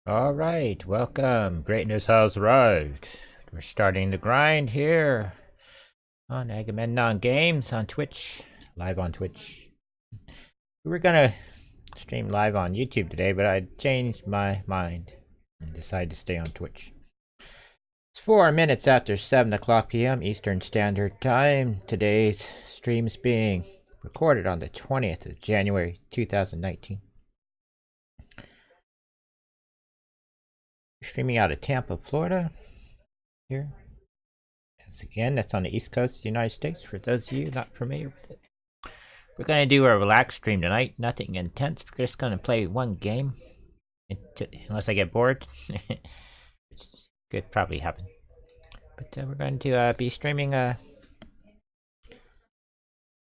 All right, welcome. Greatness has arrived. We're starting the grind here on Agamemnon Games on Twitch, live on Twitch. We were gonna stream live on YouTube today, but I changed my mind and decided to stay on Twitch. It's 4 minutes after 7 o'clock p.m. Eastern Standard Time. Today's stream is being recorded on the 20th of January 2019. Streaming out of Tampa, Florida. Here. Again, that's on the East Coast of the United States, for those of you not familiar with it. We're going to do a relaxed stream tonight. Nothing intense. We're just going to play one game. Unless I get bored. Which could probably happen. But we're going to be streaming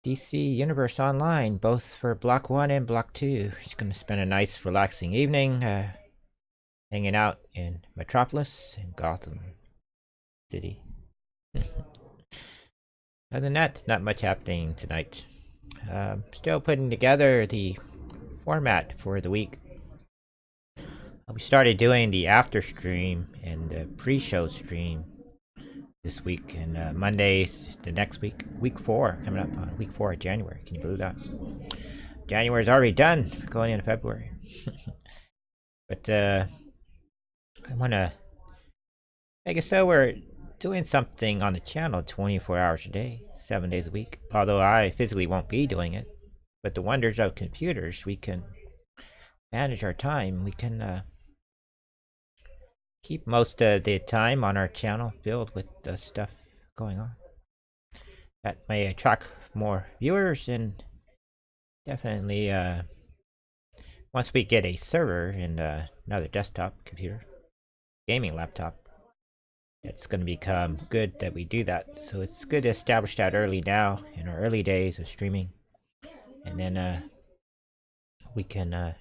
DC Universe Online, both for Block 1 and Block 2. Just going to spend a nice relaxing evening hanging out in Metropolis and Gotham City. Other than that, not much happening tonight. Still putting together the format for the week. We started doing the after stream and the pre-show stream this week, and Mondays the next week, week 4, coming up on week 4 of January. Can you believe that? January's already done, going into February. But I want to make it so we're doing something on the channel 24 hours a day, 7 days a week. Although I physically won't be doing it. But the wonders of computers, we can manage our time. We can keep most of the time on our channel filled with the stuff going on. That may attract more viewers, and definitely once we get a server and another desktop computer, gaming laptop, it's going to become good that we do that. So it's good to establish that early now, in our early days of streaming. And then we can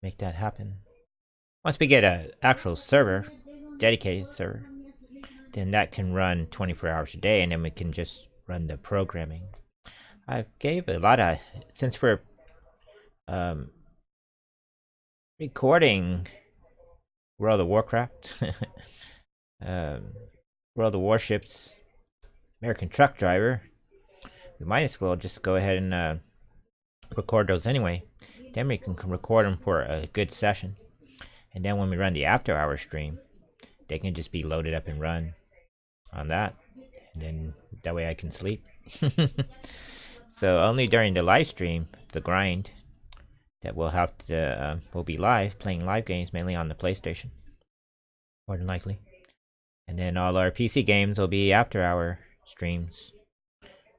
make that happen. Once we get an actual server, dedicated server, then that can run 24 hours a day, and then we can just run the programming. I gave a lot of, since we're recording World of Warcraft, World of Warships, American Truck Driver, we might as well just go ahead and record those anyway. Then we can record them for a good session. And then when we run the after hour stream, they can just be loaded up and run on that. And then that way I can sleep. So only during the live stream, the grind, that we'll have to, we'll be live, playing live games mainly on the PlayStation. More than likely. And then all our PC games will be after hour streams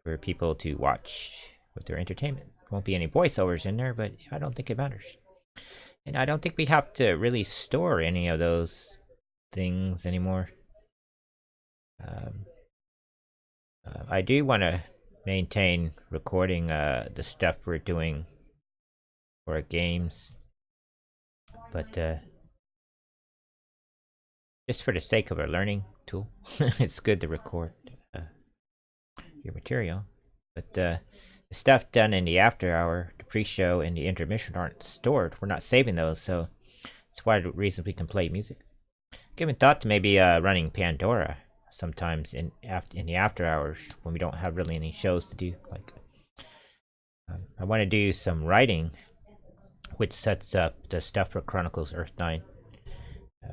for people to watch with their entertainment. Won't be any voiceovers in there, but I don't think it matters. And I don't think we have to really store any of those things anymore. I do want to maintain recording the stuff we're doing for our games, but just for the sake of a learning tool, it's good to record your material. But the stuff done in the after hour, the pre-show, and the intermission aren't stored. We're not saving those, so it's one of the reasons we can play music. Given thought to maybe running Pandora sometimes in the after hours when we don't have really any shows to do. Like, I want to do some writing, which sets up the stuff for Chronicles Earth 9.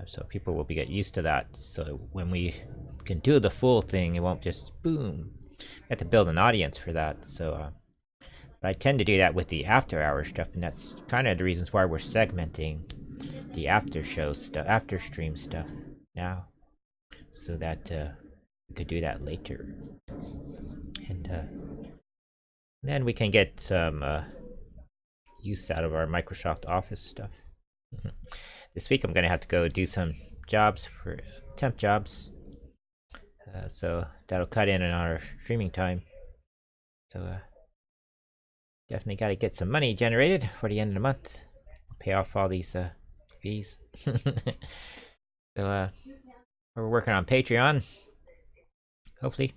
So people will get used to that. So when we can do the full thing, it won't just boom. We have to build an audience for that. So but I tend to do that with the after hour stuff, and that's kind of the reasons why we're segmenting the after show stuff, after stream stuff now, so that we could do that later. And then we can get some use out of our Microsoft Office stuff. This week I'm gonna have to go do some jobs, for temp jobs, so that'll cut in on our streaming time. So definitely got to get some money generated for the end of the month, pay off all these fees. So we're working on Patreon, hopefully.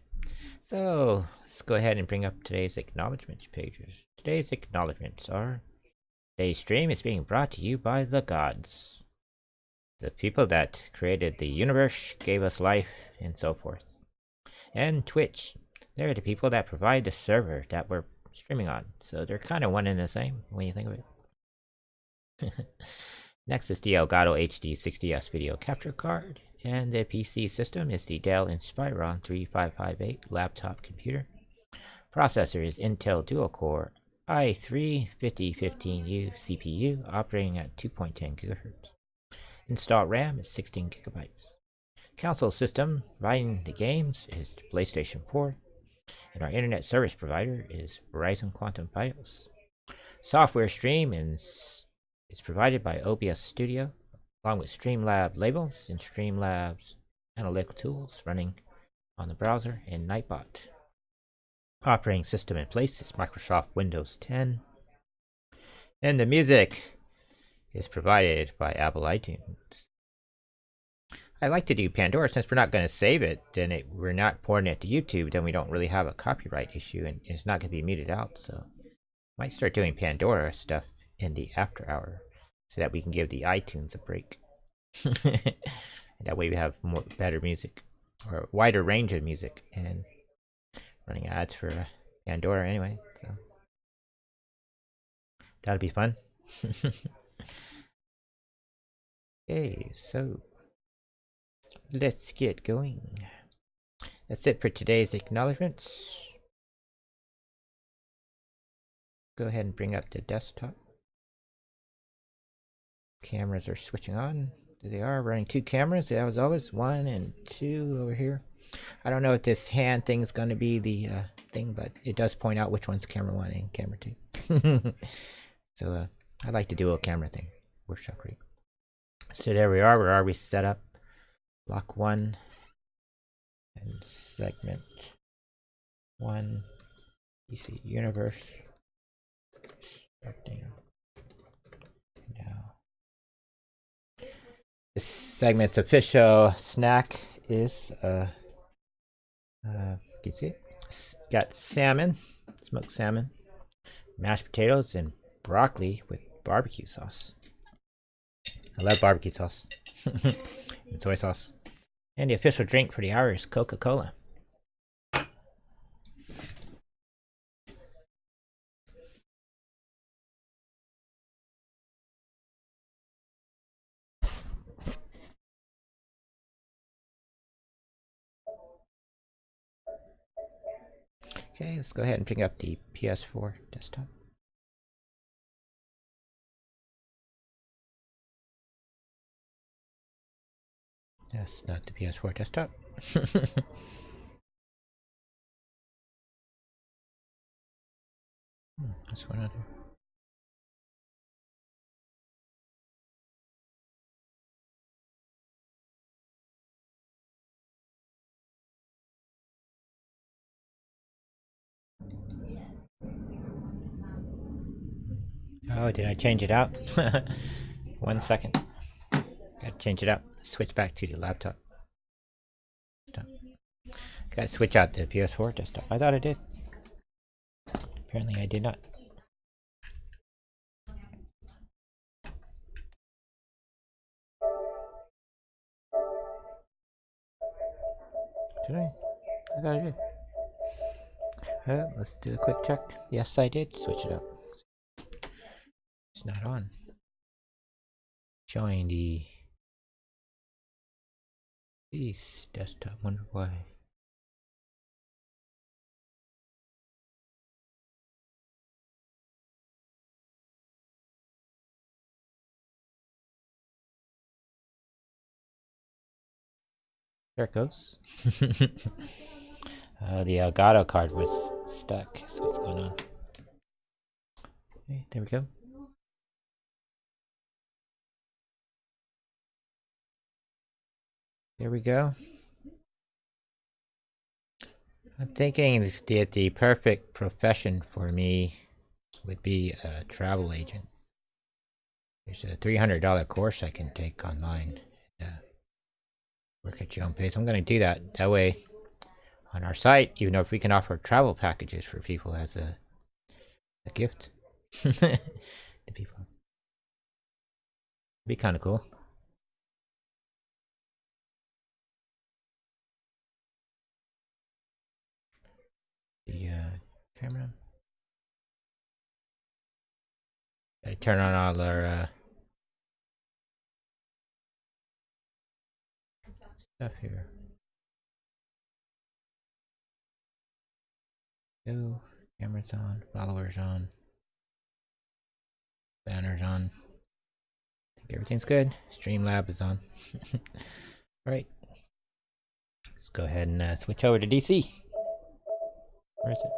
So let's go ahead and bring up today's acknowledgements pages. Today's acknowledgements are: today's stream is being brought to you by the gods. The people that created the universe, gave us life, and so forth. And Twitch, they're the people that provide the server that we're streaming on. So they're kind of one and the same when you think of it. Next is the Elgato HD 60S video capture card. And the PC system is the Dell Inspiron 3558 laptop computer. Processor is Intel dual-core i3-5015U CPU operating at 2.10 GHz. Installed RAM is 16 GB. Console system providing the games is PlayStation 4, and our internet service provider is Verizon Quantum Fios. Software stream is provided by OBS Studio, along with Streamlab labels and Streamlabs analytical tools running on the browser and Nightbot. Operating system in place is Microsoft Windows 10. And the music is provided by Apple iTunes. I like to do Pandora since we're not going to save it, and we're not porting it to YouTube, then we don't really have a copyright issue, and it's not going to be muted out. So might start doing Pandora stuff in the after hour so that we can give the iTunes a break. And that way we have better music, or a wider range of music, and running ads for Pandora anyway, so that'll be fun. Okay, so let's get going. That's it for today's acknowledgements. Go ahead and bring up the desktop. Cameras are switching on. They are running 2 cameras. That was always 1 and 2 over here. I don't know if this hand thing's going to be the thing, but it does point out which one's camera 1 and camera 2. So I like to do a camera thing. Works out great. So there we are. We're already set up. Block 1 and segment 1. PC Universe. Starting now. This segment's official snack is you can see it. Got salmon, smoked salmon, mashed potatoes, and broccoli with barbecue sauce. I love barbecue sauce and soy sauce. And the official drink for the hour is Coca-Cola. Okay, let's go ahead and pick up the PS4 desktop. That's not the PS4 desktop. What's going on here? Oh, did I change it out? 1 second. Gotta change it out. Switch back to the laptop. Gotta switch out the PS4 desktop. I thought I did. Apparently I did not. Did I? I thought I did. Let's do a quick check. Yes, I did switch it up. It's not on. Showing the desktop. Wonder why. There it goes. The Elgato card was stuck. So what's going on? Okay, there we go. There we go. I'm thinking that the perfect profession for me would be a travel agent. There's a $300 course I can take online. Work at your own pace. I'm going to do that. That way, on our site, even though if we can offer travel packages for people as a gift to people, it'd be kind of cool. the camera. Gotta turn on all our stuff here. Go. Cameras on. Followers on. Banners on. I think everything's good. Streamlabs is on. Alright. Let's go ahead and switch over to DC. Where is it?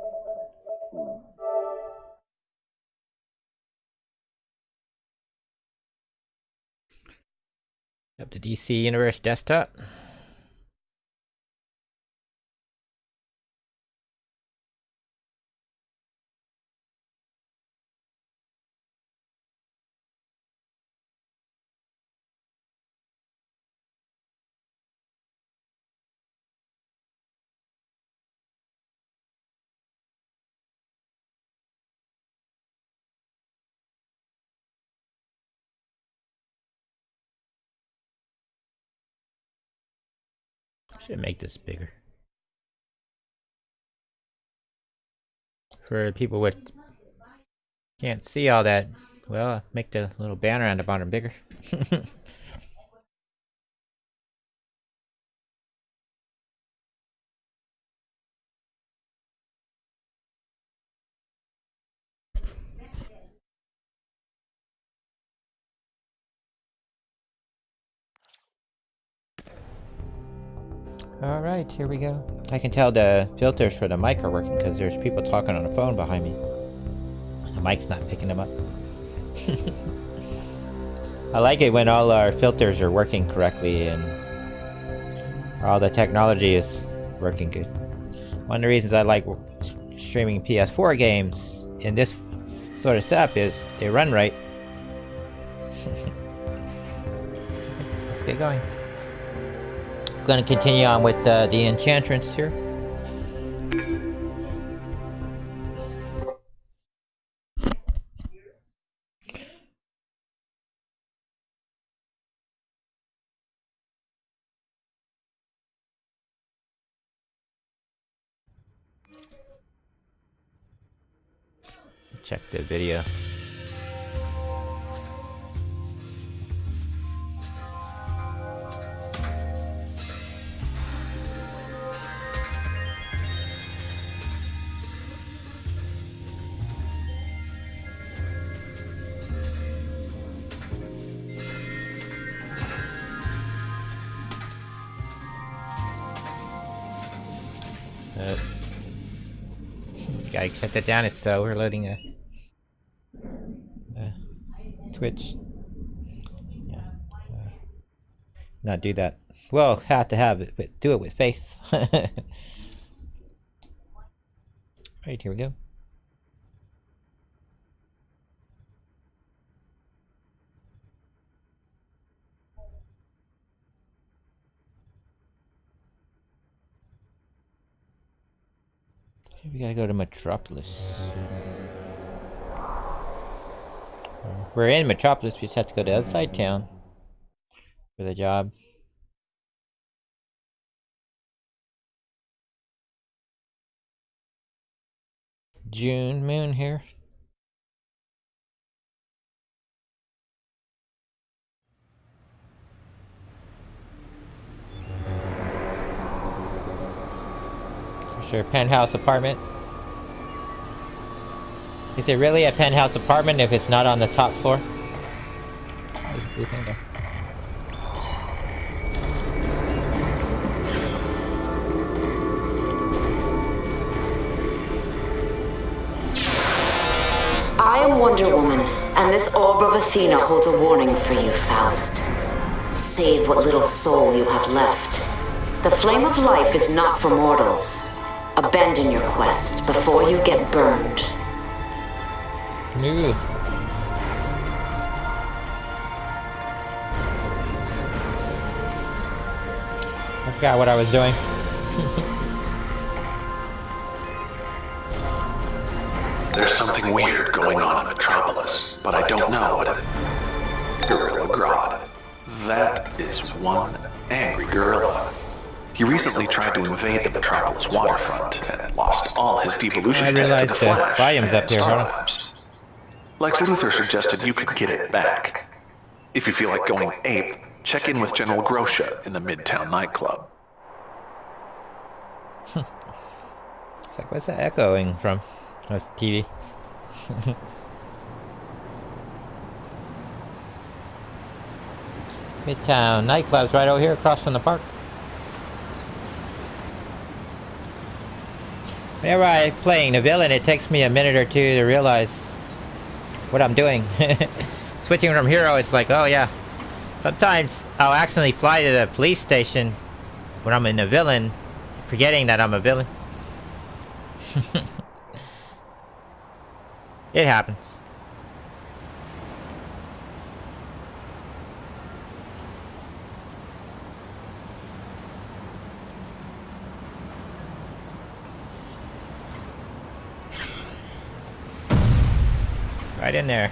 Up to DC Universe desktop. Should make this bigger. For people with can't see all that, well, make the little banner on the bottom bigger. Alright, here we go. I can tell the filters for the mic are working because there's people talking on the phone behind me. The mic's not picking them up. I like it when all our filters are working correctly and all the technology is working good. One of the reasons I like streaming PS4 games in this sort of setup is they run right. Let's get going. Going to continue on with the Enchantress here. Check the video. Gotta shut that down. It's we're loading a Twitch. Yeah, not do that. Well, have to have it, but do it with faith. Right, here we go. We gotta go to Metropolis. We're in Metropolis, we just have to go to outside town for the job. June moon here. Sure, penthouse apartment. Is it really a penthouse apartment if it's not on the top floor? There's a blue thing there. I am Wonder Woman, and this orb of Athena holds a warning for you, Faust. Save what little soul you have left. The flame of life is not for mortals. Abandon your quest before you get burned. No. I forgot what I was doing. There's something weird going on in Metropolis, but I don't know what it... Gorilla Grodd. That is one angry gorilla. He recently tried to invade the Metropolis waterfront and lost all his devolution I tech to realized the the Flash volume's and up here, Star hold on. Labs. Lex Luthor suggested you could get it back. If you feel like going ape, check in with General Grosha in the Midtown nightclub. It's like, what's that echoing from? Oh, it's the TV. Midtown nightclub's right over here across from the park. Whenever I'm playing the villain, it takes me a minute or two to realize what I'm doing. Switching from hero, it's like, oh yeah. Sometimes I'll accidentally fly to the police station when I'm in the villain, forgetting that I'm a villain. It happens. Right in there.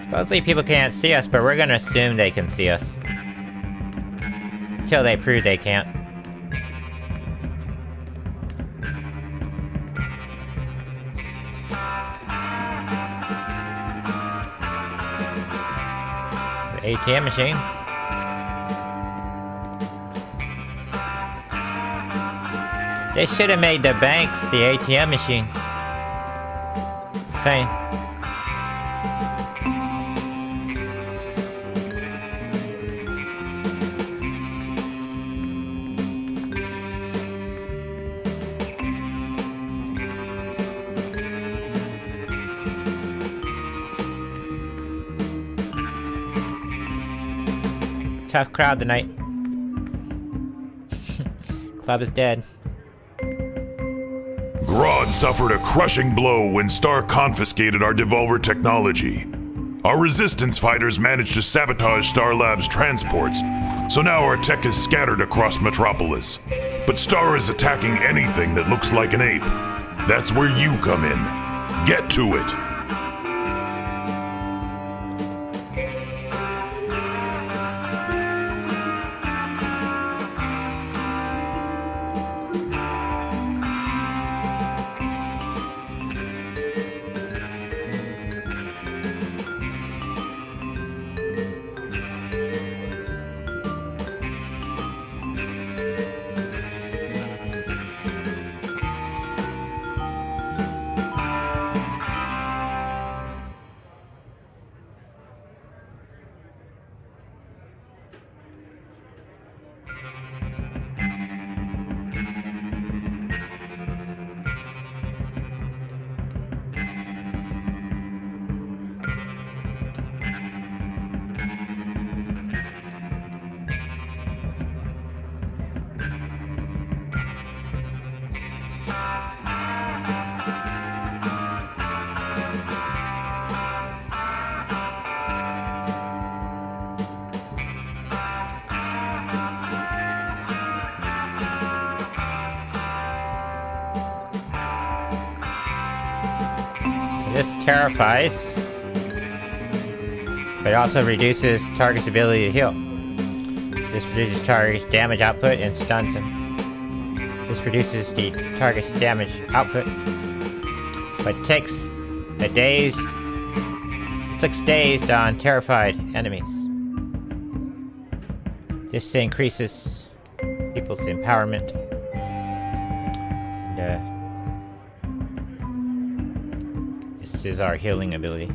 Supposedly people can't see us, but we're gonna assume they can see us. Until they prove they can't. The ATM machines. They should have made the banks the ATM machines. Same. Tough crowd tonight. Club is dead. Grodd suffered a crushing blow when Star confiscated our Devolver technology. Our resistance fighters managed to sabotage Star Labs' transports, so now our tech is scattered across Metropolis. But Star is attacking anything that looks like an ape. That's where you come in. Get to it. This terrifies, but it also reduces target's ability to heal. This reduces target's damage output and stuns him. This reduces the target's damage output, but takes a inflicts dazed on terrified enemies. This increases people's empowerment. And, this is our healing ability.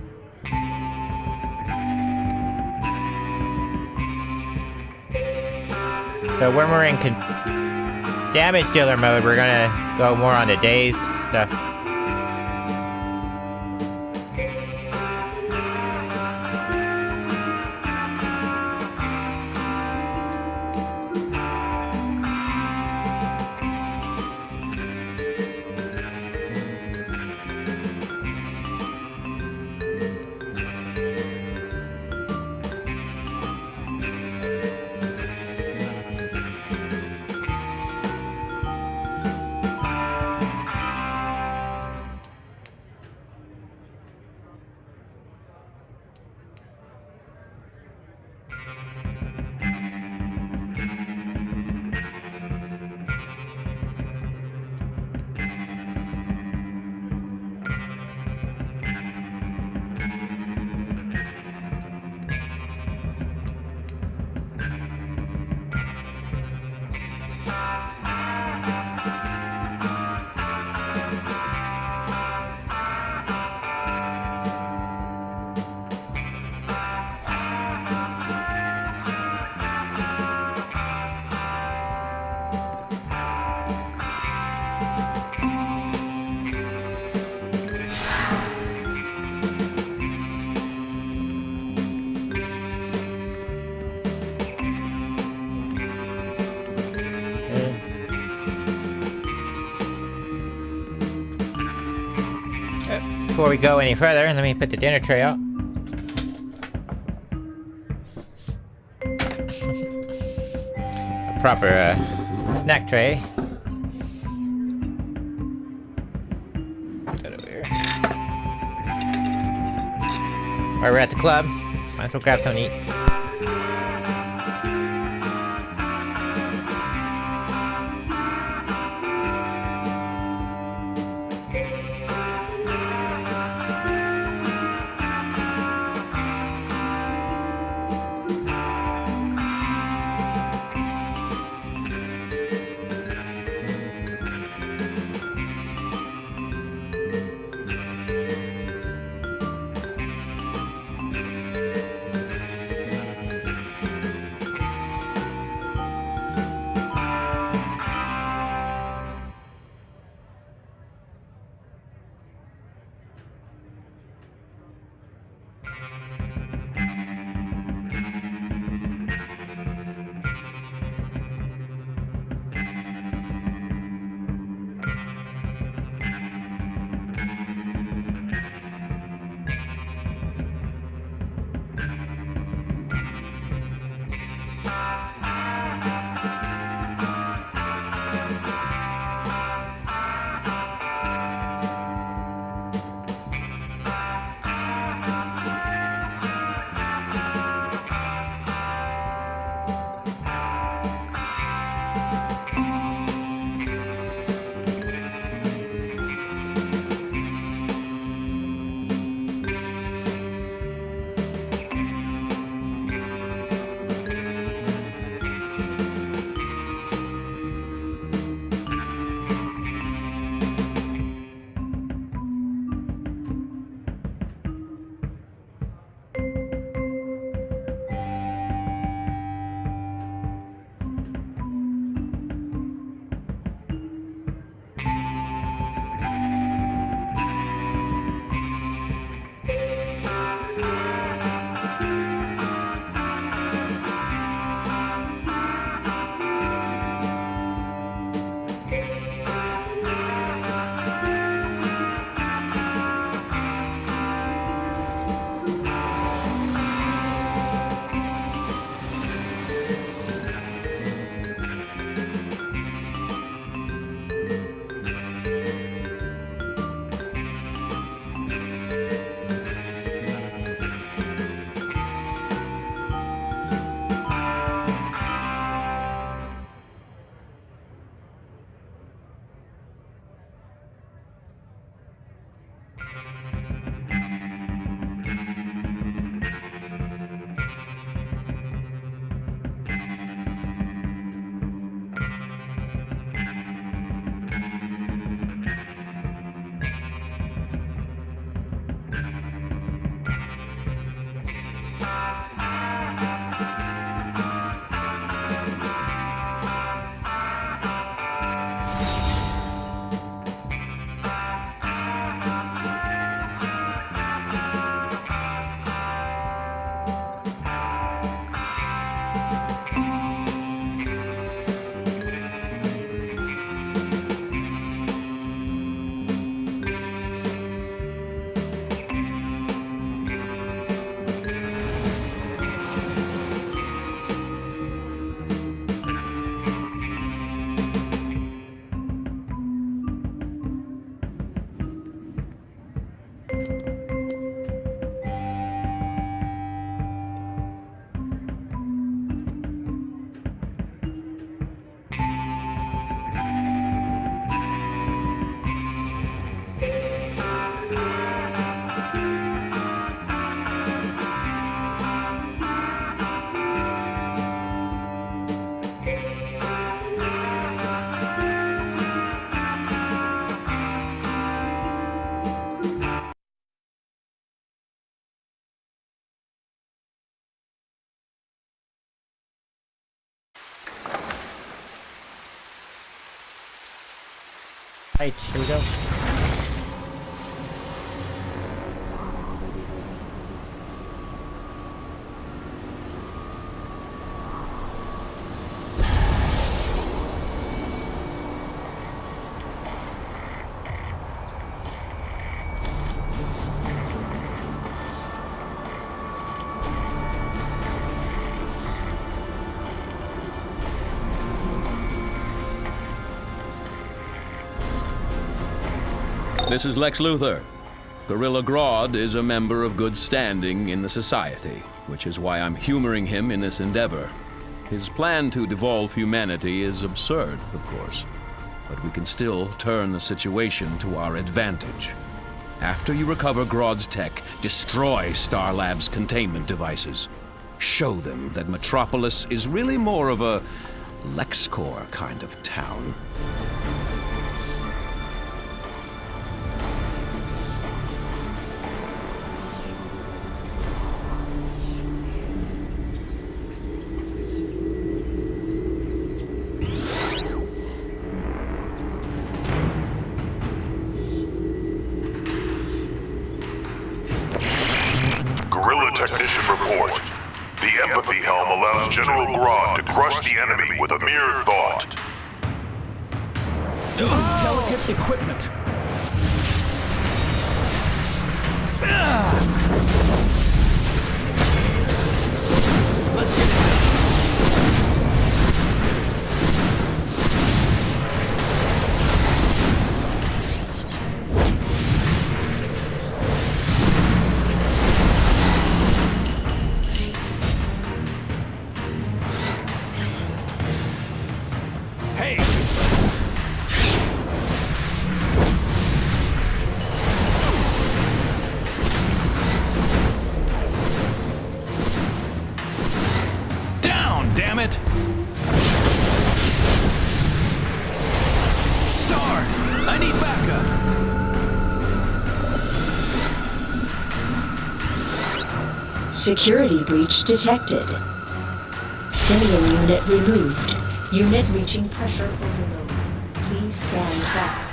So when we're in damage dealer mode, we're gonna go more on the dazed stuff. before we go any further, let me put the dinner tray out. A proper snack tray. Put that over here. Alright, we're at the club. Might as well grab something to eat. Right, here we go. This is Lex Luthor. Gorilla Grodd is a member of good standing in the society, which is why I'm humoring him in this endeavor. His plan to devolve humanity is absurd, of course, but we can still turn the situation to our advantage. After you recover Grodd's tech, destroy Star Labs' containment devices. Show them that Metropolis is really more of a LexCorp kind of town. Guerrilla Technician report. The Empathy Helm allows General Grodd to crush the enemy with a mere thought. This is delicate equipment. Let's get it. Hey! Down, damn it! Star, I need backup. Security breach detected. Simian unit removed. Unit reaching pressure overload. Please stand back.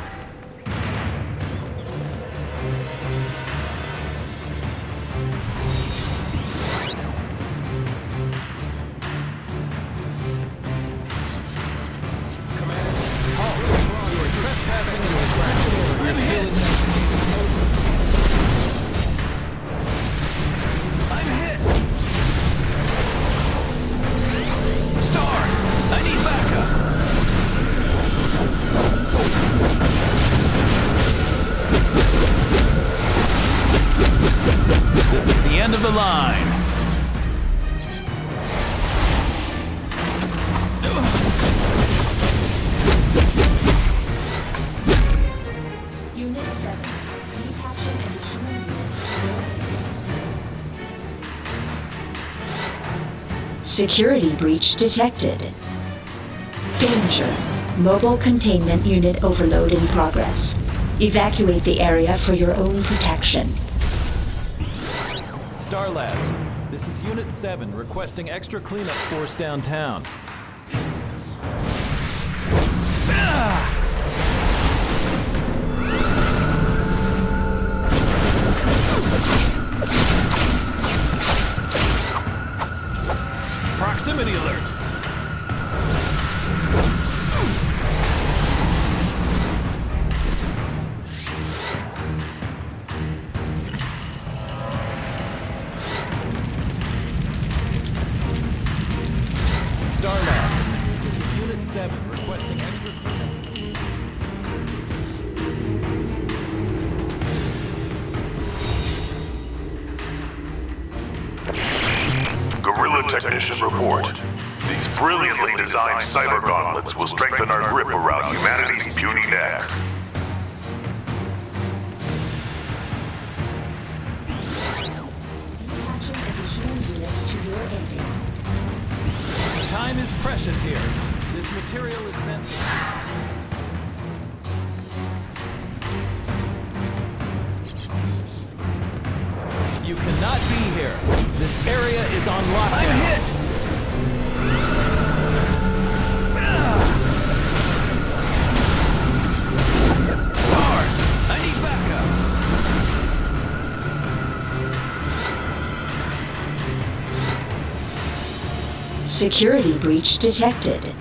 Command, halt. You are trespassing into a crash. We're still investigating. I'm hit! Star, I need backup. This is the end of the line. Unit 7. Detaching additional units. Security breach detected. Danger. Mobile containment unit overload in progress. Evacuate the area for your own protection. Star Labs, this is Unit 7 requesting extra cleanup force downtown. Proximity alert! Star Labs, this is Unit 7 requesting extra cleanup. Guerrilla Technician report. These brilliantly designed cyber gauntlets will strengthen our grip around humanity's puny neck. Detaching additional units to your area. Time is precious here. This material is sensitive. You cannot be here. This area is on lockdown. I'm hit! Star, I need backup. Security breach detected.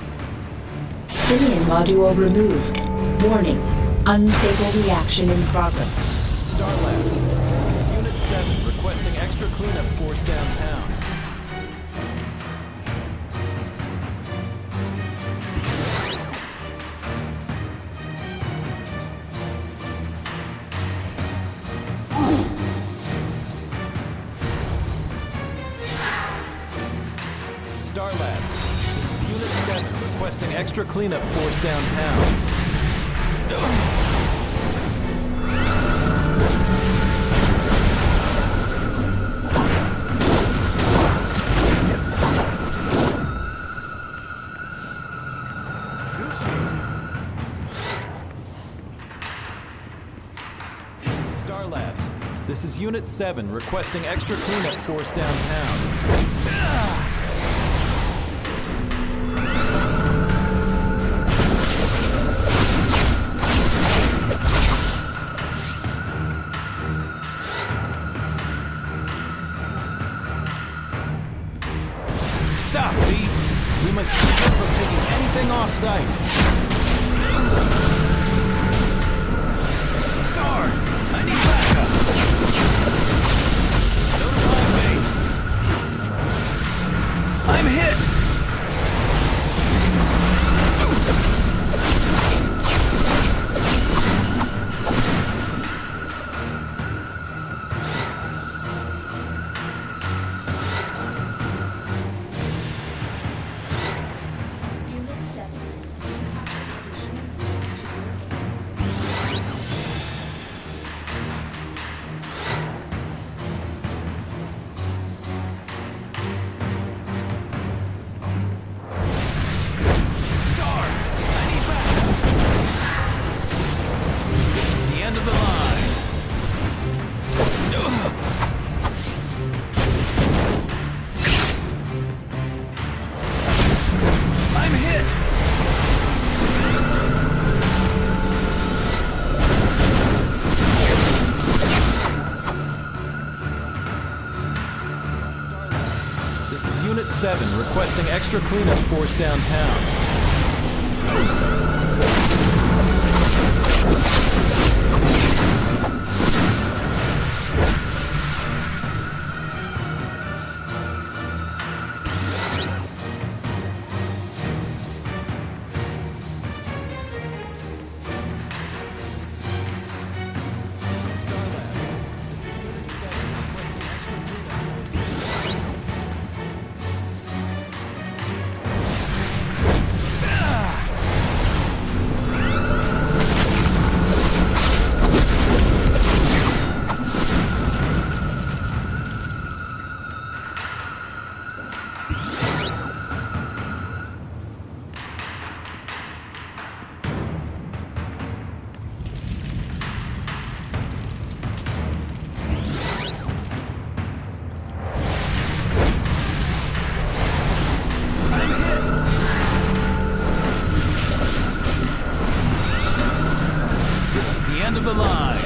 Simian module removed. Warning. Unstable reaction in progress. Star Labs, this is Unit 7 requesting extra cleanup force downtown. Star Labs. This is Unit 7 requesting extra cleanup force downtown. Star Labs. This is Unit 7 requesting extra cleanup force downtown. Stop, V! We must keep him from taking anything off-site. Star! I need backup! Notify base! I'm hit! Unit 7. Star! I need backup! This is the end of the line. I'm hit! This is Unit 7 requesting extra cleanup force downtown. The end of the line.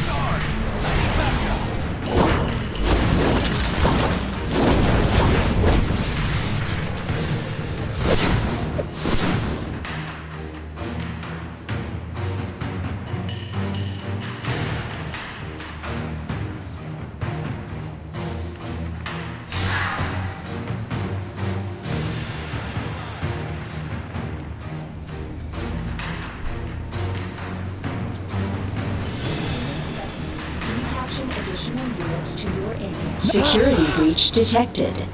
Star, I need backup. Detaching additional units to your area. Security breach detected.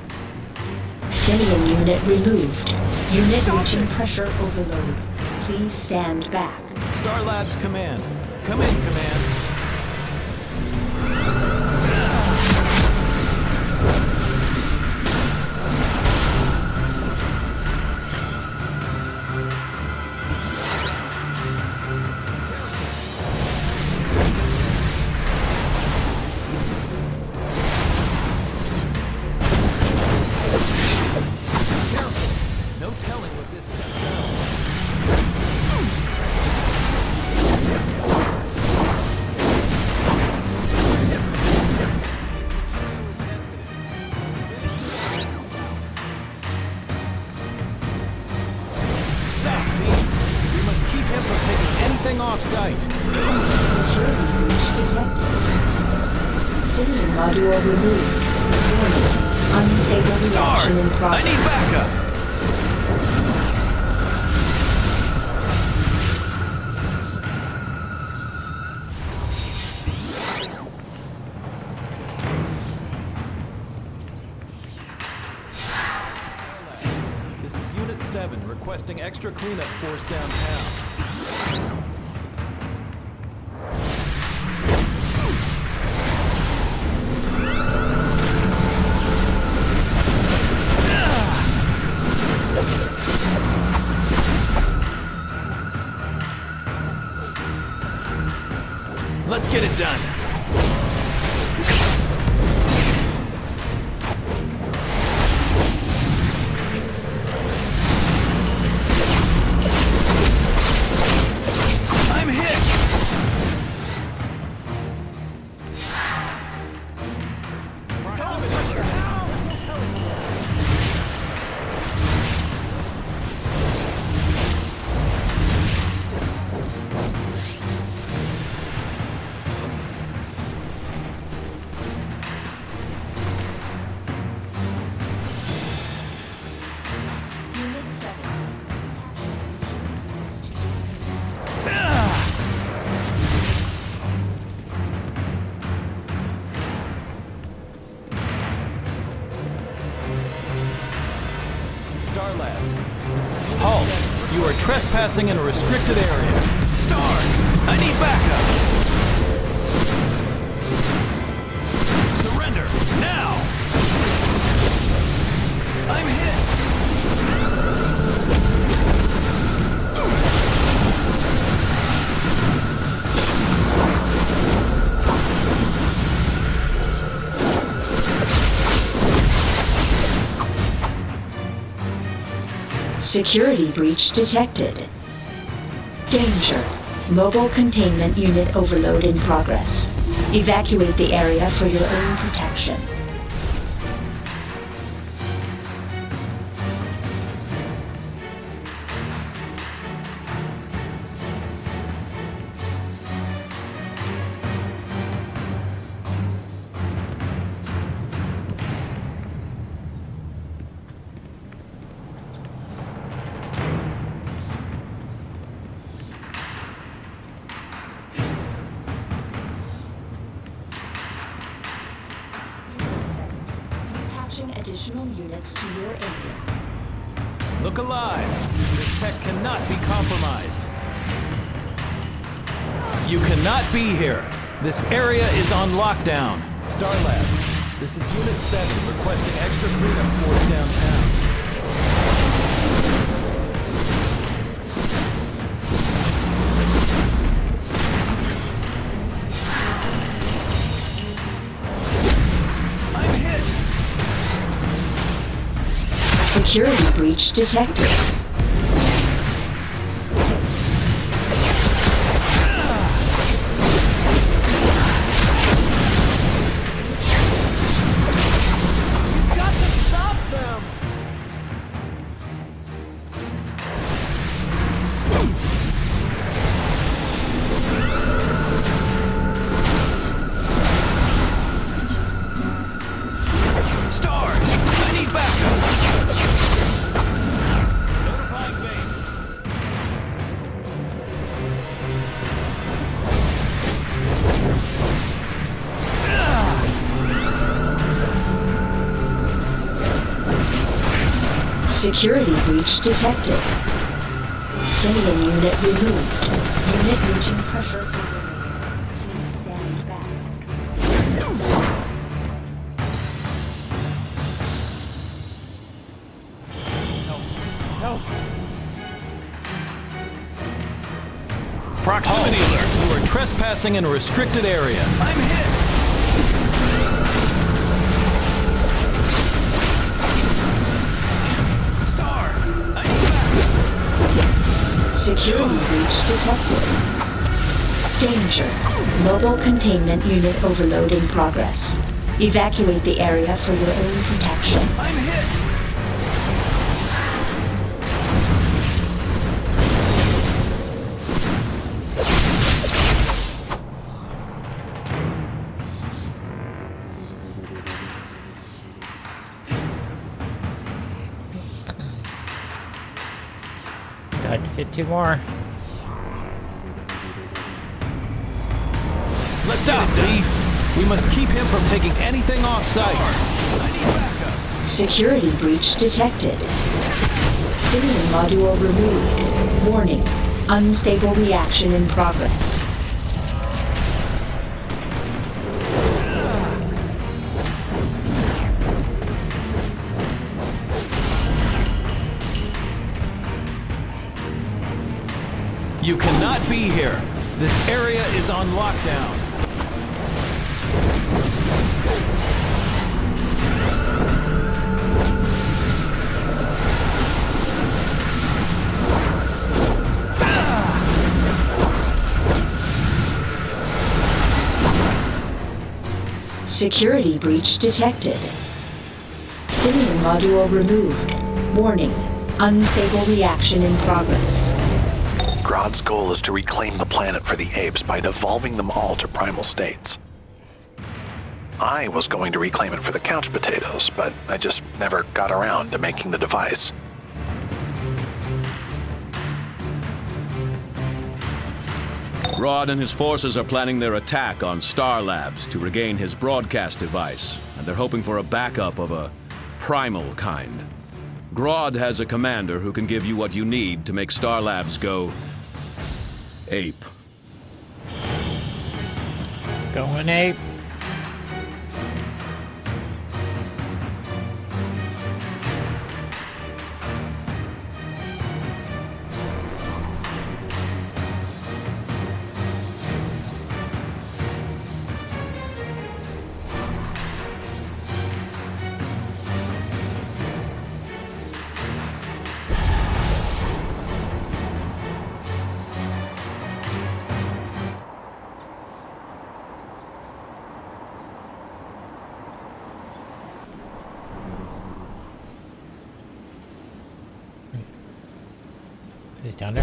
Simian unit removed. Unit reaching pressure overload. Please stand back. Star Labs Command. Come in, Command. No telling what this Stop, V. We must keep him from taking anything off-site. Security breach detected. Simian module removed. Warning. Unstable Star, reaction in I process. need backup. 7 requesting extra cleanup force downtown. Let's get it done. I'm hit. Unit 7. Star Labs. Halt! You are trespassing in a restricted area. Star! I need backup! Surrender! Now! I'm hit! Security breach detected. Danger. Mobile containment unit overload in progress. Evacuate the area for your own protection. Dispatching additional units to your area. Look alive! This tech cannot be compromised. You cannot be here. This area is on lockdown. Star Labs, this is Unit 7 requesting extra cleanup force downtown. I'm hit! Security breach detected. Got to stop them! Star! I need backup! Notifying base. Security breach detected. Salient unit removed. Unit reaching pressure. Please stand back. Proximity alert! You are trespassing in a restricted area. I'm hit! Star! I need backup! Security breach detected. Danger. Mobile containment unit overload in progress. Evacuate the area for your own protection. I'm hit! Tried to get two more. Let's stop, thief! We must keep him from taking anything off site. I need backup. Security breach detected. Signal module removed. Warning. Unstable reaction in progress. You cannot be here. This area is on lockdown. Security breach detected. Signal module removed. Warning. Unstable reaction in progress. Grodd's goal is to reclaim the planet for the apes by devolving them all to primal states. I was going to reclaim it for the couch potatoes, but I just never got around to making the device. Grodd and his forces are planning their attack on Star Labs to regain his broadcast device, and they're hoping for a backup of a primal kind. Grodd has a commander who can give you what you need to make Star Labs go ape. Going ape. He's down there.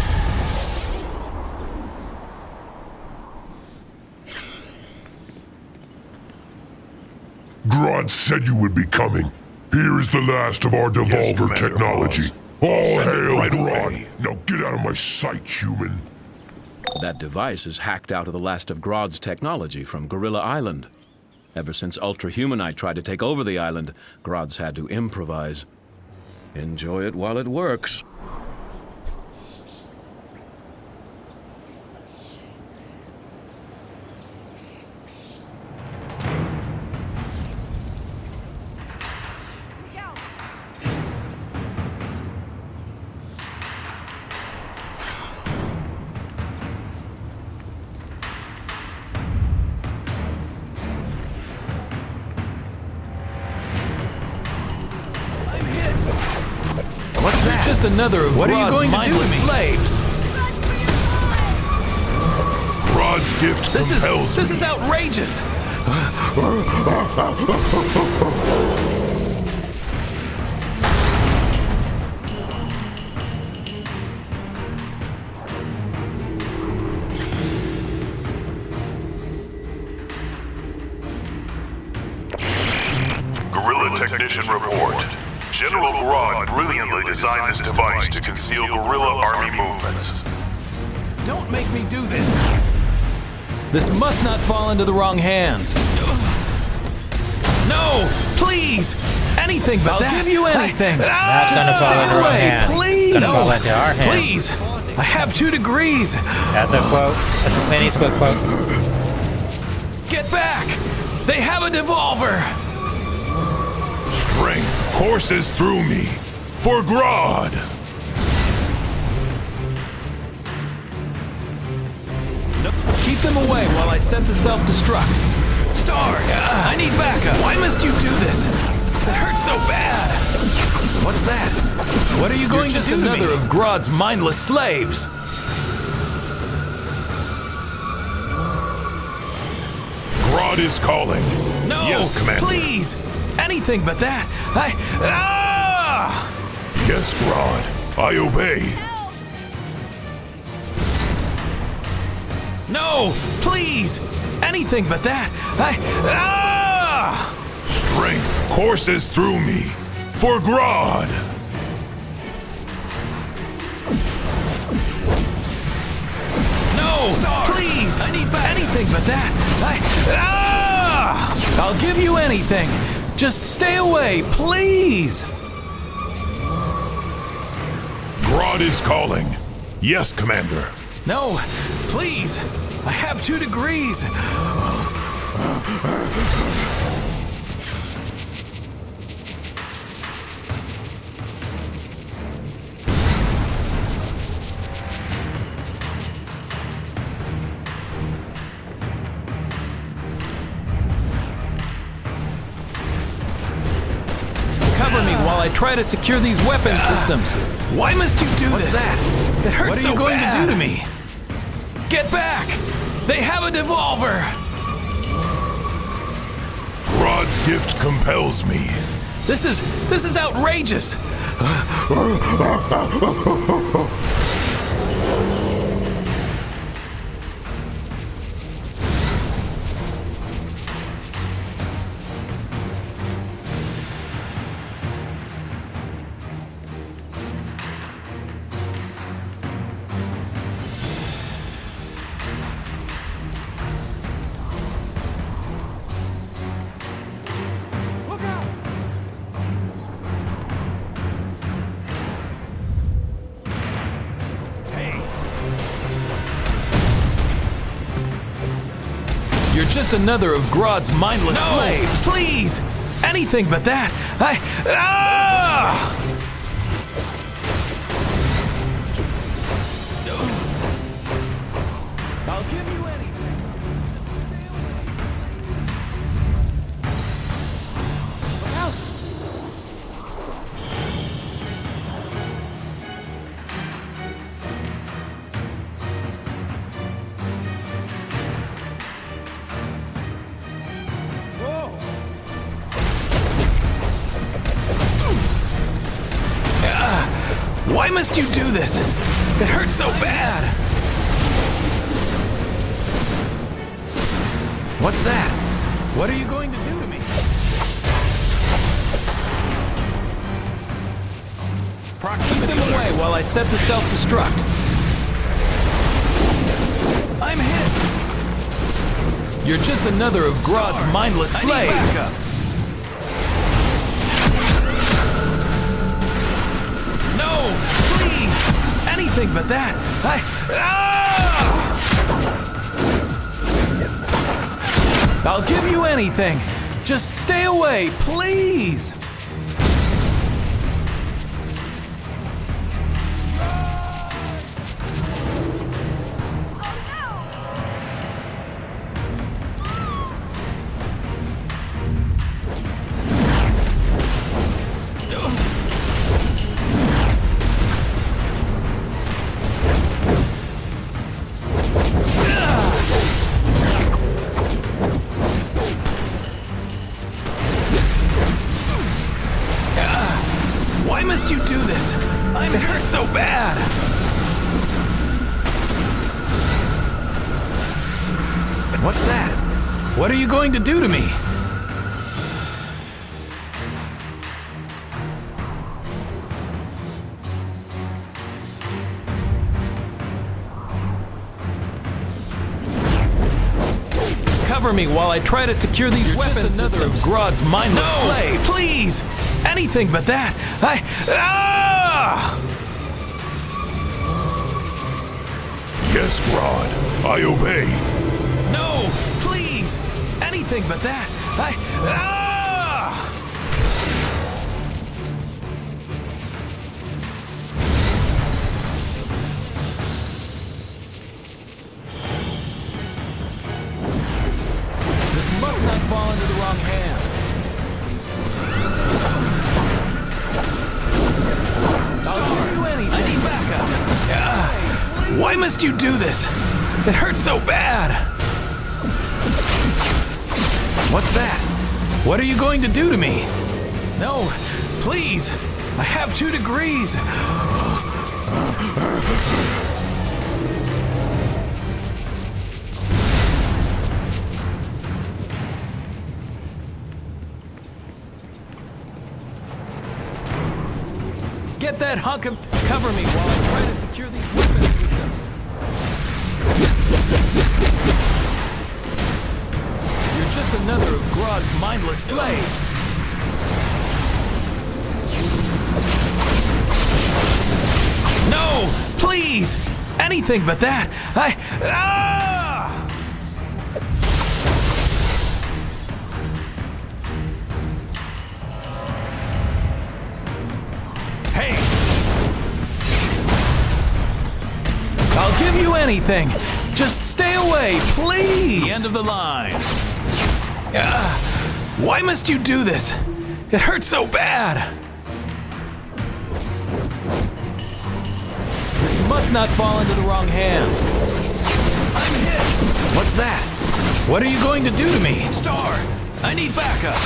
Grodd said you would be coming. Here is the last of our devolver technology. All hail Grodd. Now get out of my sight, human. That device is hacked out of the last of Grodd's technology from Gorilla Island. Ever since Ultra Humanite tried to take over the island, Grodd's had to improvise. Enjoy it while it works. What's that? Just another of Grodd's mindless slaves. Grodd's gift compels This me. is outrageous. Gorilla Technician report. General Grodd brilliantly designed this device to conceal guerrilla army movements. Don't make me do this. This must not fall into the wrong hands. No, please. Anything but that. I'll give you anything. That's gonna fall into our hands. Please. It's gonna fall into our hands. Please. I have 2 degrees. That's a quote. That's a Clint Eastwood quote. Get back. They have a devolver. Strength courses through me. For Grodd. No, keep them away while I set the self-destruct. Star, I need backup. Why must you do this? It hurts so bad. What's that? What are you going to do to me? Just another of Grodd's mindless slaves. Grodd is calling. No, Yes, Commander. Please. Anything but that. Yes, Grodd. I obey. No, please. Anything but that. Strength courses through me. For Grodd. No, Star, please. I need anything but that. I'll give you anything. Just stay away, please! Grodd is calling. Yes, Commander. No, please. I have 2 degrees. Cover me while I try to secure these weapon systems. Why must you do this? What's that? It hurts so bad. What are you going to do to me? Get back! They have a devolver! Grodd's gift compels me. This is outrageous! You're just another of Grodd's mindless slaves. Please! Anything but that! I'll give you anything. Look out! Why must you do this? It hurts so bad. What's that? What are you going to do to me? Keep them away while I set the self-destruct. I'm hit. You're just another of Grodd's mindless slaves. Anything but that. I'll give you anything. Just stay away, please. Why must you do this? It hurts so bad. What's that? What are you going to do to me? Cover me while I try to secure these weapon systems. Another of Grodd's mindless slaves. Please! Anything but that. Yes, Grodd. I obey. No! Please! Anything but that. This must not fall into the wrong hands. Why must you do this? It hurts so bad. What's that? What are you going to do to me? No, please. I have 2 degrees. Get that hunk of... Cover me while I try to secure these weapon systems. You're just another of Grodd's mindless slaves. No! Please! Anything but that! Hey! I'll give you anything! Just stay away, please! The end of the line. Why must you do this? It hurts so bad! This must not fall into the wrong hands. I'm hit! What's that? What are you going to do to me? Star, I need backup.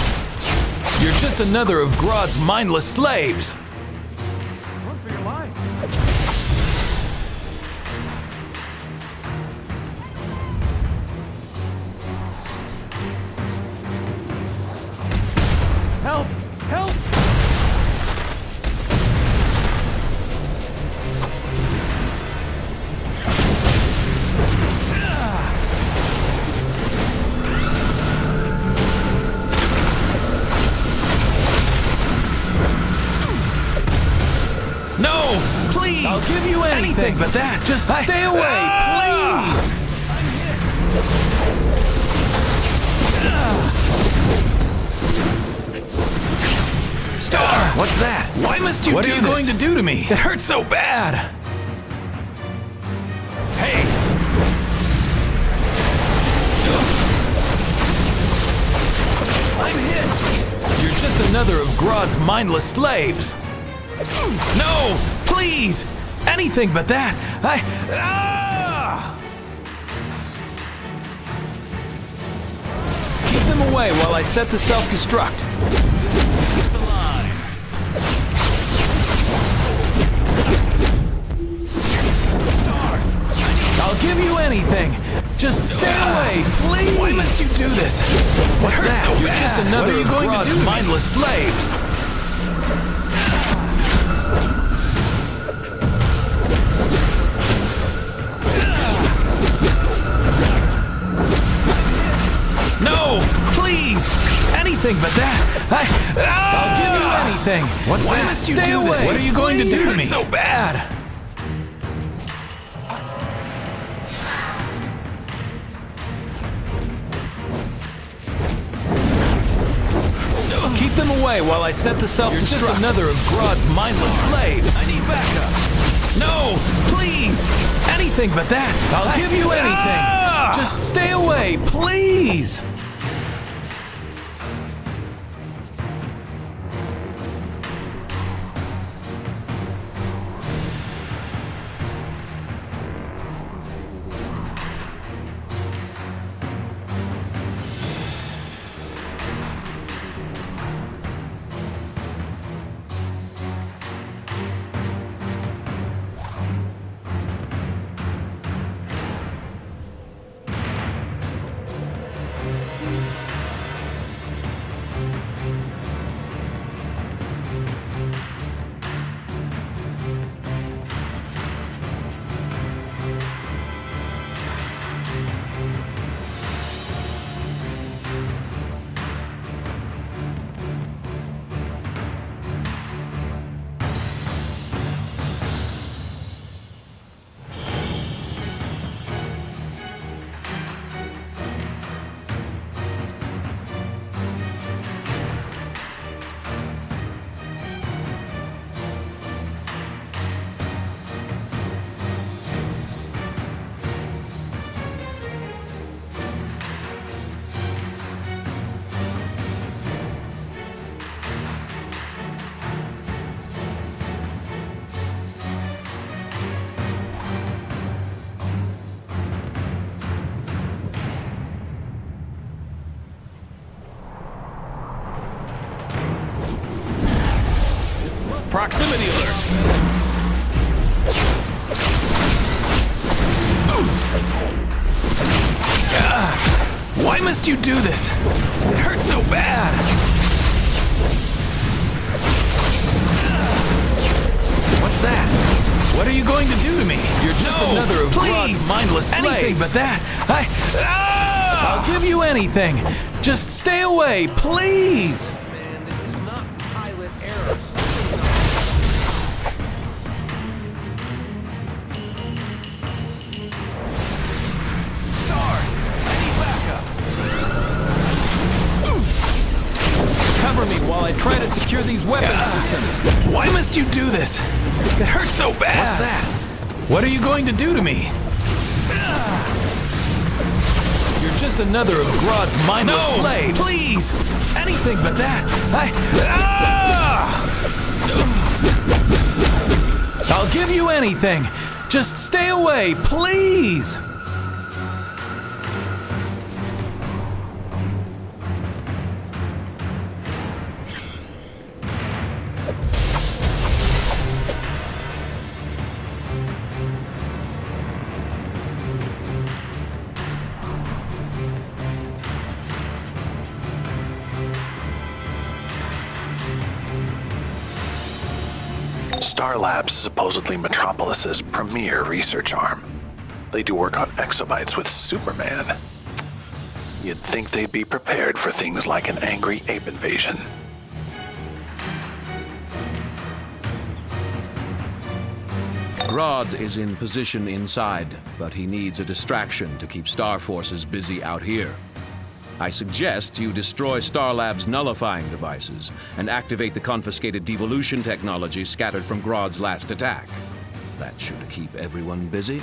You're just another of Grodd's mindless slaves! Run for your life. Help! Help! No! Please! I'll give you anything but that! Just stay away, please! Star! What's that? Why must you do this? What are you going to do to me? It hurts so bad! Hey! I'm hit! You're just another of Grodd's mindless slaves! No! Please! Anything but that! Keep them away while I set the self-destruct. The line. Star, I'll give you anything! Just stay away, please! Why must you do this? What's that? So You're just another of Grodd's mindless slaves! No! Please! Anything but that! I'll give you anything! What's that? Must you Stay do away! This? What are you going to do to me? So bad! Keep them away while I set the self-destruct. You're just another of Grodd's mindless slaves. I need backup. No! Please! Anything but that! I'll give you anything! Just stay away, please! Proximity alert. Why must you do this? It hurts so bad! What's that? What are you going to do to me? You're just another of Grodd's mindless slaves. Anything but that! I'll give you anything! Just stay away, please! Man, this is not pilot error. humor me while I try to secure these weapon systems. Why must you do this? It hurts so bad. What's that? What are you going to do to me? You're just another of Grodd's mindless slaves. Please! Anything but that. I'll give you anything. Just stay away, please! Star Labs is supposedly Metropolis's premier research arm. They do work on exobytes with Superman. You'd think they'd be prepared for things like an angry ape invasion. Grodd is in position inside, but he needs a distraction to keep Star Forces busy out here. I suggest you destroy Star Labs' nullifying devices and activate the confiscated devolution technology scattered from Grodd's last attack. That should keep everyone busy.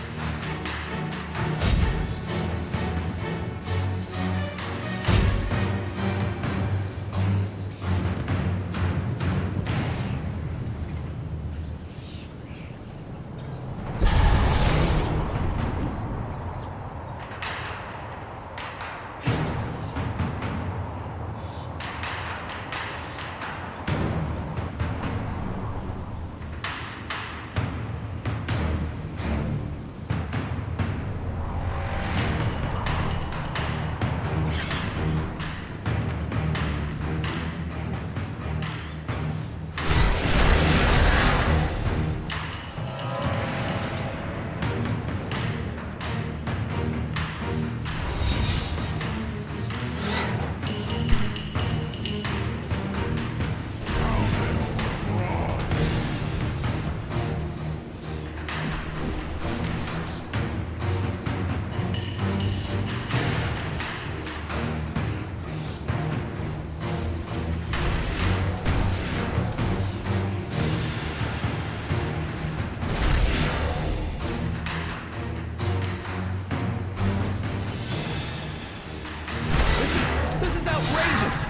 This is outrageous!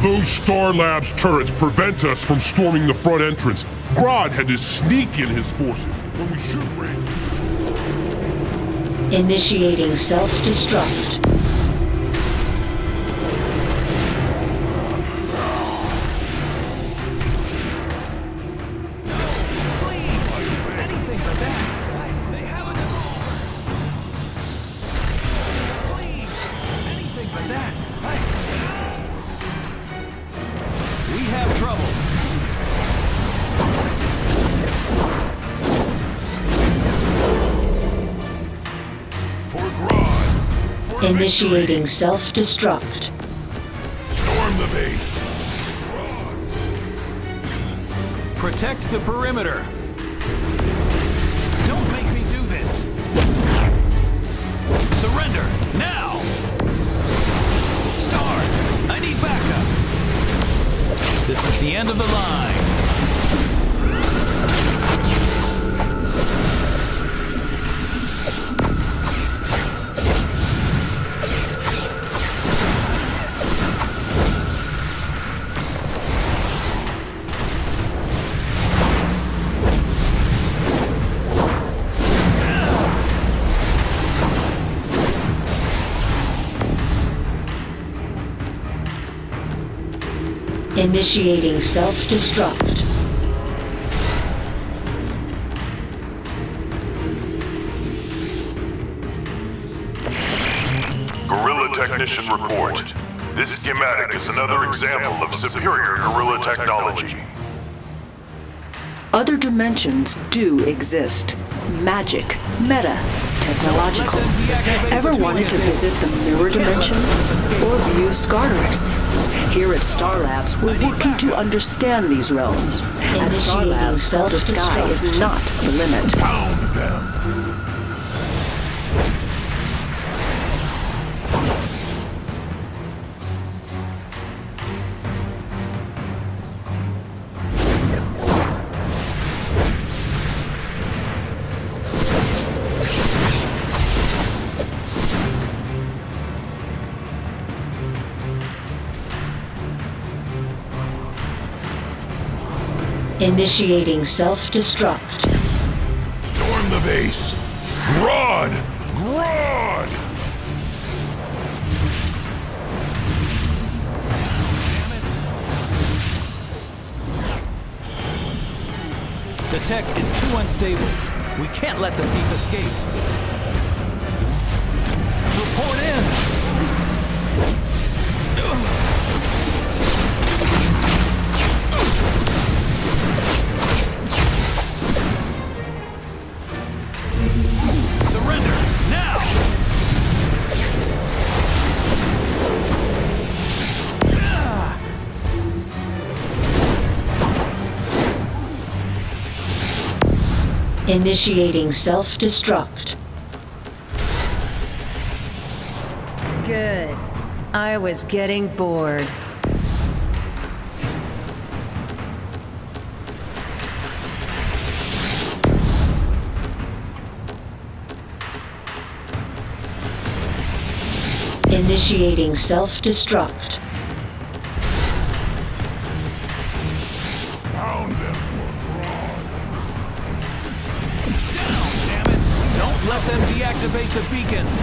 Those Star Labs turrets prevent us from storming the front entrance. Grodd had to sneak in his forces when we should raid. Initiating self-destruct. Initiating self-destruct. Storm the base. Protect the perimeter. Don't make me do this. Surrender, now! Star, I need backup. This is the end of the line. Initiating self-destruct. Guerrilla Technician report. This schematic is another example of superior guerrilla technology. Other dimensions do exist. Magic, meta, technological. Ever wanted to visit the mirror dimension? Or view Scarterus? Here at Star Labs, we're working to understand these realms. At Star Labs, the sky is not the limit. Pound them! Initiating self-destruct. Storm the base! Grodd! Grodd! The tech is too unstable. We can't let the thief escape. Report in! Surrender, now! Initiating self-destruct. Good. I was getting bored. Initiating self-destruct. Pound them! Damn it! Don't let them deactivate the beacons!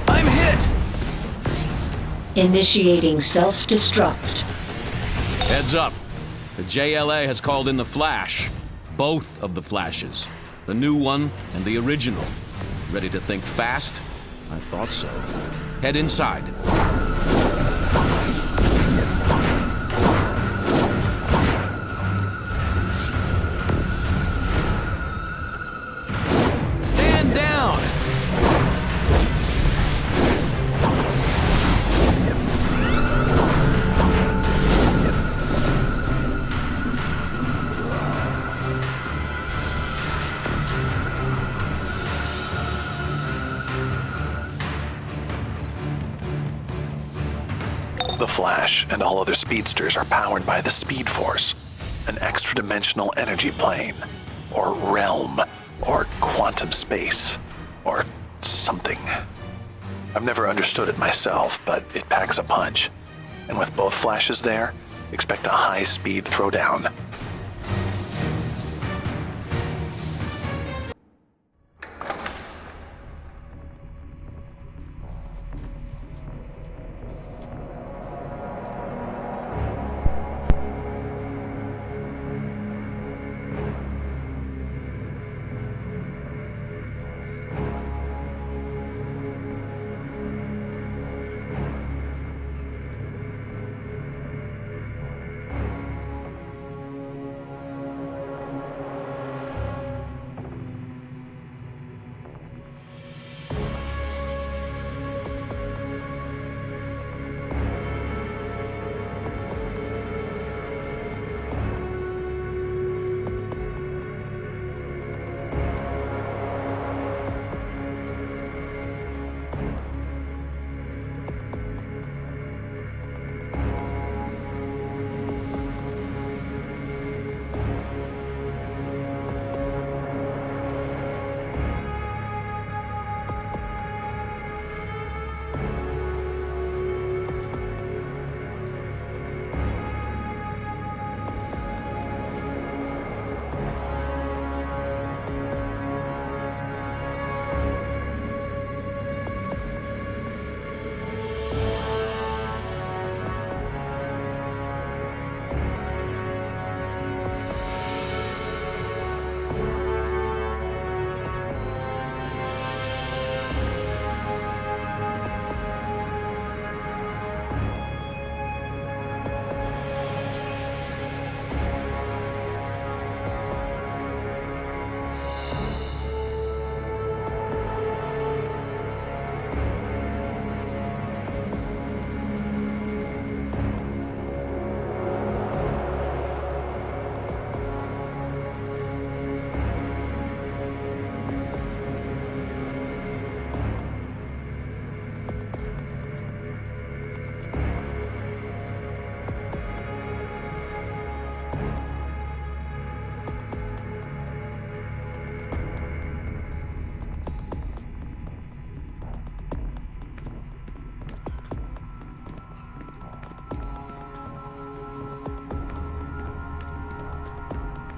I'm hit! Initiating self-destruct. Heads up. The JLA has called in the Flash. Both of the Flashes. The new one and the original. Ready to think fast? I thought so. Head inside. Stand down! The Flash and all other speedsters are powered by the Speed Force, an extra-dimensional energy plane, or realm, or quantum space, or something. I've never understood it myself, but it packs a punch. And with both Flashes there, expect a high-speed throwdown.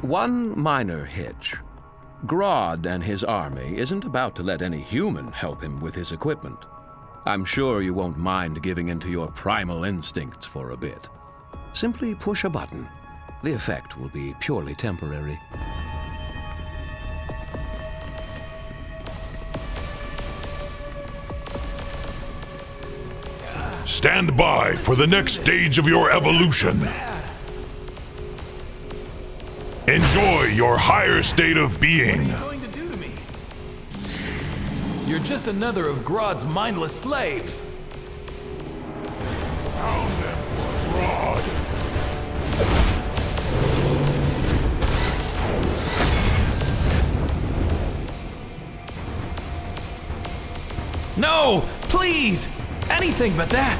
One minor hitch. Grodd and his army isn't about to let any human help him with his equipment. I'm sure you won't mind giving in to your primal instincts for a bit. Simply push a button. The effect will be purely temporary. Stand by for the next stage of your evolution. Enjoy your higher state of being. What are you going to do to me? You're just another of Grodd's mindless slaves. No! Please! Anything but that!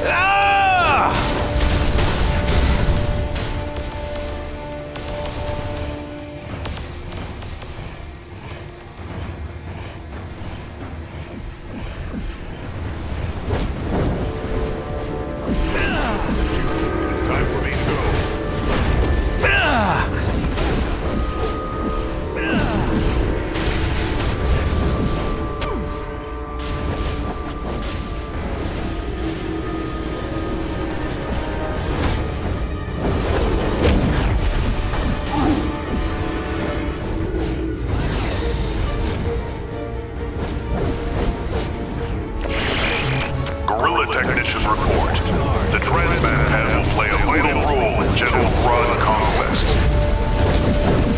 Ah! It's time for me to go. Guerrilla technicians report. The Transman Head will play a vital role in General Grodd's conquest.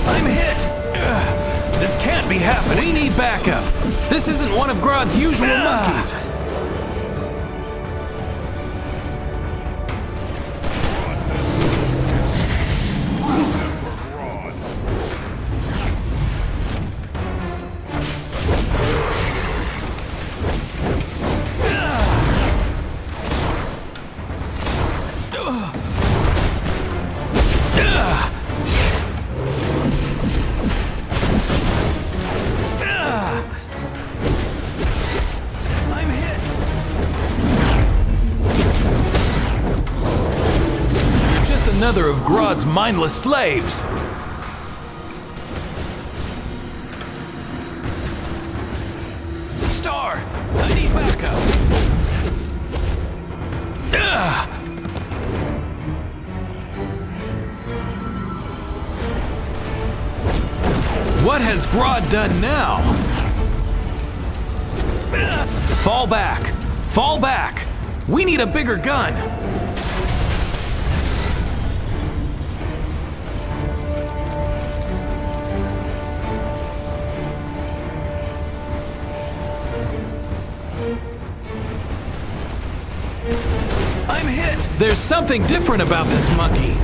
I'm hit! Ugh, this can't be happening. We need backup. This isn't one of Grodd's usual monkeys. Another of Grodd's mindless slaves. Star, I need backup. Ugh. What has Grodd done now? Fall back! Fall back! We need a bigger gun! I'm hit! There's something different about this monkey.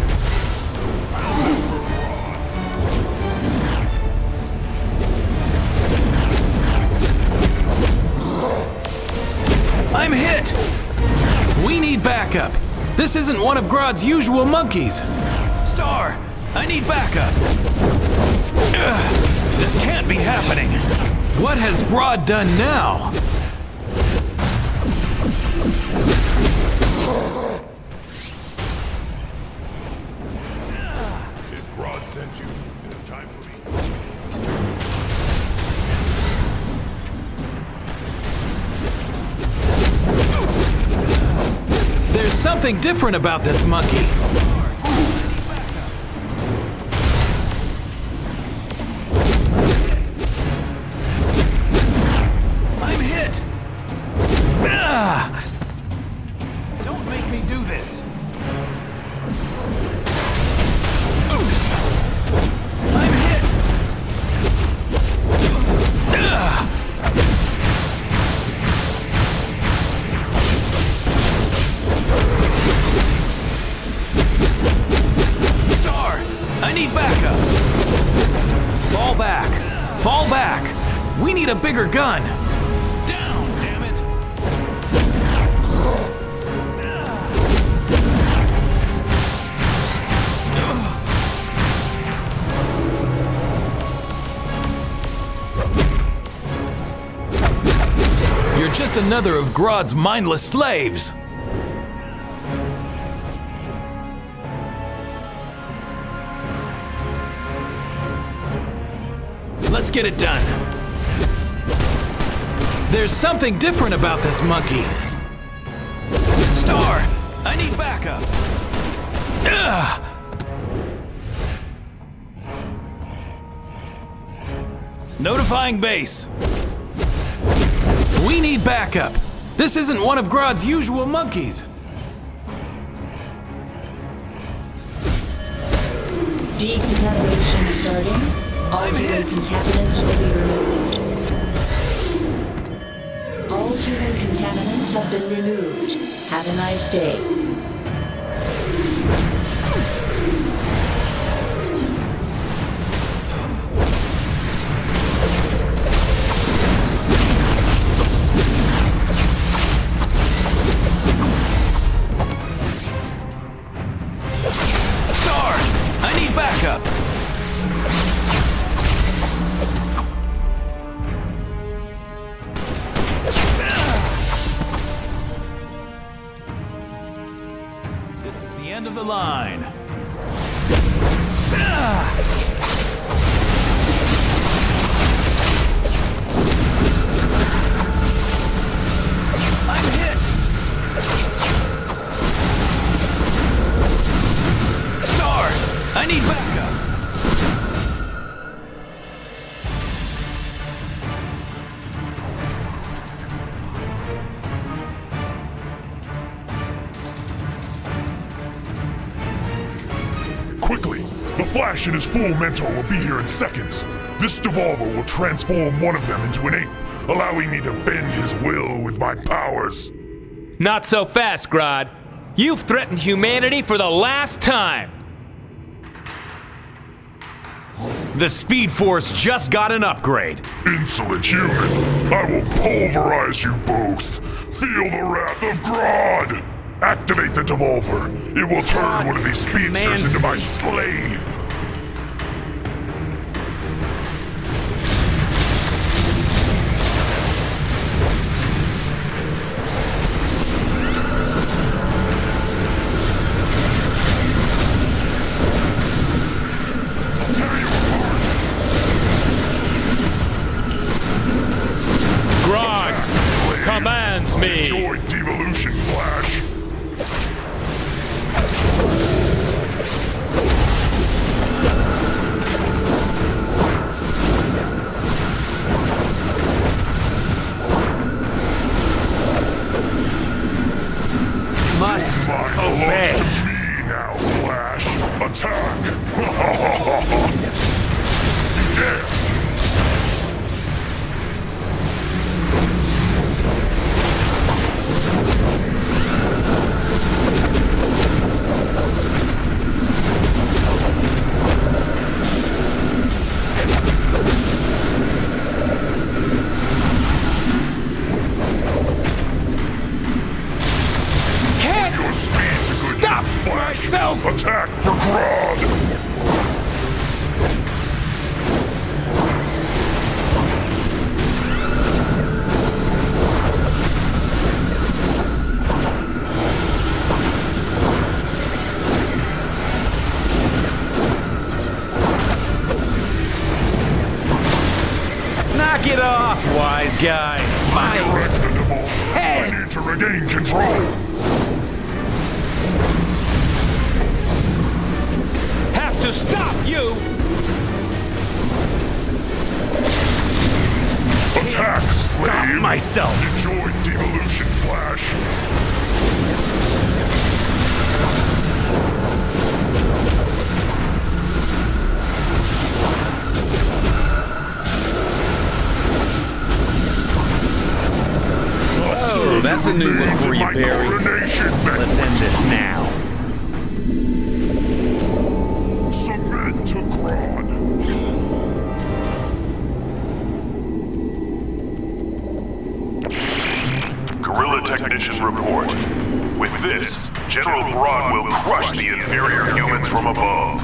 I'm hit! We need backup. This isn't one of Grodd's usual monkeys. Star, I need backup. Ugh, this can't be happening. What has Grodd done now? If Grodd sent you, it's time for me. There's something different about this monkey. Don't make me do this. I'm hit. Star, I need backup. Fall back. Fall back. We need a bigger gun. Down, damn it. You're just another of Grodd's mindless slaves. Let's get it done. There's something different about this monkey. Star, I need backup. Ugh. Notifying base. We need backup. This isn't one of Grodd's usual monkeys. Decontamination starting. All human contaminants will be removed. All human contaminants have been removed. Have a nice day. Star, I need backup. This is the end of the line. I'm hit. Star, I need backup. Quickly! The Flash and his fool mentor will be here in seconds. This devolver will transform one of them into an ape, allowing me to bend his will with my powers. Not so fast, Grodd. You've threatened humanity for the last time. The Speed Force just got an upgrade. Insolent human, I will pulverize you both. Feel the wrath of Grodd. Activate the devolver. It will turn one of these speedsters into my slave. Grodd commands me. Enjoy devolution, Flash. Must obey. Me now, Flash. Attack! Dare! Your speed's a good Stop use, Flash. myself! Attack for Grodd! Knock it off, wise guy. Direct the devolver. head. I need to regain control. Have to stop you. Attack, slave! Stop myself. Enjoy devolution, trash! Oh, that's a new one for you, Barry. Let's end this now. Submit to Grodd. Guerrilla Technician report. With this, General Grodd will crush the inferior humans from above.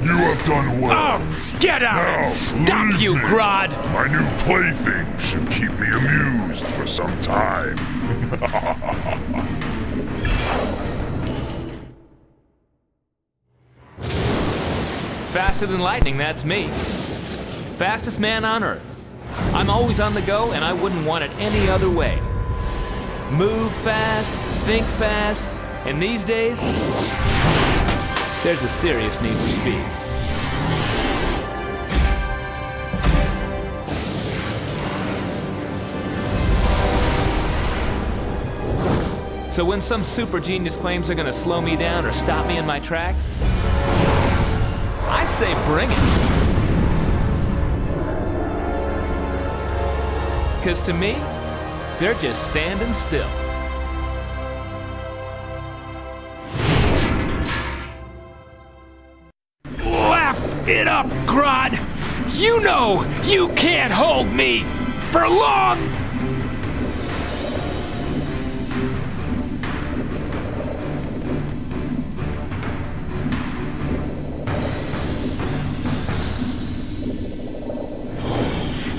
You have done well. Oh, get out Now, and stop leave you, me. Grodd! My new plaything should keep me amused for some time. Faster than lightning, that's me. Fastest man on Earth. I'm always on the go, and I wouldn't want it any other way. Move fast, think fast, and these days, there's a serious need for speed. So when some super genius claims they're gonna slow me down or stop me in my tracks, I say bring it. 'Cause to me, they're just standing still. Laugh it up, Grodd! You know you can't hold me for long!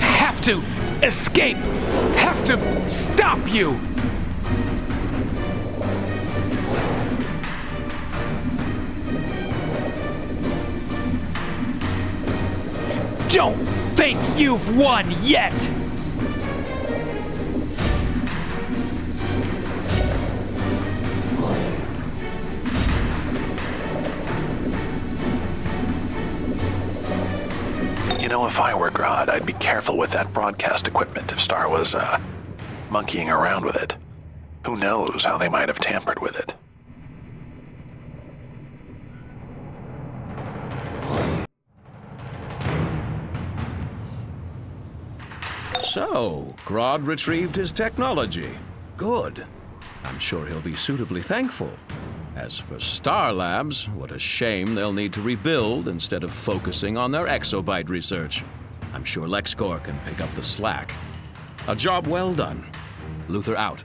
Have to escape! Have to stop you! Don't think you've won yet! You know, if I were Grodd, I'd be careful with that broadcast equipment if Star was, monkeying around with it. Who knows how they might have tampered with it. So, Grodd retrieved his technology. Good. I'm sure he'll be suitably thankful. As for Star Labs, what a shame they'll need to rebuild instead of focusing on their exobyte research. I'm sure LexCorp can pick up the slack. A job well done. Luther out.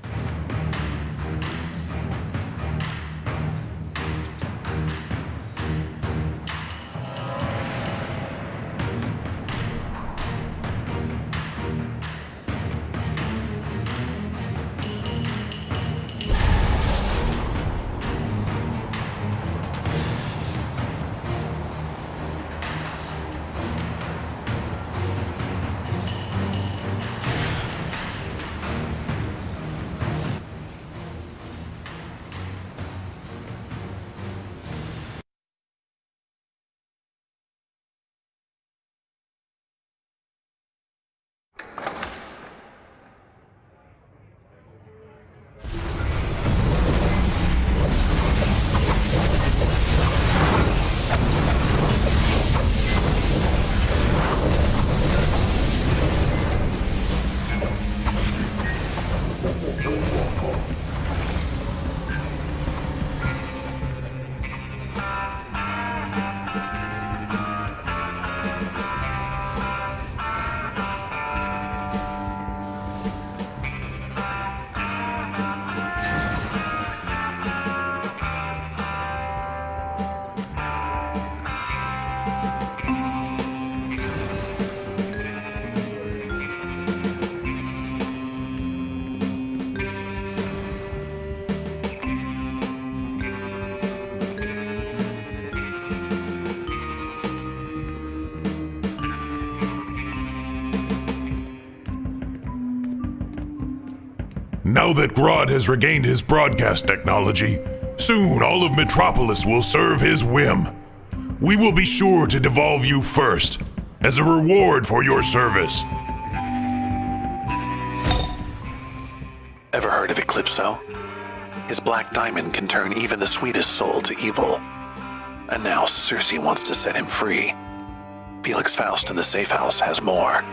Now that Grodd has regained his broadcast technology, soon all of Metropolis will serve his whim. We will be sure to devolve you first, as a reward for your service. with Eclipso? His black diamond can turn even the sweetest soul to evil. And now Circe wants to set him free. Felix Faust in the safe house has more.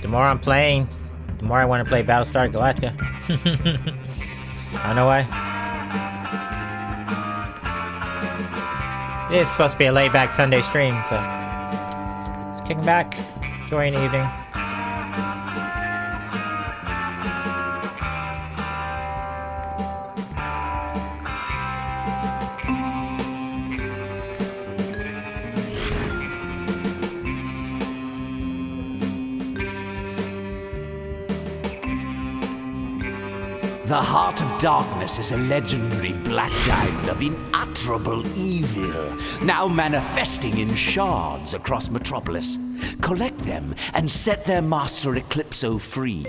The more I'm playing, the more I want to play Battlestar Galactica. I don't know why. It is supposed to be a laid-back Sunday stream, so just kicking back, enjoying the evening. The Heart of Darkness is a legendary black diamond of unutterable evil, now manifesting in shards across Metropolis. Collect them and set their master Eclipso free.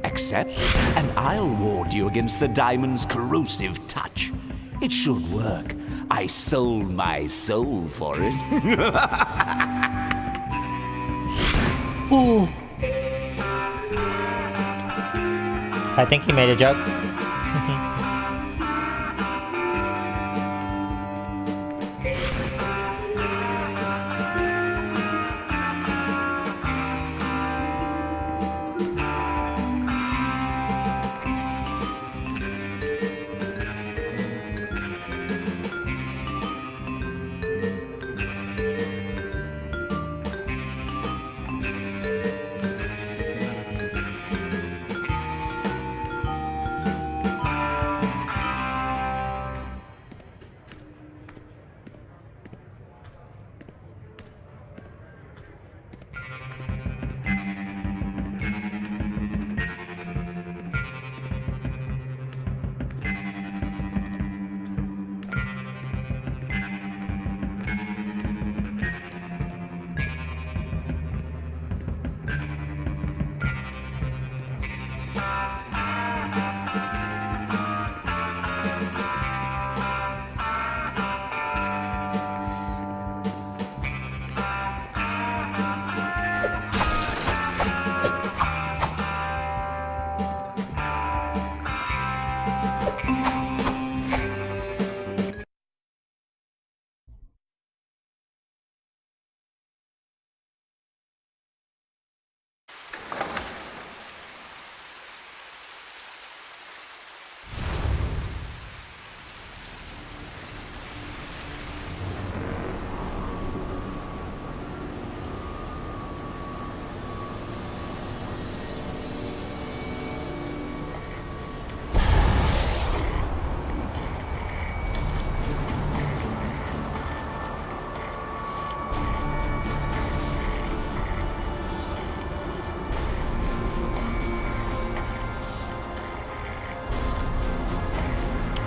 Accept, and I'll ward you against the diamond's corrosive touch. It should work. I sold my soul for it. Ooh. I think he made a joke.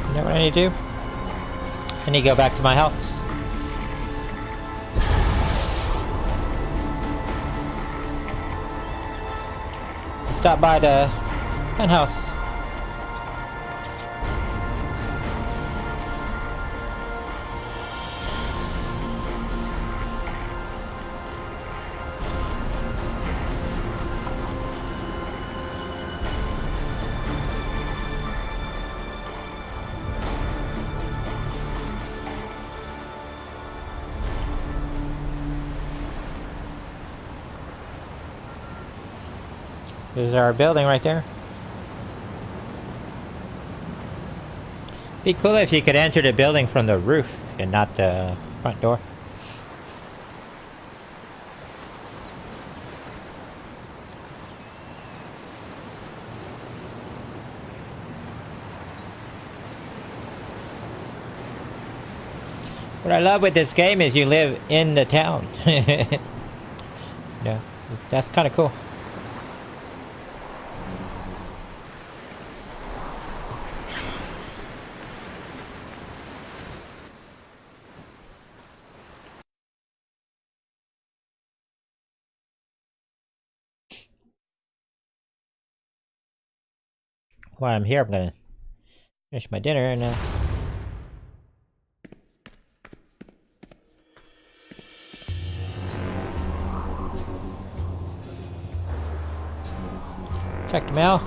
You know what I need to do? I need to go back to my house. Stop by the penthouse. There's our building right there. Be cool if you could enter the building from the roof and not the front door. What I love with this game is you live in the town. Yeah, that's kind of cool. While I'm here, I'm gonna finish my dinner and check the mail.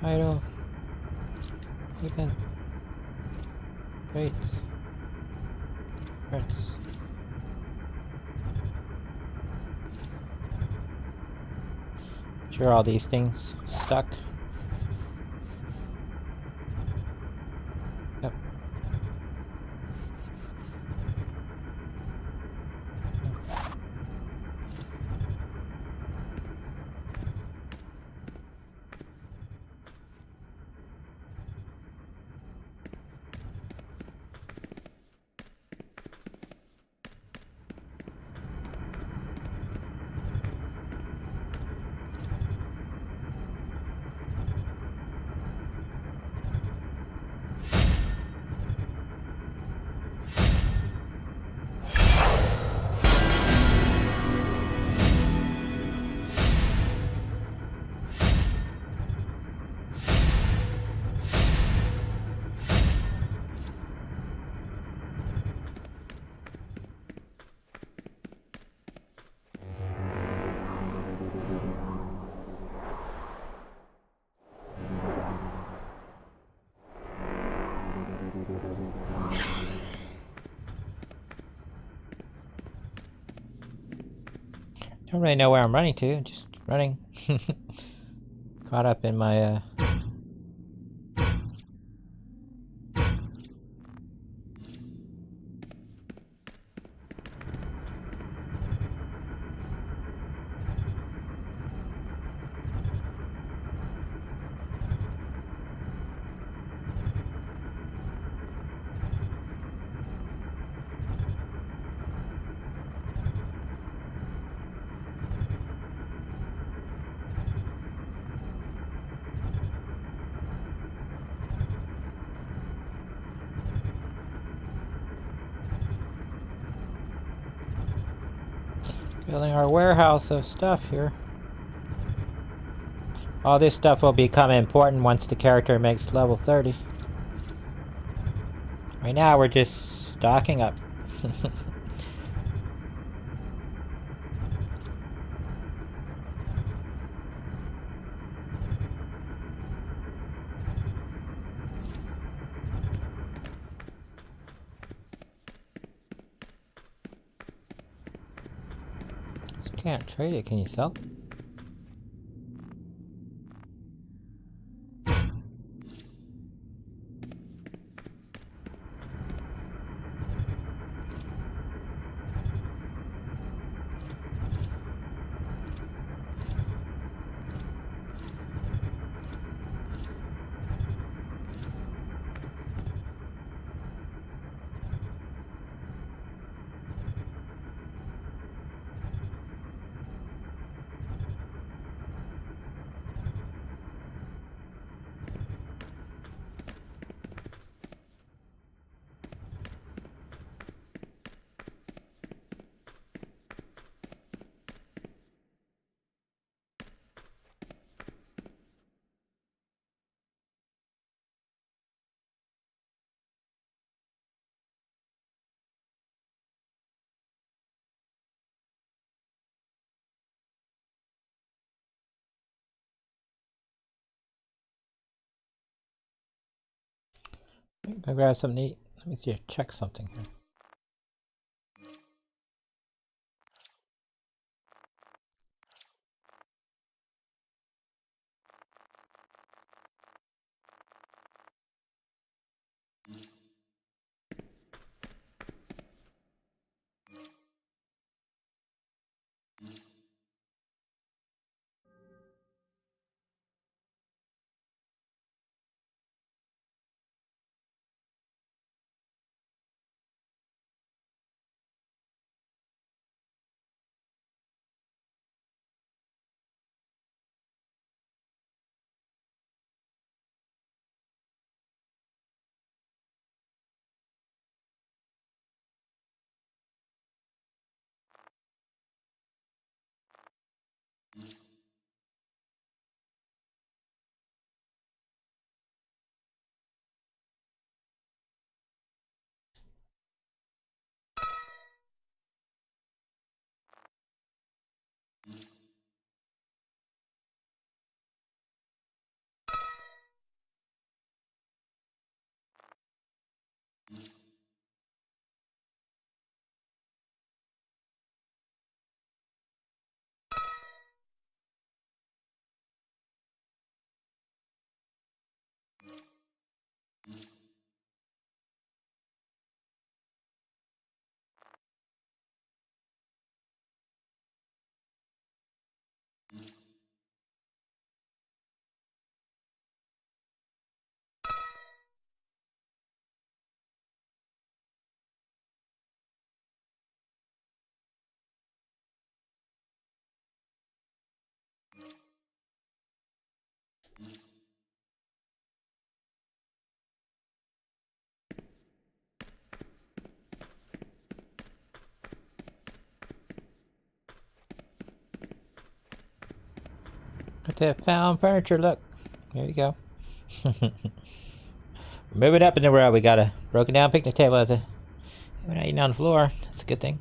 Title, event, rates, parts. Sure, all these things stuck. Yep. Don't really know where I'm running to, just running. Caught up in my building our warehouse of stuff here. All this stuff will become important once the character makes level 30. Right now we're just stocking up. Can't trade it, can you sell? I'll grab something to eat. Let me see. Check something here. Got that found furniture, look. There you go. Move it up in the row. We got a broken down picnic table as a... We're not eating on the floor. That's a good thing.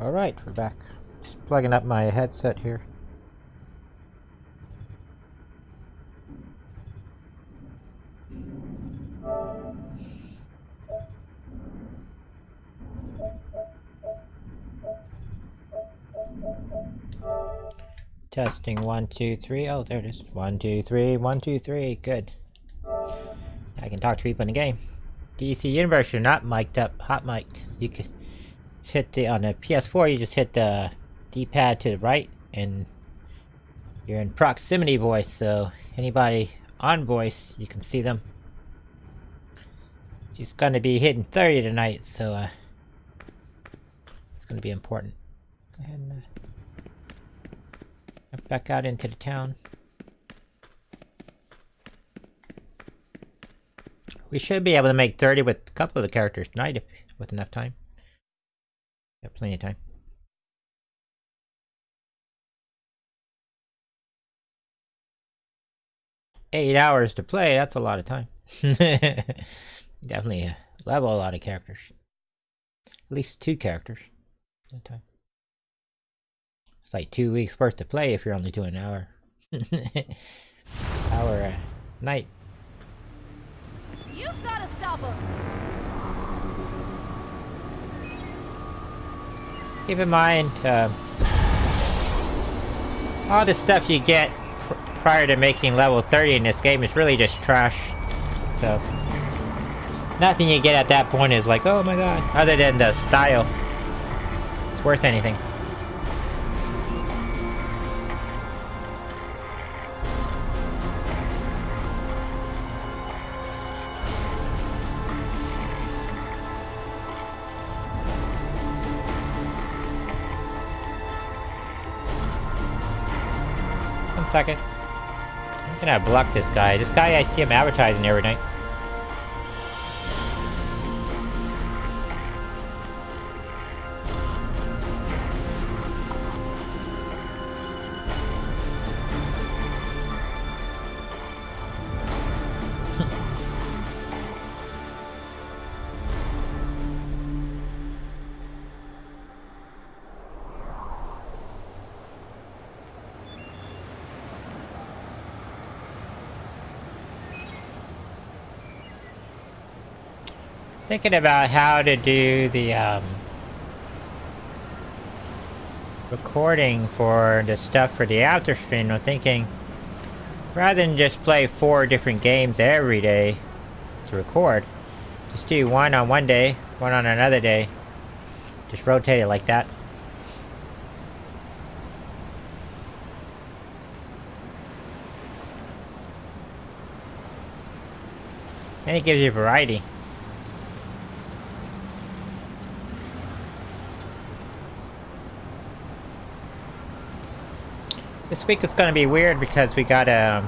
Alright, we're back. Just plugging up my headset here. Testing 1, 2, 3. Oh, there it is. 1, 2, 3. 1, 2, 3. Good. I can talk to people in the game. DC Universe, you're not mic'd up, hot mic'd. You can just hit the, on the PS4, you just hit the D-pad to the right, and you're in proximity voice, so anybody on voice, you can see them. She's gonna be hitting 30 tonight, so it's gonna be important. Go ahead and get back out into the town. We should be able to make 30 with a couple of the characters tonight if with enough time. Got plenty of time. $8 hours to play, that's a lot of time. Definitely level a lot of characters. At least 2 characters at a time. It's like 2 weeks worth to play if you're only doing an hour. Hour a night. You've got to stop him. Keep in mind, all the stuff you get prior to making level 30 in this game is really just trash. So, nothing you get at that point is like, oh my god, other than the style. It's worth anything. Second. I'm gonna block this guy. This guy, I see him advertising every night. Thinking about how to do the recording for the stuff for the after stream. I'm thinking rather than just play 4 different games every day to record, just do one on one day, one on another day. Just rotate it like that. And it gives you variety. This week is going to be weird because we gotta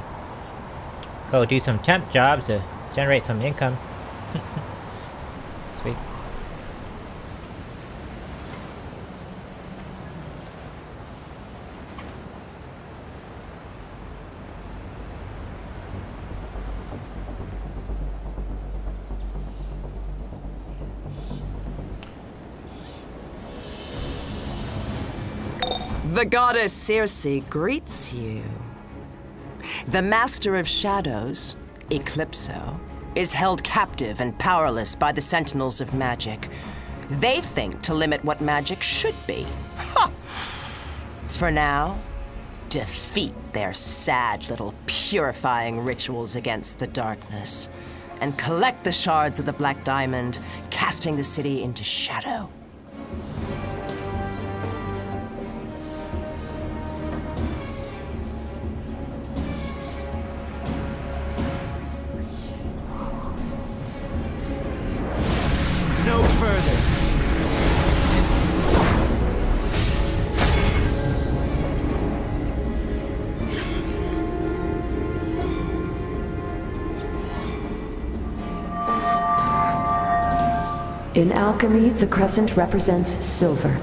go do some temp jobs to generate some income. Sweet. The goddess Circe greets you. The Master of Shadows, Eclipso, is held captive and powerless by the Sentinels of Magic. They think to limit what magic should be. Ha! For now, defeat their sad little purifying rituals against the darkness, and collect the shards of the Black Diamond, casting the city into shadow. In alchemy, the crescent represents silver.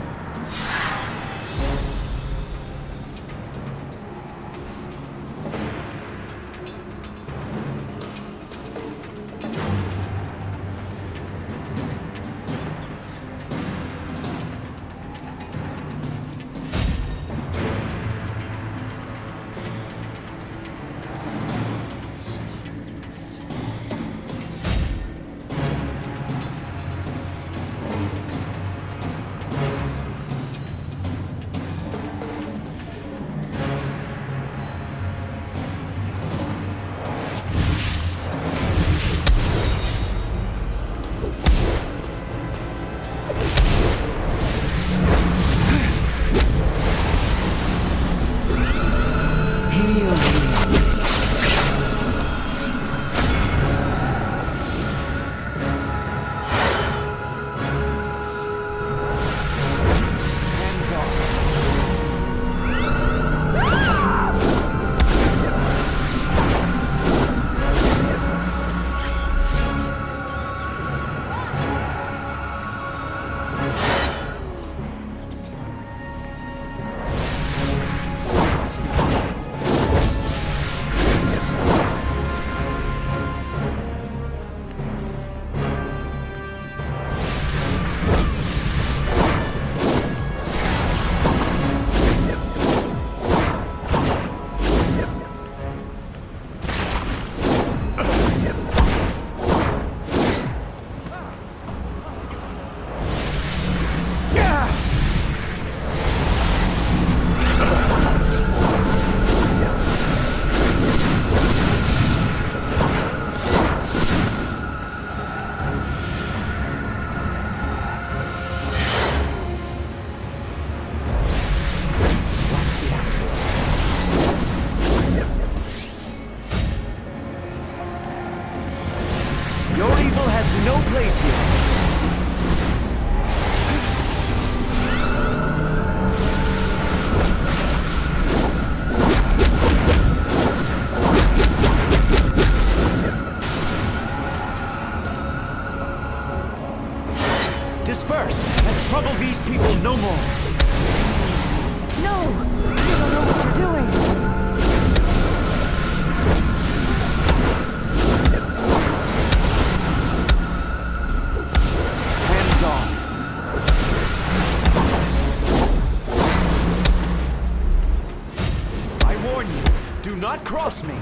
not cross me.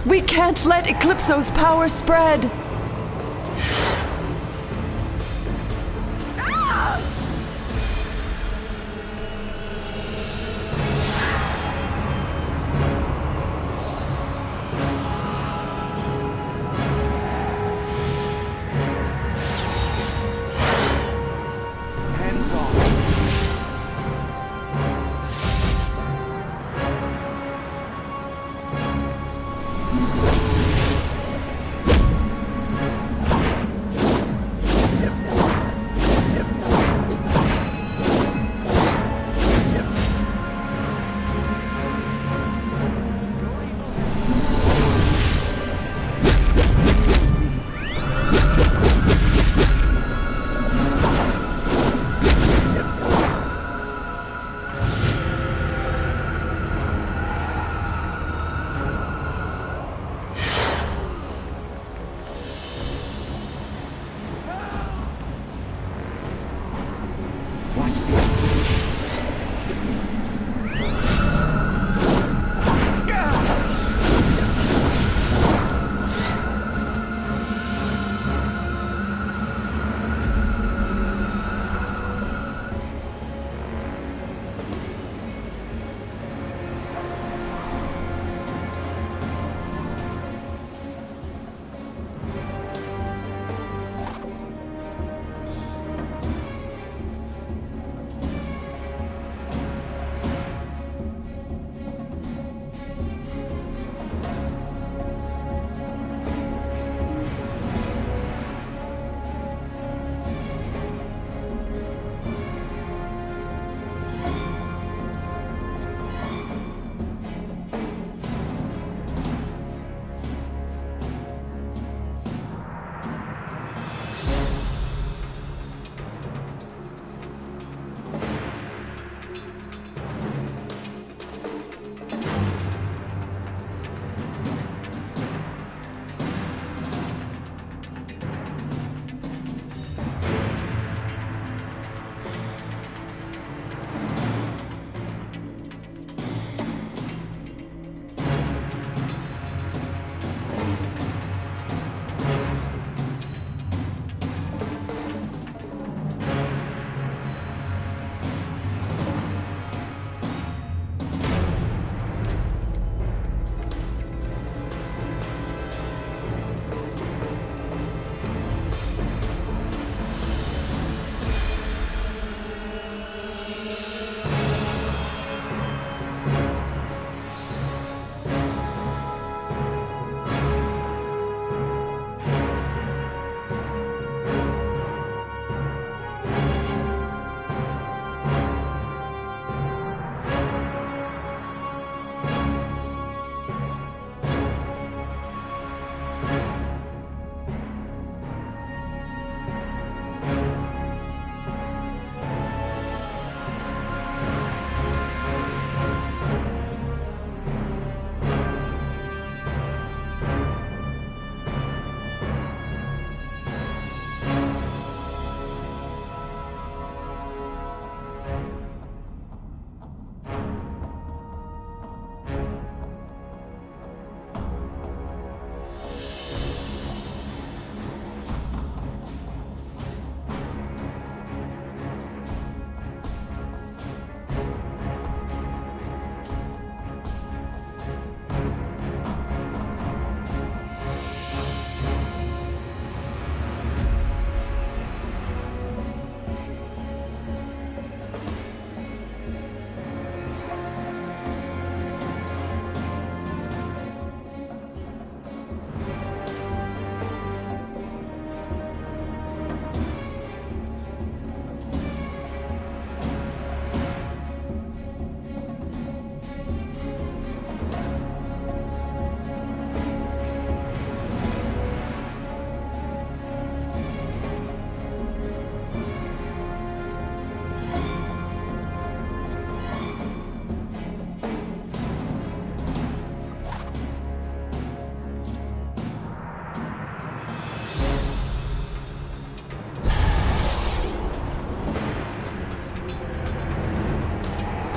We can't let Eclipso's power spread.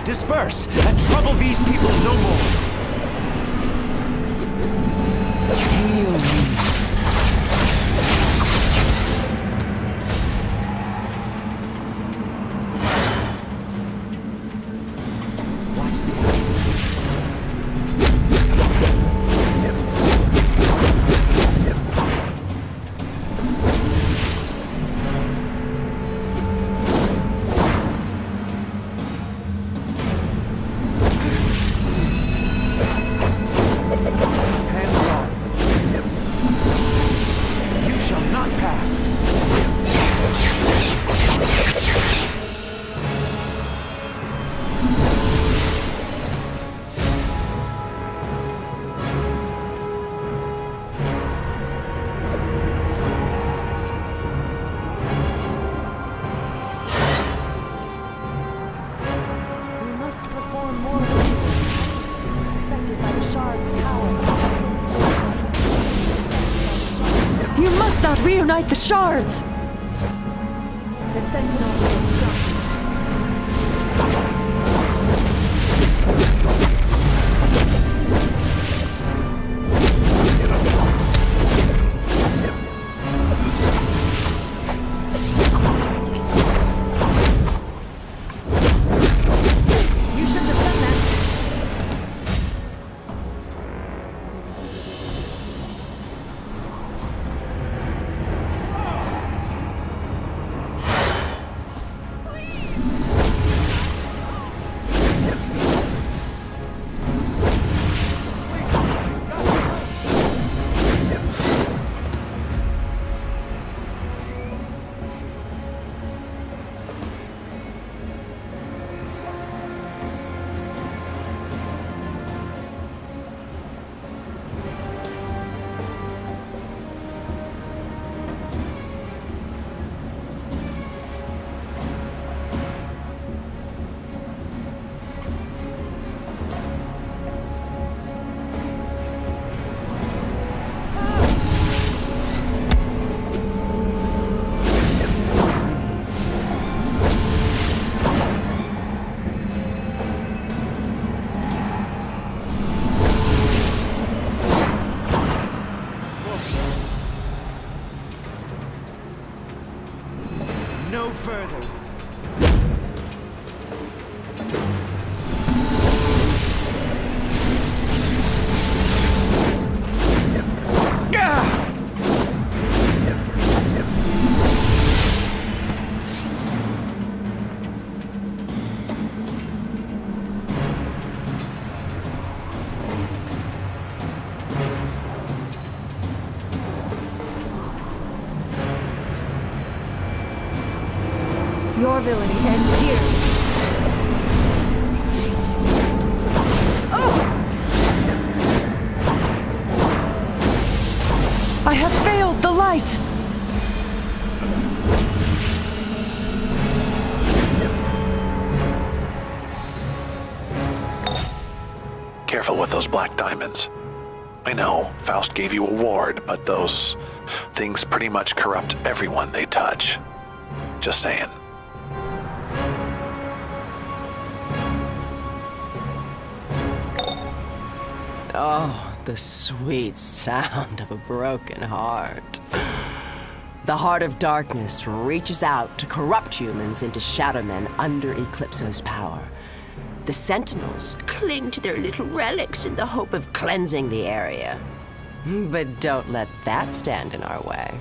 Disperse and trouble these people no more. Heal me. Reunite the shards! The Sentinels will stop. You should have done that. No further. Your ability ends here. I have failed the light! Careful with those black diamonds. I know, Faust gave you a ward, but those things pretty much corrupt everyone they touch. Just saying. Oh, the sweet sound of a broken heart. The heart of darkness reaches out to corrupt humans into shadow men under Eclipso's power. The Sentinels cling to their little relics in the hope of cleansing the area. But don't let that stand in our way.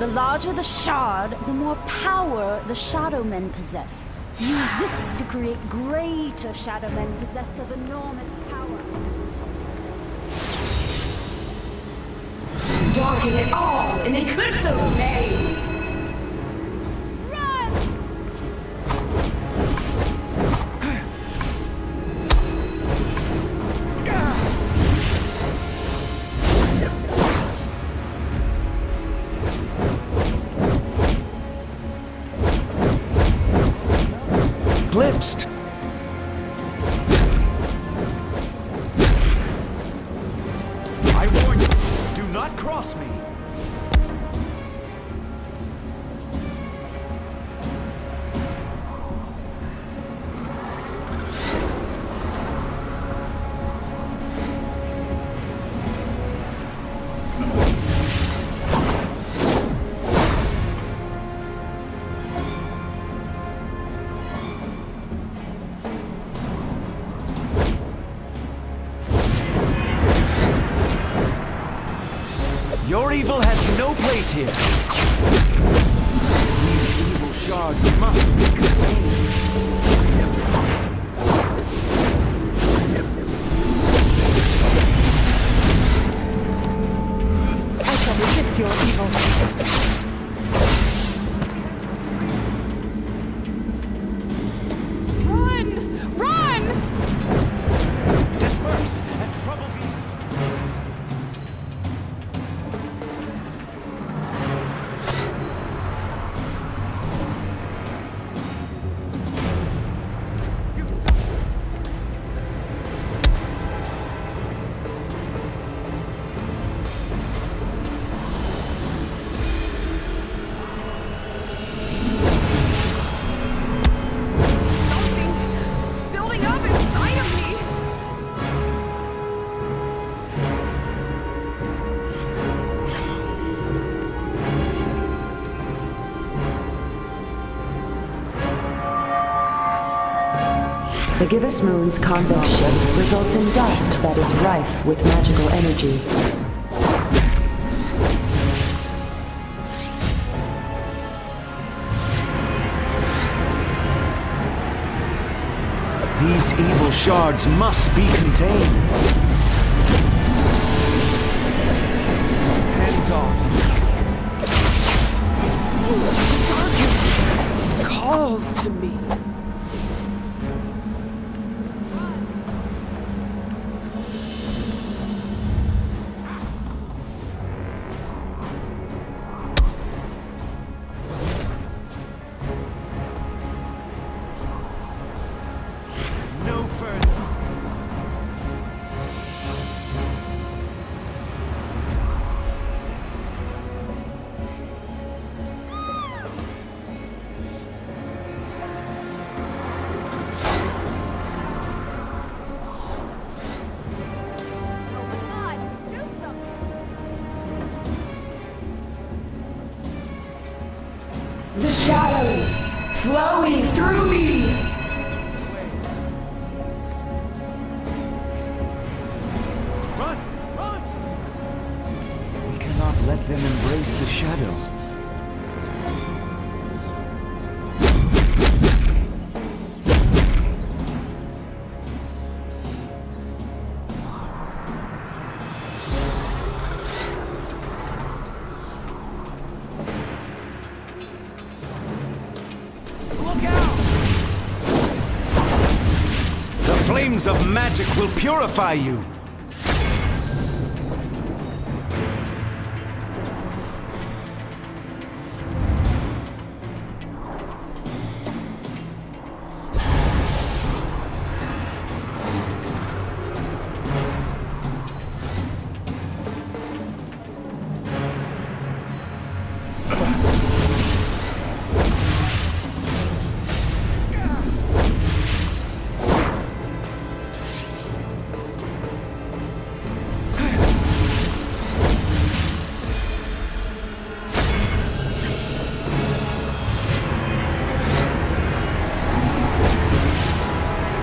The larger the shard, the more power the Shadow Men possess. Use this to create greater Shadow Men possessed of enormous power. Darken it all in Eclipso's name! Eclipsed. I warn you, do not cross me. Your evil has no place here. These evil shards must be contained. I shall resist your evil. Run! Run! Disperse and trouble be. Building up inside of me! The Gibbous Moon's convection results in dust that is rife with magical energy. These evil shards must be contained. Hands off. Darkness calls to me. No further. The shadows flowing through me! Run! Run! We cannot let them embrace the shadow. Look out! The flames of magic will purify you.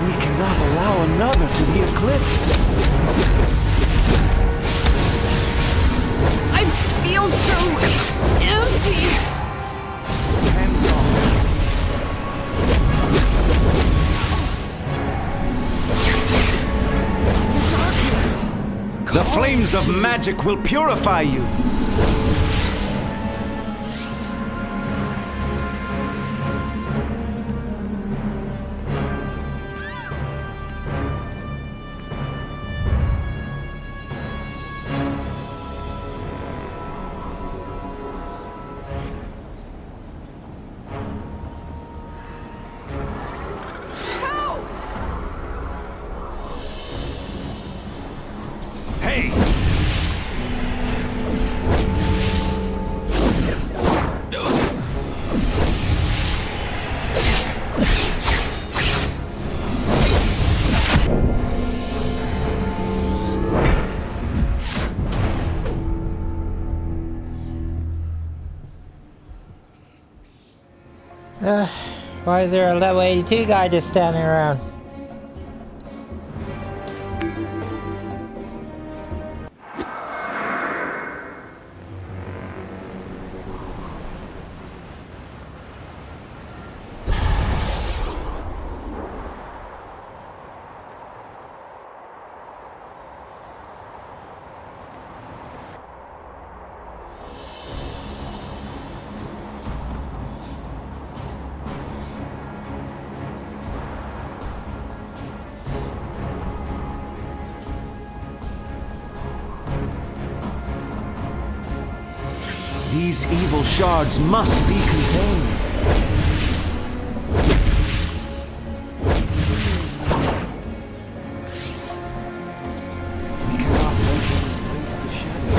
We cannot allow another to be eclipsed. I feel feel so empty. Hands off. Darkness. The flames of magic will purify you. Why is there a level 82 guy just standing around? These evil shards must be contained. We cannot let them embrace the shadow.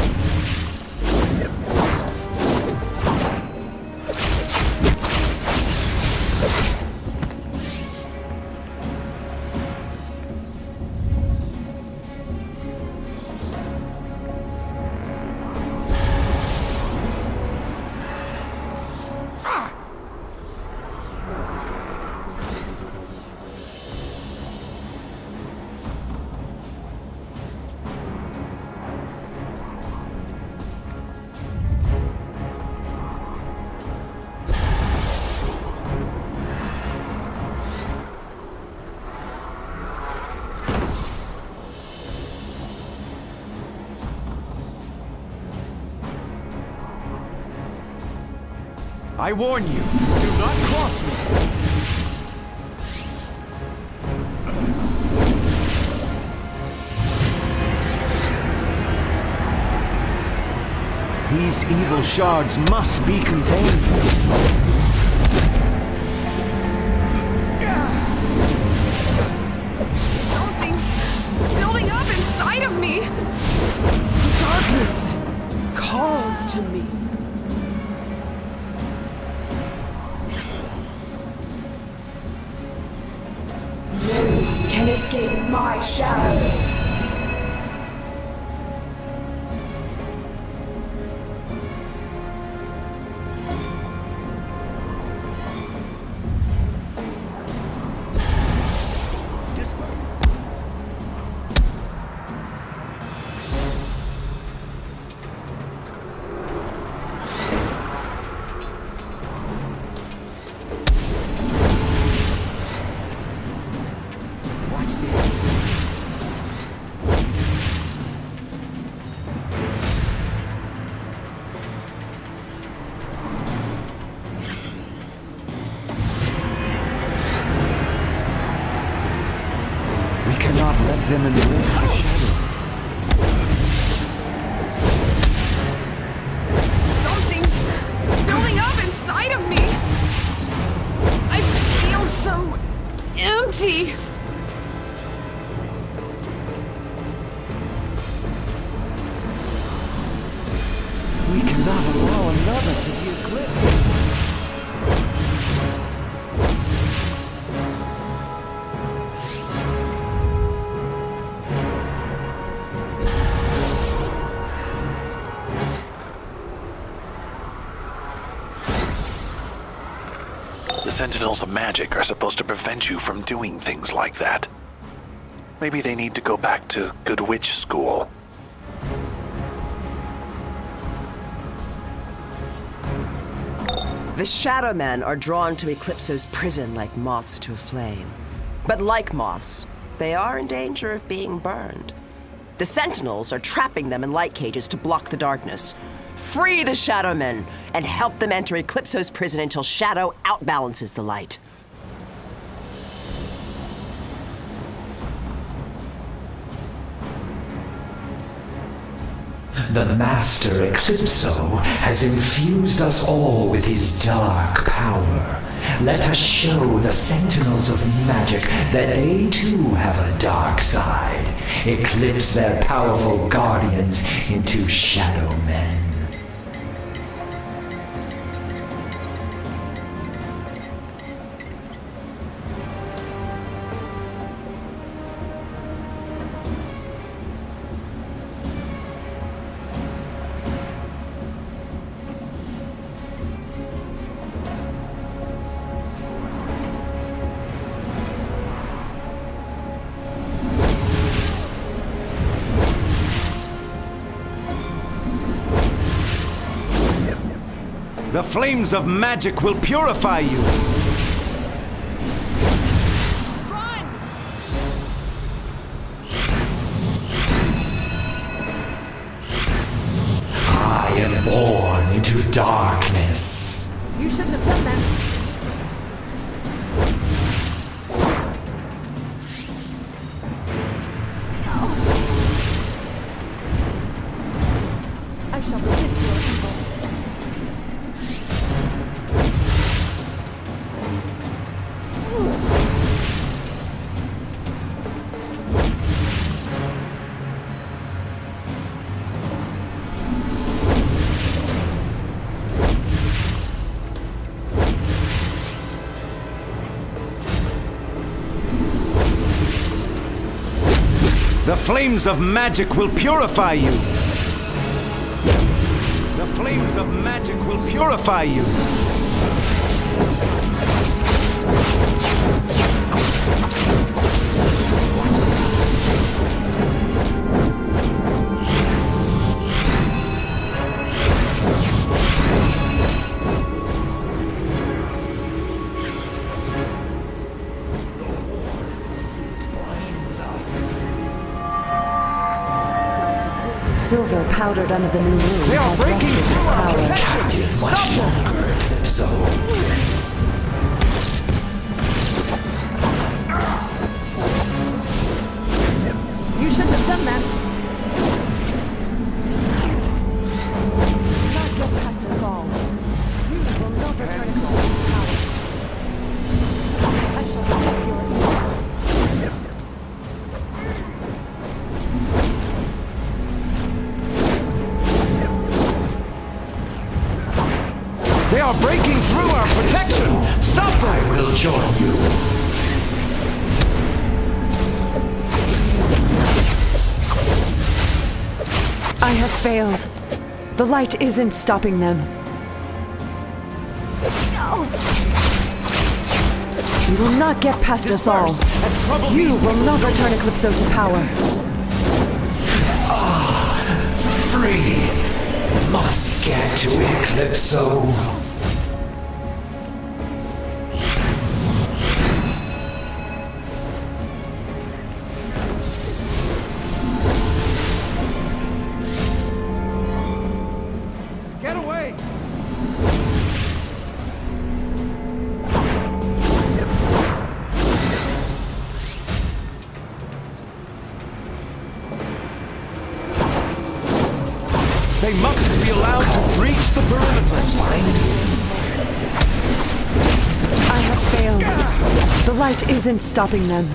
I warn you, do not cross me. These evil shards must be contained. Something's building up inside of me. Darkness calls to me. Can escape my shadow. Them embrace the shadow. Something's building up inside of me. I feel so empty. We cannot allow another to be eclipsed. The Sentinels of Magic are supposed to prevent you from doing things like that. Maybe they need to go back to Good Witch School. The Shadow Men are drawn to Eclipso's prison like moths to a flame. But like moths, they are in danger of being burned. The Sentinels are trapping them in light cages to block the darkness. Free the Shadow Men and help them enter Eclipso's prison until Shadow outbalances the light. The Master Eclipso has infused us all with his dark power. Let us show the Sentinels of Magic that they too have a dark side. Eclipse their powerful guardians into Shadow Men. The flames of magic will purify you. I am born into darkness. You shouldn't have done that. I shall resist your evil. The flames of magic will purify you. The flames of magic will purify you. Silver powdered under the new moon They are has breaking rescued through our power. protection. Stop them! So You shouldn't have done that. Not get past us all. You will not return us all to power. I shall resist your evil. they are breaking through our protection. Stop them! I will join you. I have failed. The light isn't stopping them. You will not get past us all. You will not return Eclipso to power. Free. Must get to Eclipso. Get away! They mustn't be allowed to breach the perimeter. I have failed. The light isn't stopping them.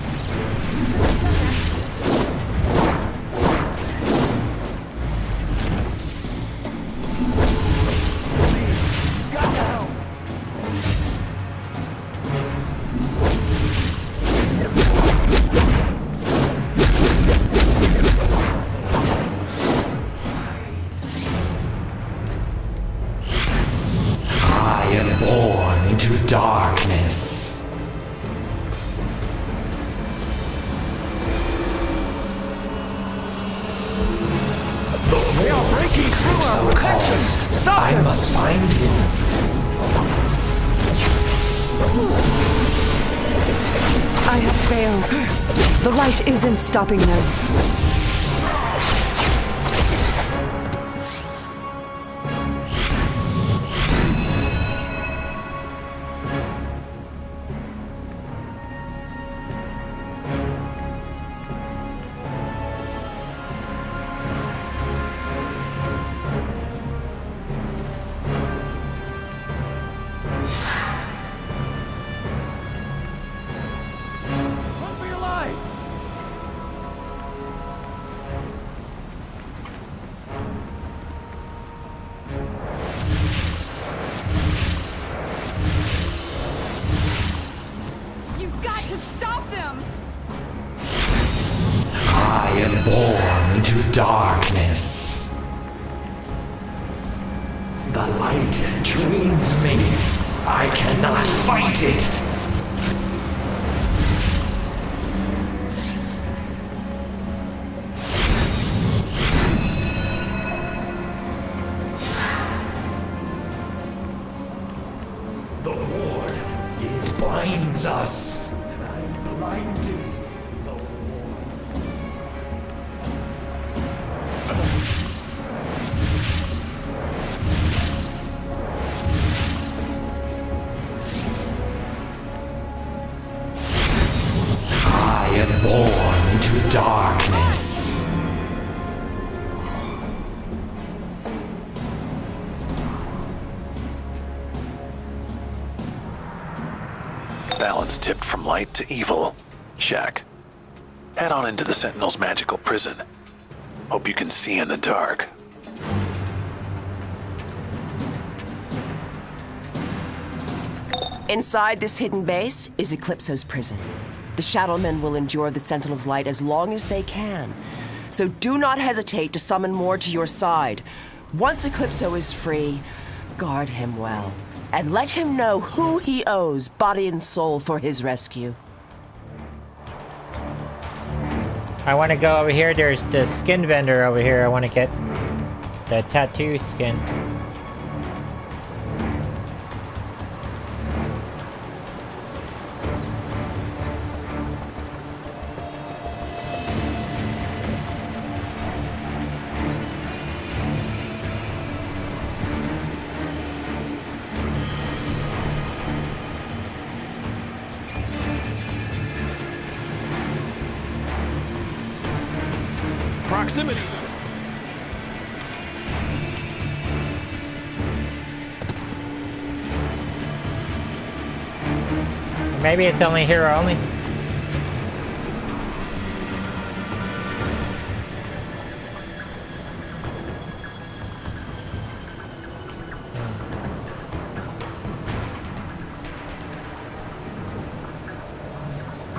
I am born into darkness. They are breaking through our protection. Stop them! I must find him. I have failed. The light isn't stopping them. I am born into darkness. The light drains me. I cannot fight it. The ward, it binds us, and I'm blinded. I am born into darkness. Balance tipped from light to evil. Check. Head on into the Sentinel's magical prison. Hope you can see in the dark. Inside this hidden base is Eclipso's prison. The Shadowmen will endure the Sentinel's light as long as they can. So do not hesitate to summon more to your side. Once Eclipso is free, guard him well. And let him know who he owes body and soul for his rescue. I want to go over here. There's the skin vendor over here. I want to get the tattoo skin. Proximity. Maybe it's only hero only.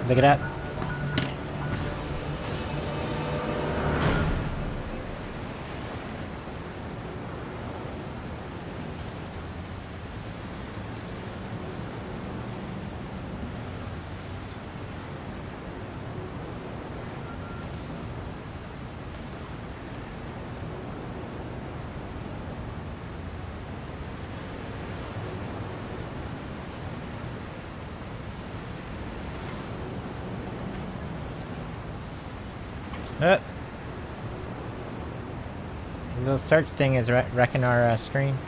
Look at that. The little search thing is wrecking our stream.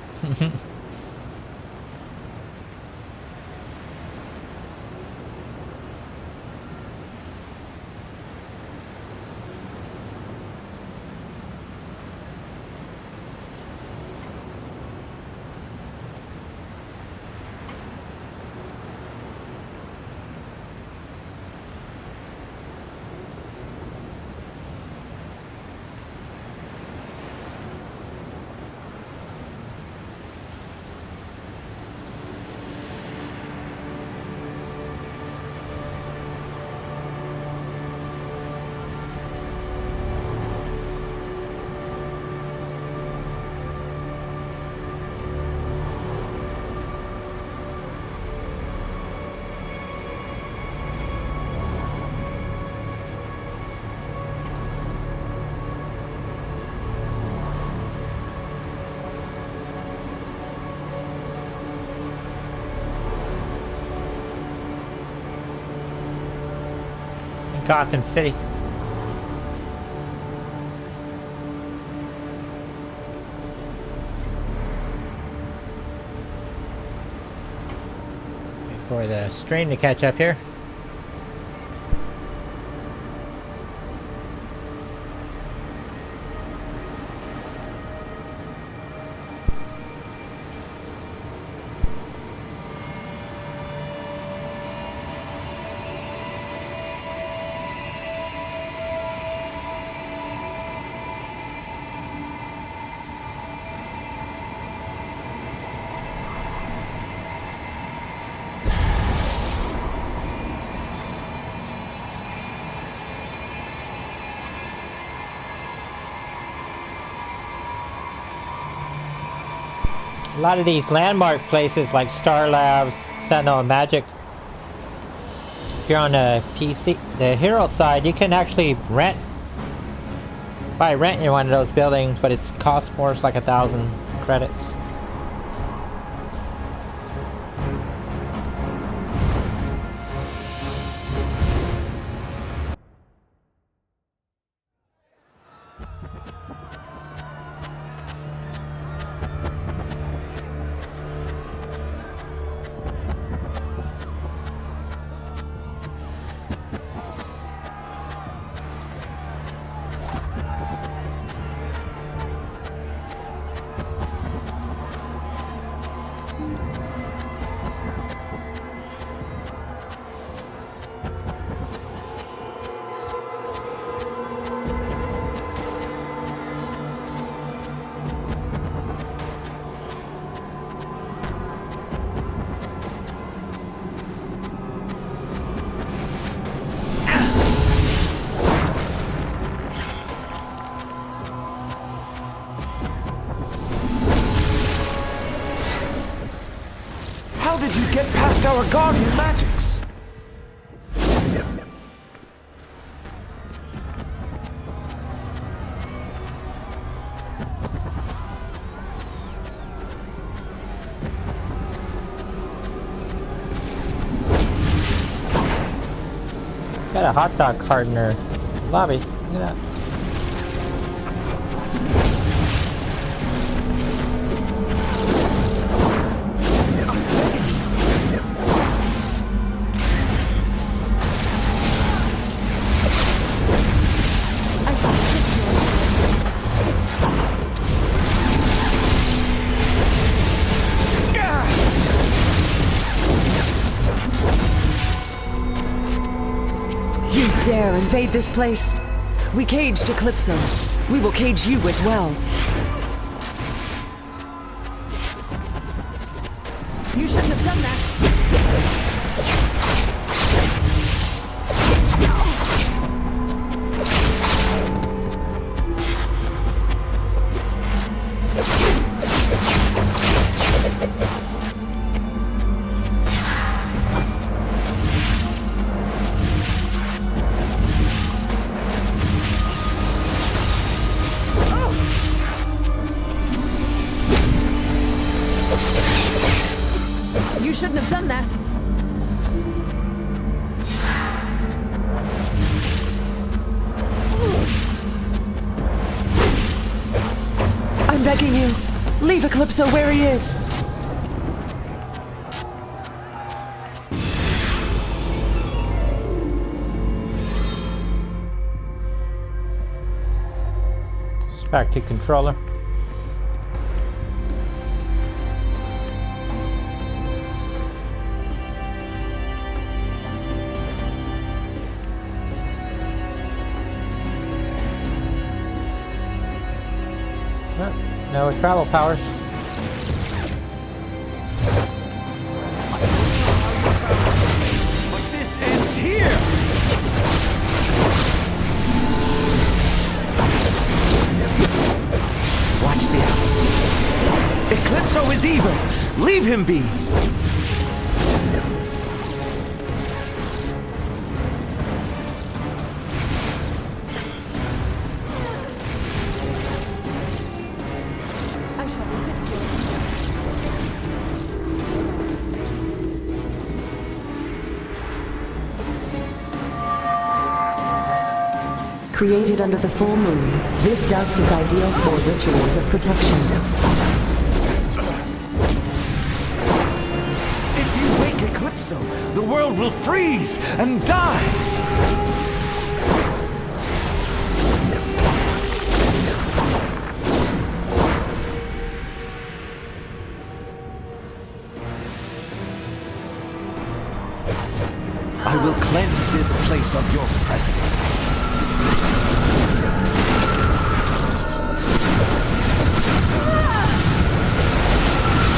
Gotham City. Wait for the stream to catch up here. A lot of these landmark places like Star Labs, Sentinel, and Magic. If you're on the PC, the Hero side, you can actually buy rent in one of those buildings, but it costs more. It's like 1,000 credits. How did you get past our guardian magics? Got a hot dog cart in her lobby. Look at that. Dare invade this place? We caged Eclipso. We will cage you as well. You shouldn't have done that. You shouldn't have done that. I'm begging you. Leave Eclipso where he is. It's back to controller. No travel powers. But this ends here! Watch the owl. Eclipso is evil. Leave him be. Created under the full moon, this dust is ideal for rituals of protection. If you wake Eclipso, the world will freeze and die! I will cleanse this place of your presence.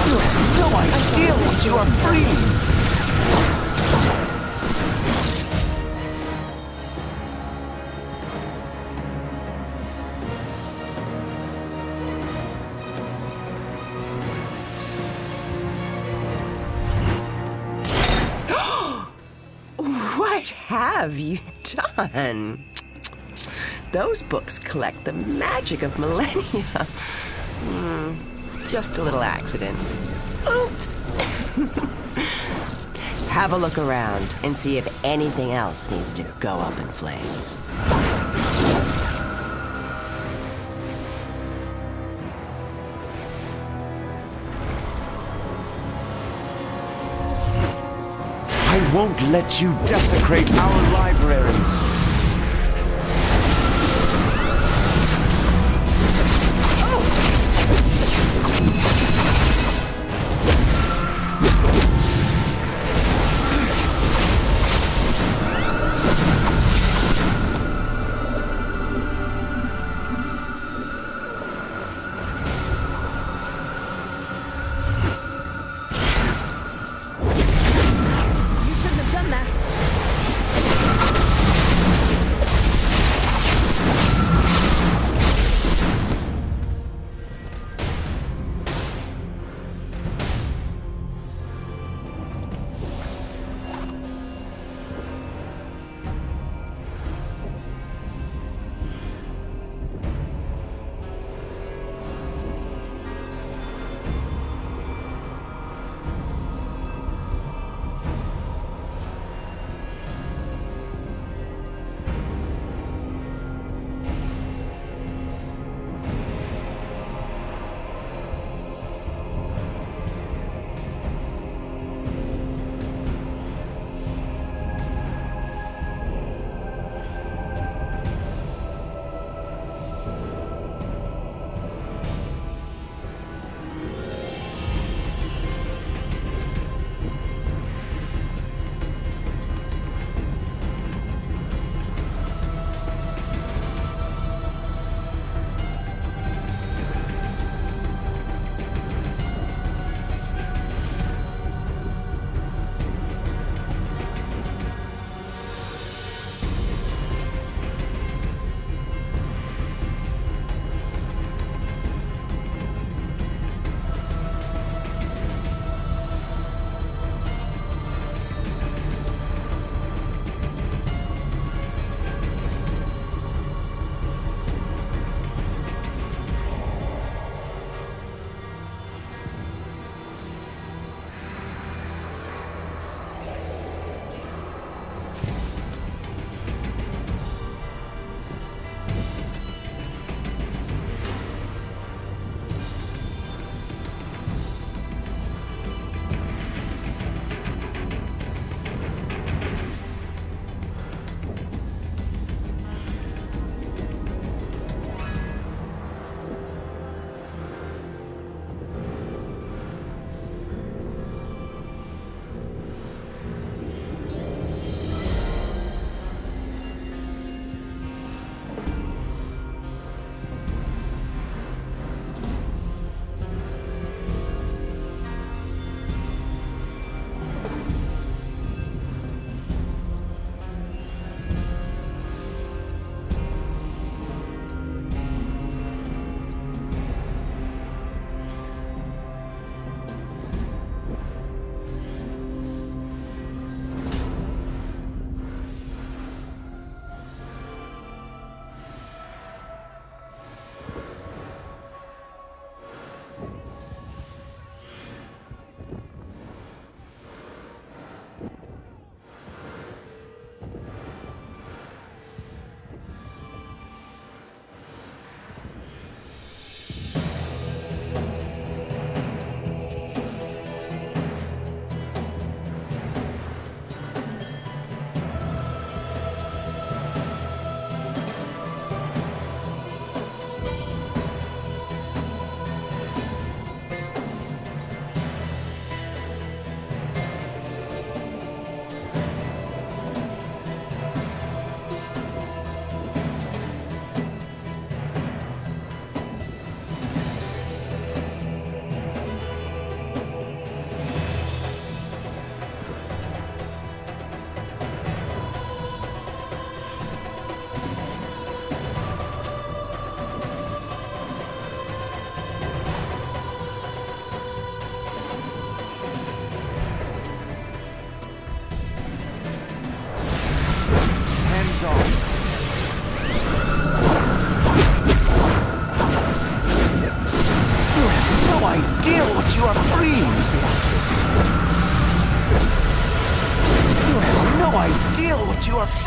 You have no idea what you are freeing! What have you done? Those books collect the magic of millennia. Just a little accident. Oops. Have a look around and see if anything else needs to go up in flames. I won't let you desecrate our libraries.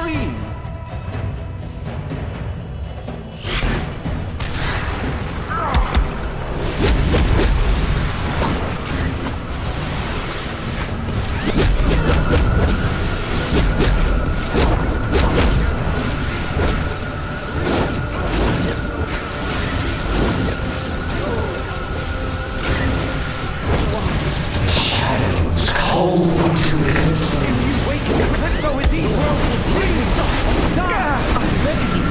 freeing. Shadows cold to this. So is he. Please stop. I'm begging you.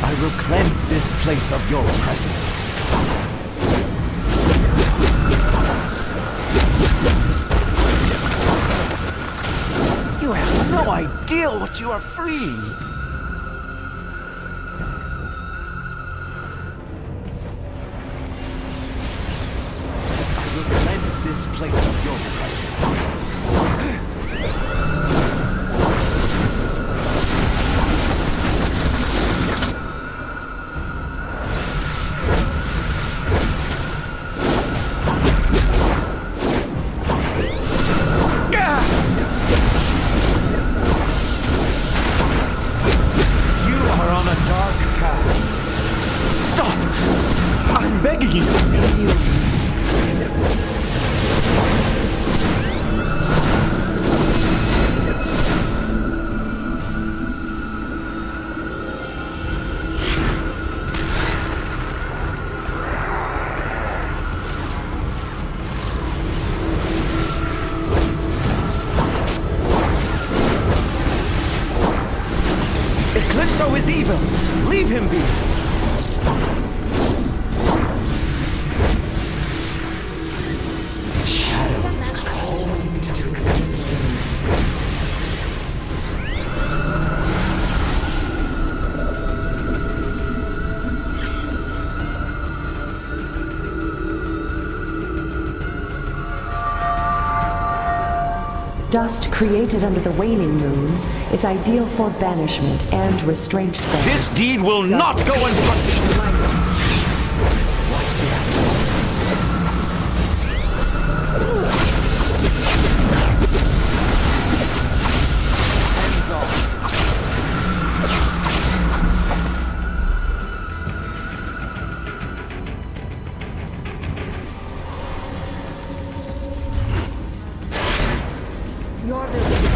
I will cleanse this place of your presence. You have no idea what you are freeing. I will cleanse this place of your presence. I'm begging you. Eclipso is evil. Leave him be. Dust created under the waning moon is ideal for banishment and restraint spells. This deed will not go unpunished. Hands off. Your village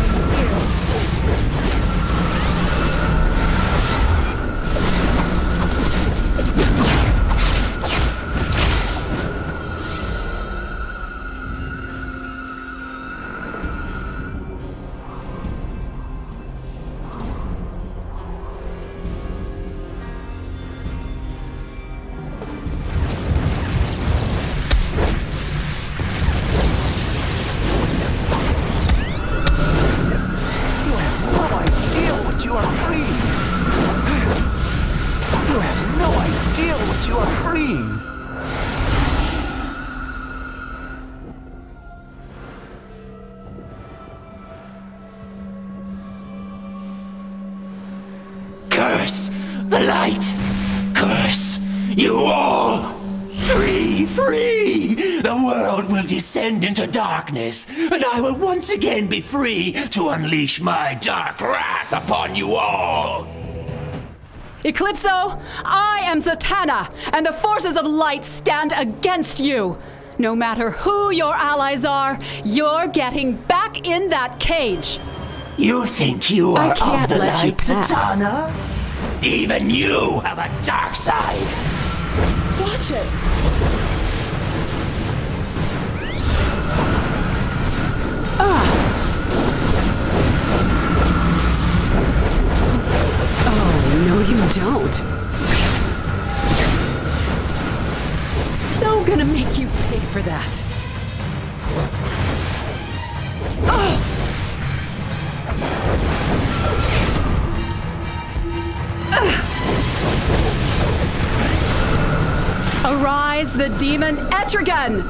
You are free. You have no idea what you are freeing. Curse the light! Curse you all! Free, free! The world will descend into darkness, and I will once again be free to unleash my dark wrath upon you all! Eclipso, I am Zatanna, and the forces of light stand against you! No matter who your allies are, you're getting back in that cage! You think you are of the let you light, pass. Zatanna? Even you have a dark side! Watch it! Oh, no you don't. So gonna make you pay for that. Arise, the demon Etrigan!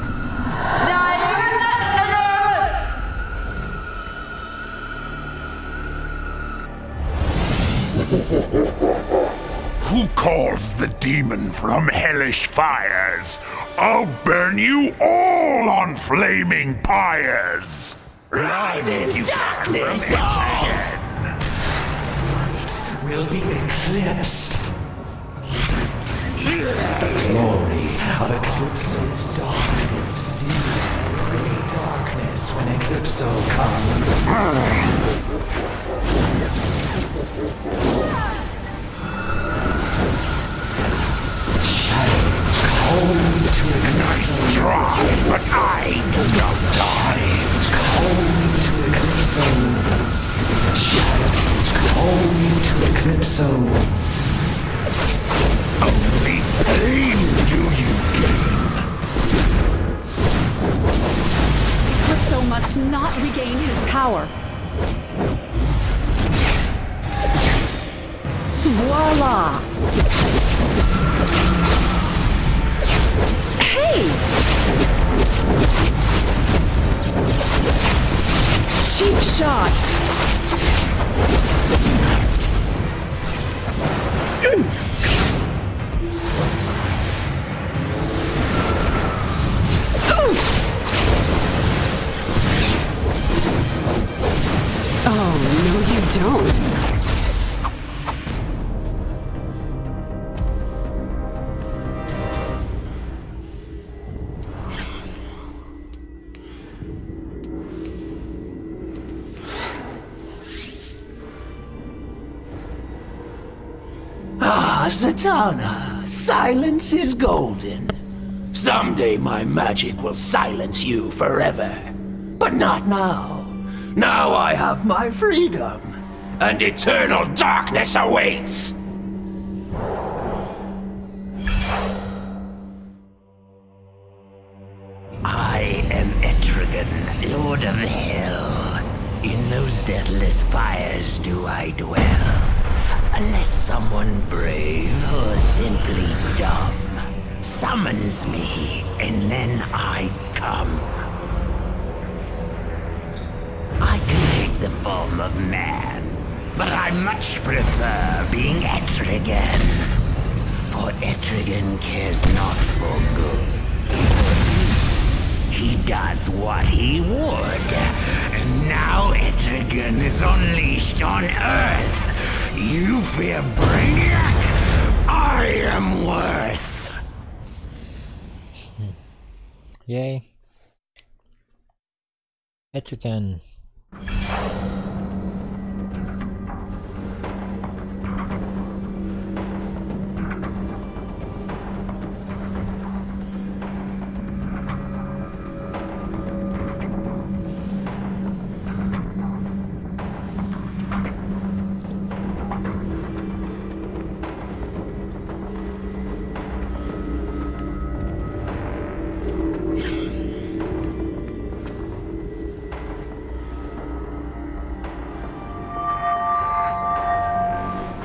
Who calls the demon from hellish fires? I'll burn you all on flaming pyres! Ride in darkness, all! Will be eclipsed. The glory of Eclipso's darkness fills great darkness when Eclipso comes. Shadows cold to Eclipso. Nice try, but I do not die. Cold to Eclipso. Shadows cold to Eclipso. Only pain do you gain. Eclipso must not regain his power. Voila! Hey! Cheap shot! Oh, no you don't. Ah, Zatanna, silence is golden. Someday my magic will silence you forever. But not now. Now I have my freedom, and eternal darkness awaits. I am Etrigan, Lord of Hell. In those deathless fires do I dwell. Unless someone brave or simply dumb summons me, and then I come. I can take the form of man, but I much prefer being Etrigan. For Etrigan cares not for good. He does what he would. And now Etrigan is unleashed on Earth. You fear Brainiac? I am worse. Yay. Etrigan.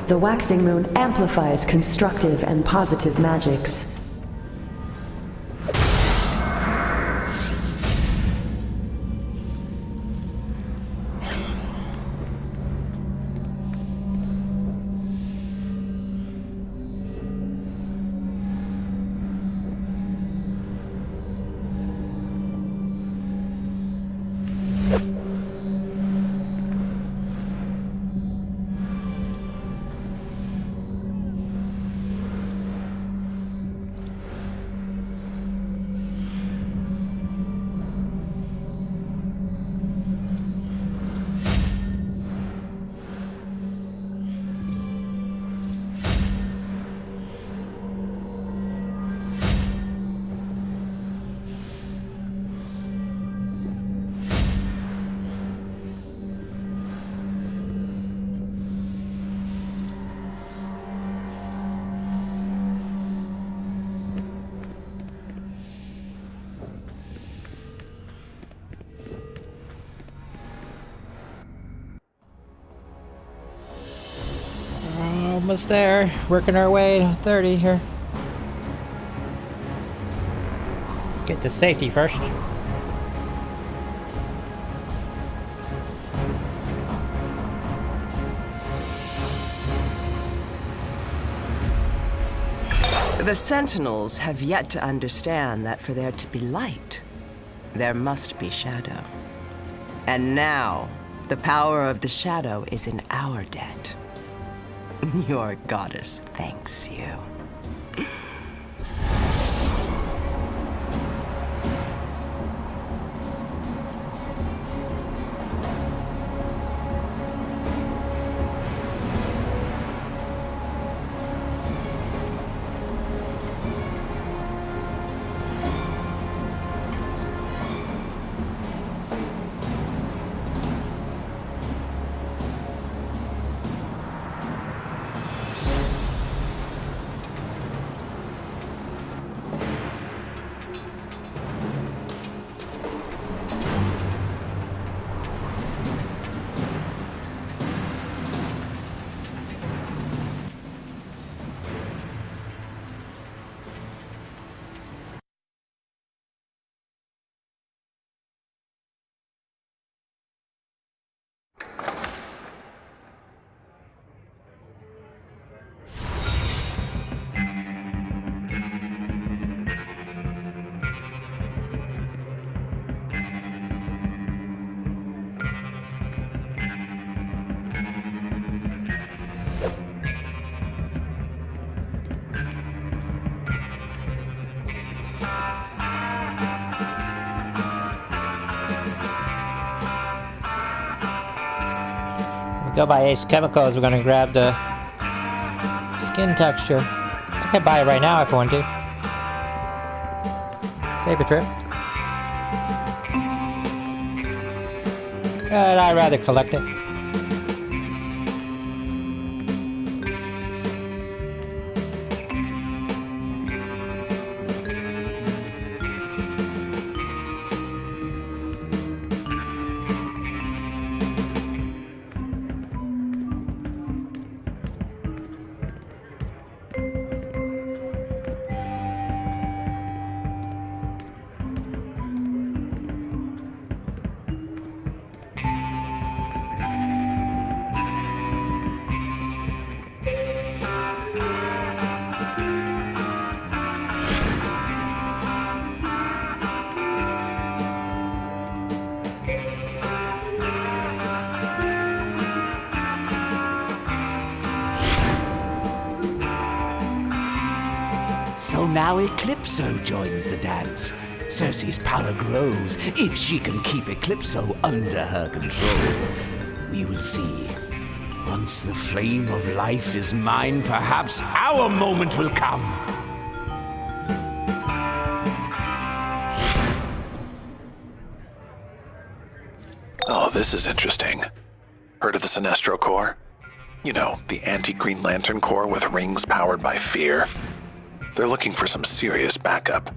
The waxing moon amplifies constructive and positive magics. almost there. Working our way to 30 here. Let's get to safety first. The Sentinels have yet to understand that for there to be light, there must be shadow. And now, the power of the shadow is in our debt. Your goddess thanks you. Go by Ace Chemicals. We're gonna grab the skin texture. I could buy it right now if I want to. Save a trip. But I'd rather collect it. So now Eclipso joins the dance. Cersei's power grows if she can keep Eclipso under her control. We will see. Once the flame of life is mine, perhaps our moment will come. Oh, this is interesting. Heard of the Sinestro Corps? You know, the anti-Green Lantern Corps with rings powered by fear. They're looking for some serious backup.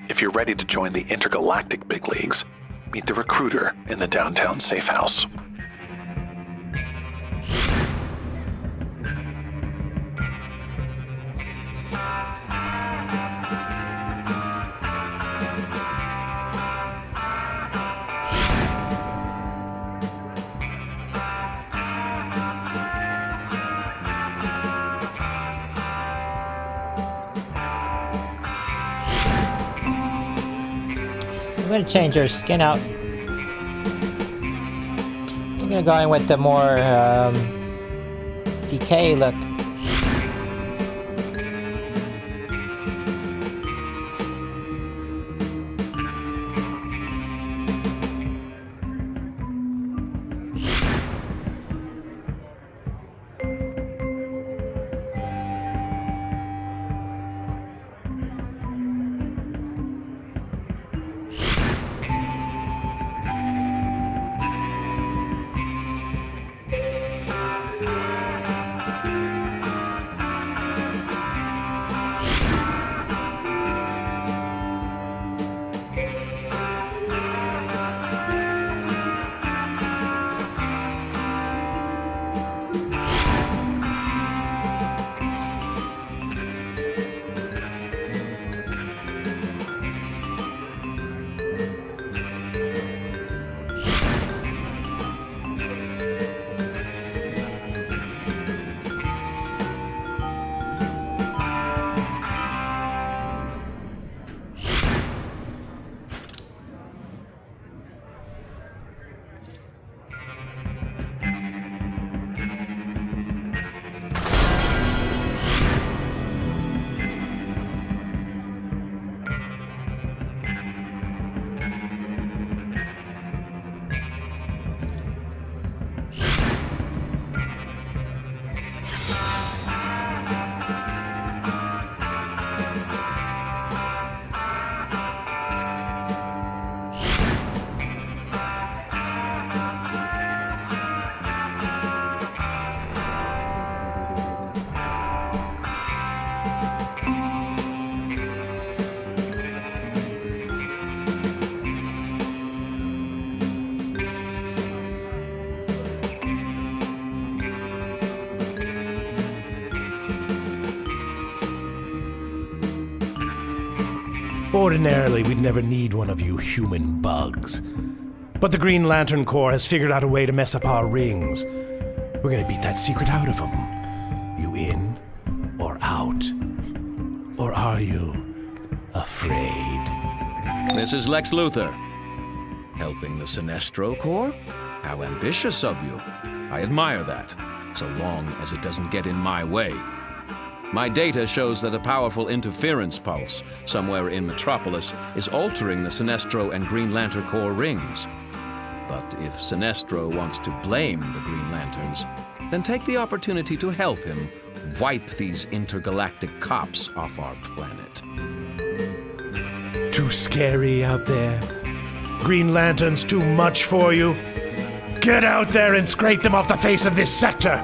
If you're ready to join the intergalactic big leagues, meet the recruiter in the downtown safe house. I'm gonna change her skin out. I'm gonna go in with the more decay look. Ordinarily, we'd never need one of you human bugs. But the Green Lantern Corps has figured out a way to mess up our rings. We're gonna beat that secret out of them. You in or out? Or are you afraid? This is Lex Luthor. Helping the Sinestro Corps? How ambitious of you. I admire that, so long as it doesn't get in my way. My data shows that a powerful interference pulse somewhere in Metropolis is altering the Sinestro and Green Lantern Corps rings. But if Sinestro wants to blame the Green Lanterns, then take the opportunity to help him wipe these intergalactic cops off our planet. Too scary out there? Green Lanterns too much for you? Get out there and scrape them off the face of this sector!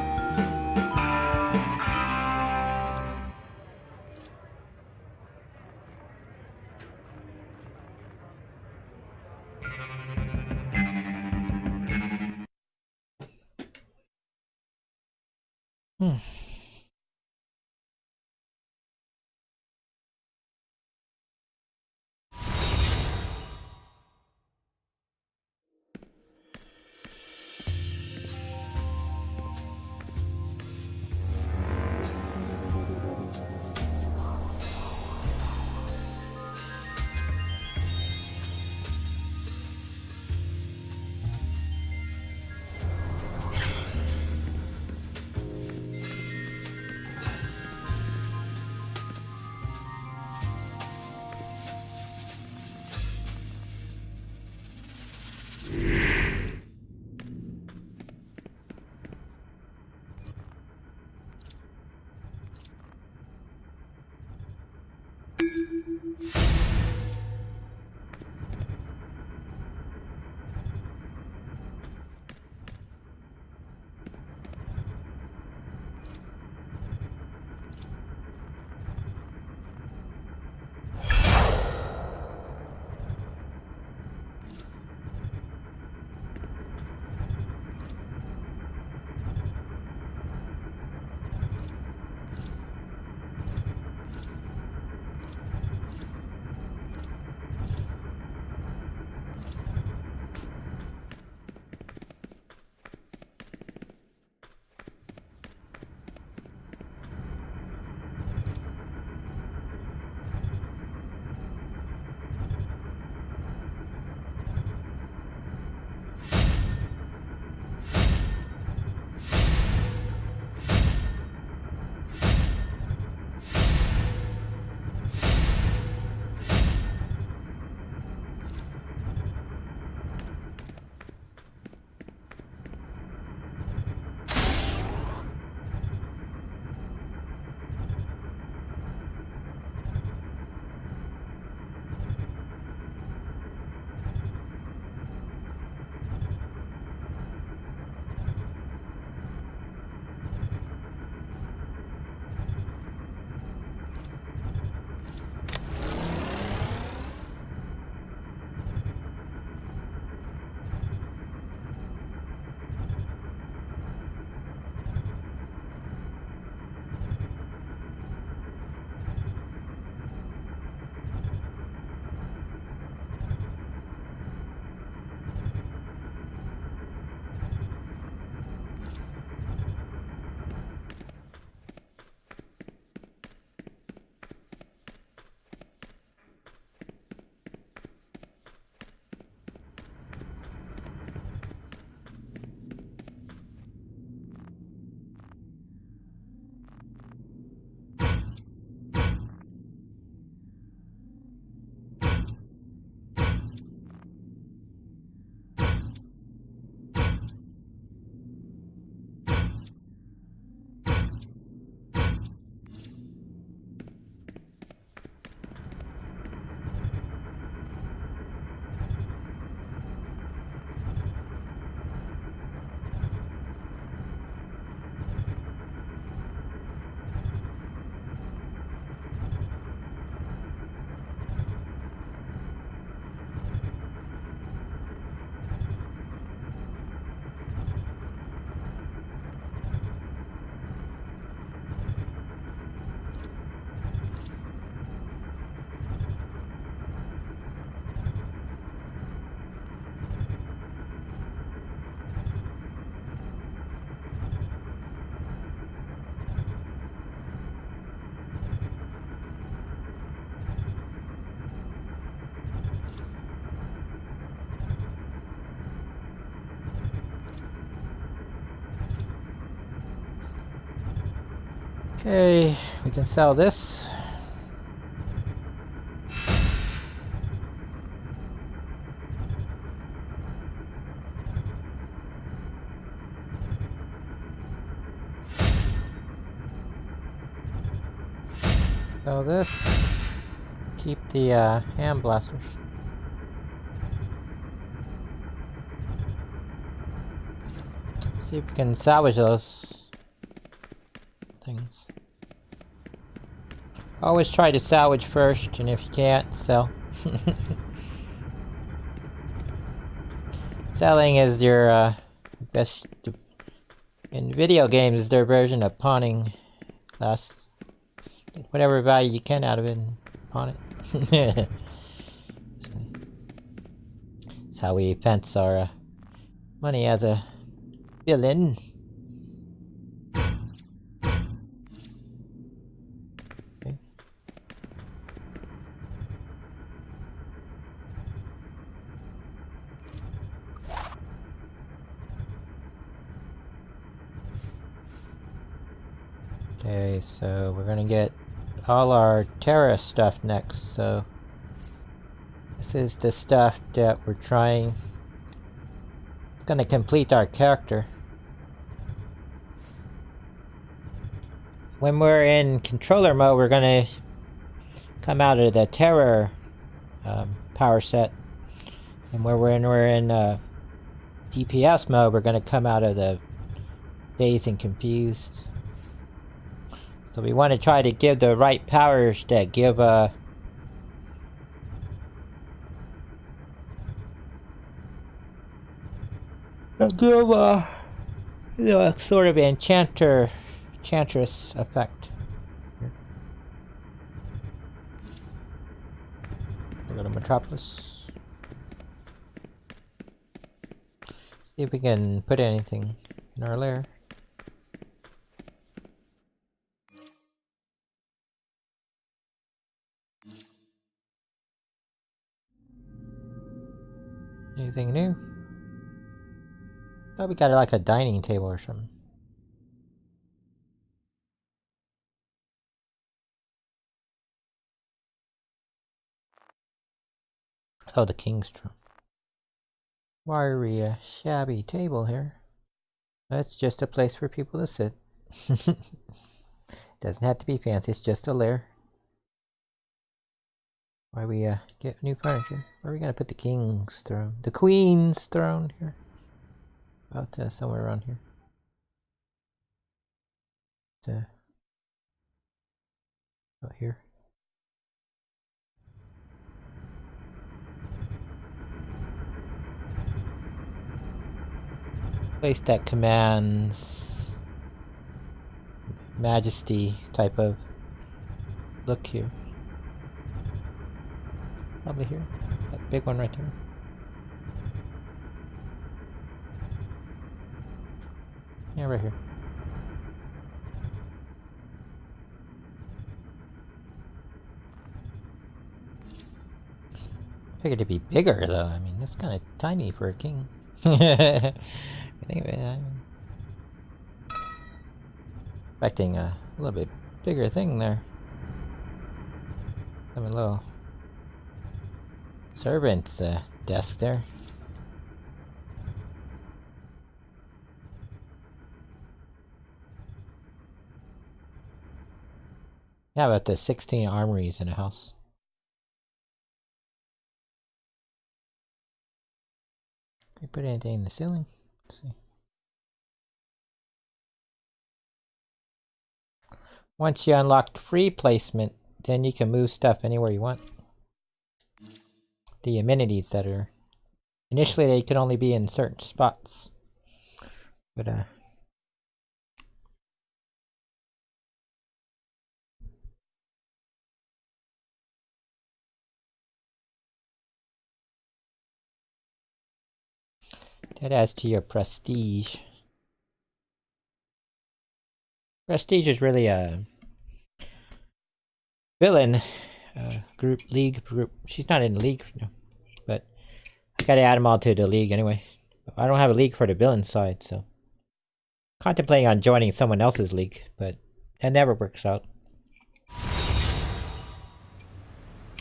Okay, we can sell this. Sell this. Keep the hand blasters. See if we can salvage those things. Always try to salvage first, and if you can't, sell. Selling is your best. In video games, is their version of pawning. Get whatever value you can out of it and pawn it. That's how we fence our money as a villain. Okay, so we're gonna get all our Terra stuff next, so this is the stuff that we're trying. It's gonna complete our character. When we're in controller mode, we're gonna come out of the Terror power set, and when we're in DPS mode, we're gonna come out of the Dazed and Confused. So we want to try to give the right powers that give you know, a sort of enchantress effect. Here. We'll go to Metropolis. See if we can put anything in our lair. Anything new? Thought we got like a dining table or something. Oh, the King's Throne. Why are we a shabby table here? It's just a place for people to sit. Doesn't have to be fancy, it's just a lair. Why we get new furniture? Where are we gonna put the King's Throne? The Queen's Throne here. About somewhere around here. About here. Place that commands majesty type of look here. Probably here. That big one right there. Yeah, right here. I figured it'd be bigger though. I mean, that's kind of tiny for a king. I think of it, I'm expecting a little bit bigger thing there. Some little servant's desk there. How about the 16 armories in a house? Can you put anything in the ceiling? Let's see. Once you unlock free placement, then you can move stuff anywhere you want. The amenities that are initially they can only be in certain spots, but that adds to your prestige. Prestige is really a villain league group. She's not in the league, no, but I gotta add them all to the league anyway. I don't have a league for the villain side, so contemplating on joining someone else's league, but That never works out.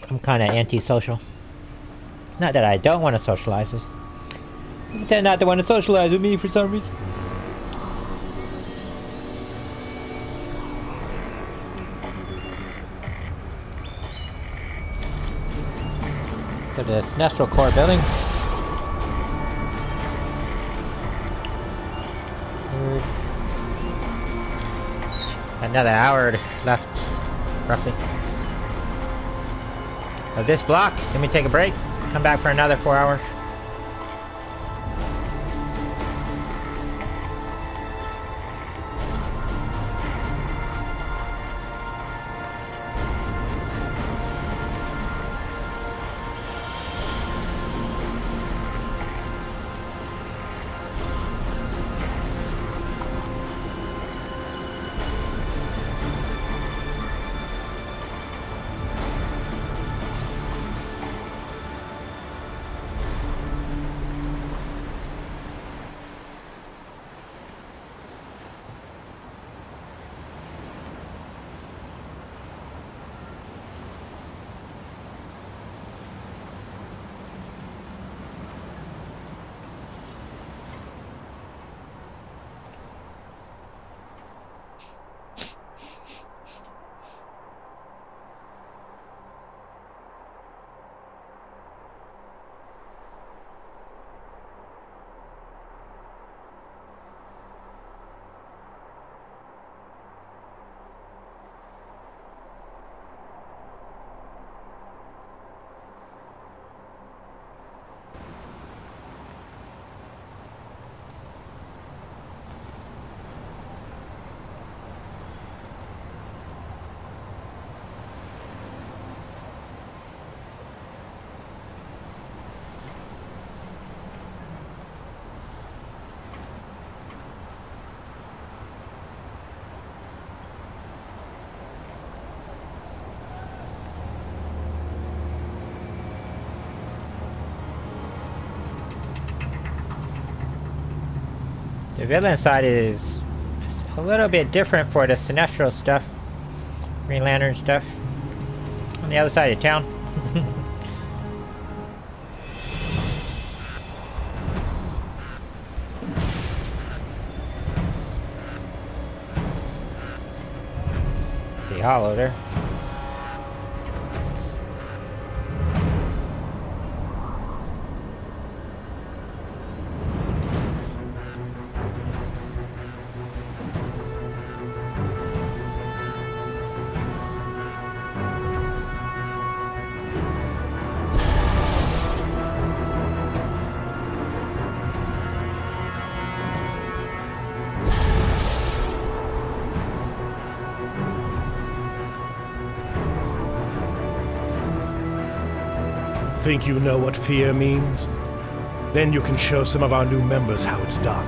I'm kind of antisocial. Not that I don't want to socialize this. I tend not to want to socialize with me for some reason. To the Sinestro Core building. Another hour left, roughly, of this block. Then we take a break. Come back for another 4 hours. The villain side is a little bit different for the Sinestro stuff. Green Lantern stuff. On the other side of town. See Hollow there. Think you know what fear means? Then you can show some of our new members how it's done.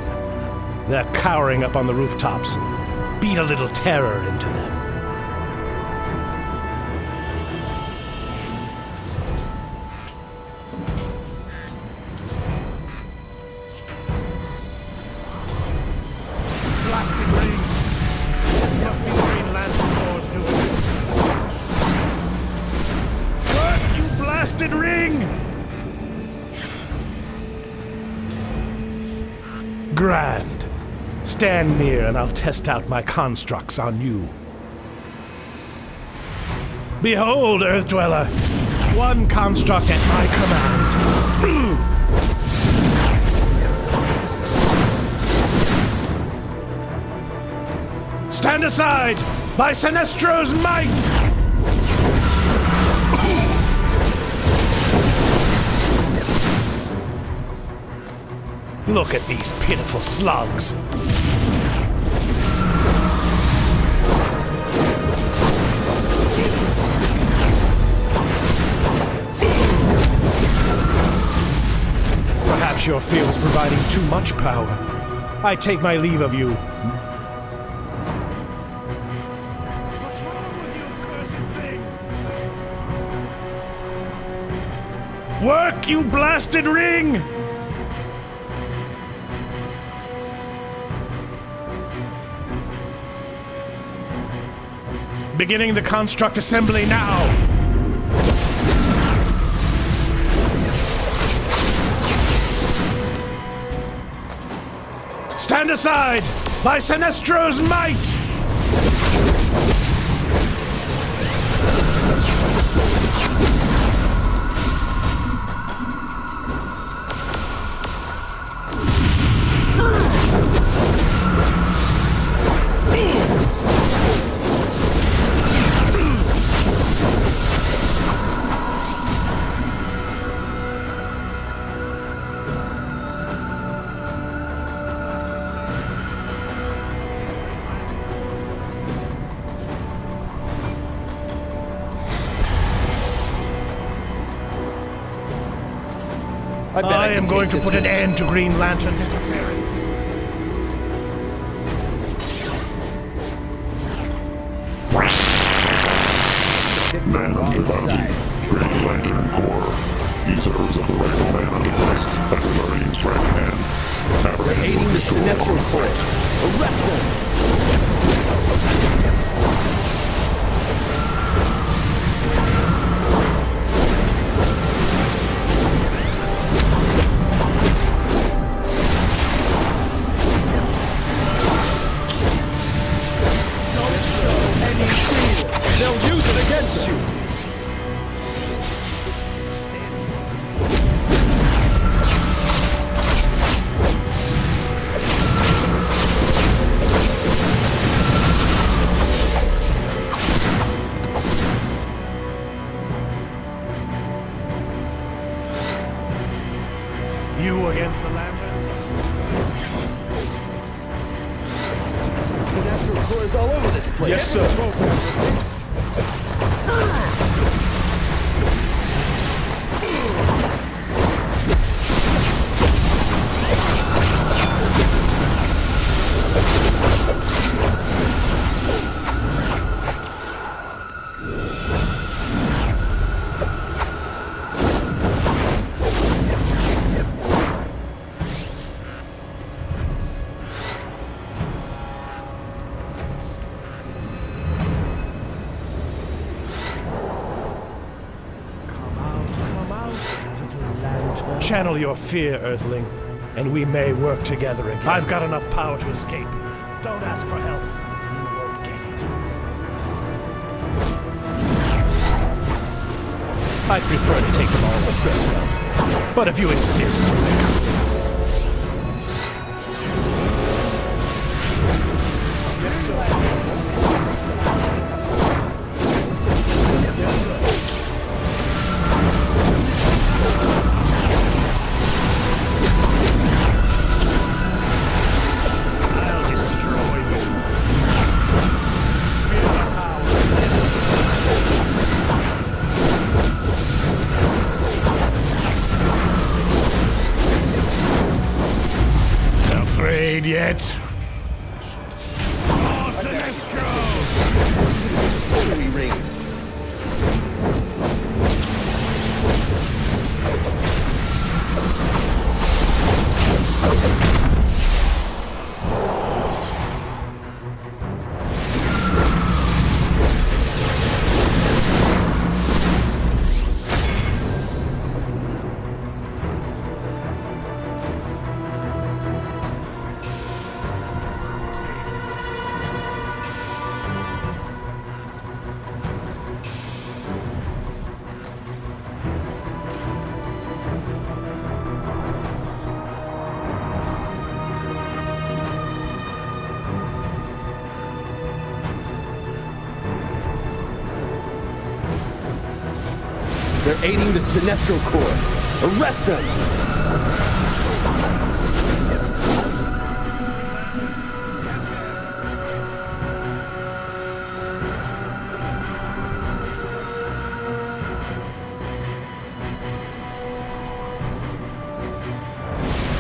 They're cowering up on the rooftops. Beat a little terror into them. Blasted ring! This must be the Green Lantern Corps doing it. Work, you blasted ring! Grand. Stand near and I'll test out my constructs on you. Behold, Earth Dweller. One construct at my command. Stand aside! By Sinestro's might! Look at these pitiful slugs. Perhaps your fear was providing too much power. I take my leave of you. Work, you blasted ring! Beginning the construct assembly now! Stand aside! By Sinestro's might! I am going to put an end to Green Lantern's interference. Man underbounding. Green Lantern Corps. Users of the Rifleman on the Quest. That's the Marines' right hand. They're aiding the Sinestro Corps. Arrest them! They'll use it against you! You against the Lanterns? Sinestro Corps is all over this place. Yes, sir. Channel your fear, Earthling, and we may work together again. I've got enough power to escape. Don't ask for help. You won't get it. I'd prefer to take them all with myself, but if you insist... Yet. They're aiding the Sinestro Corps. Arrest them!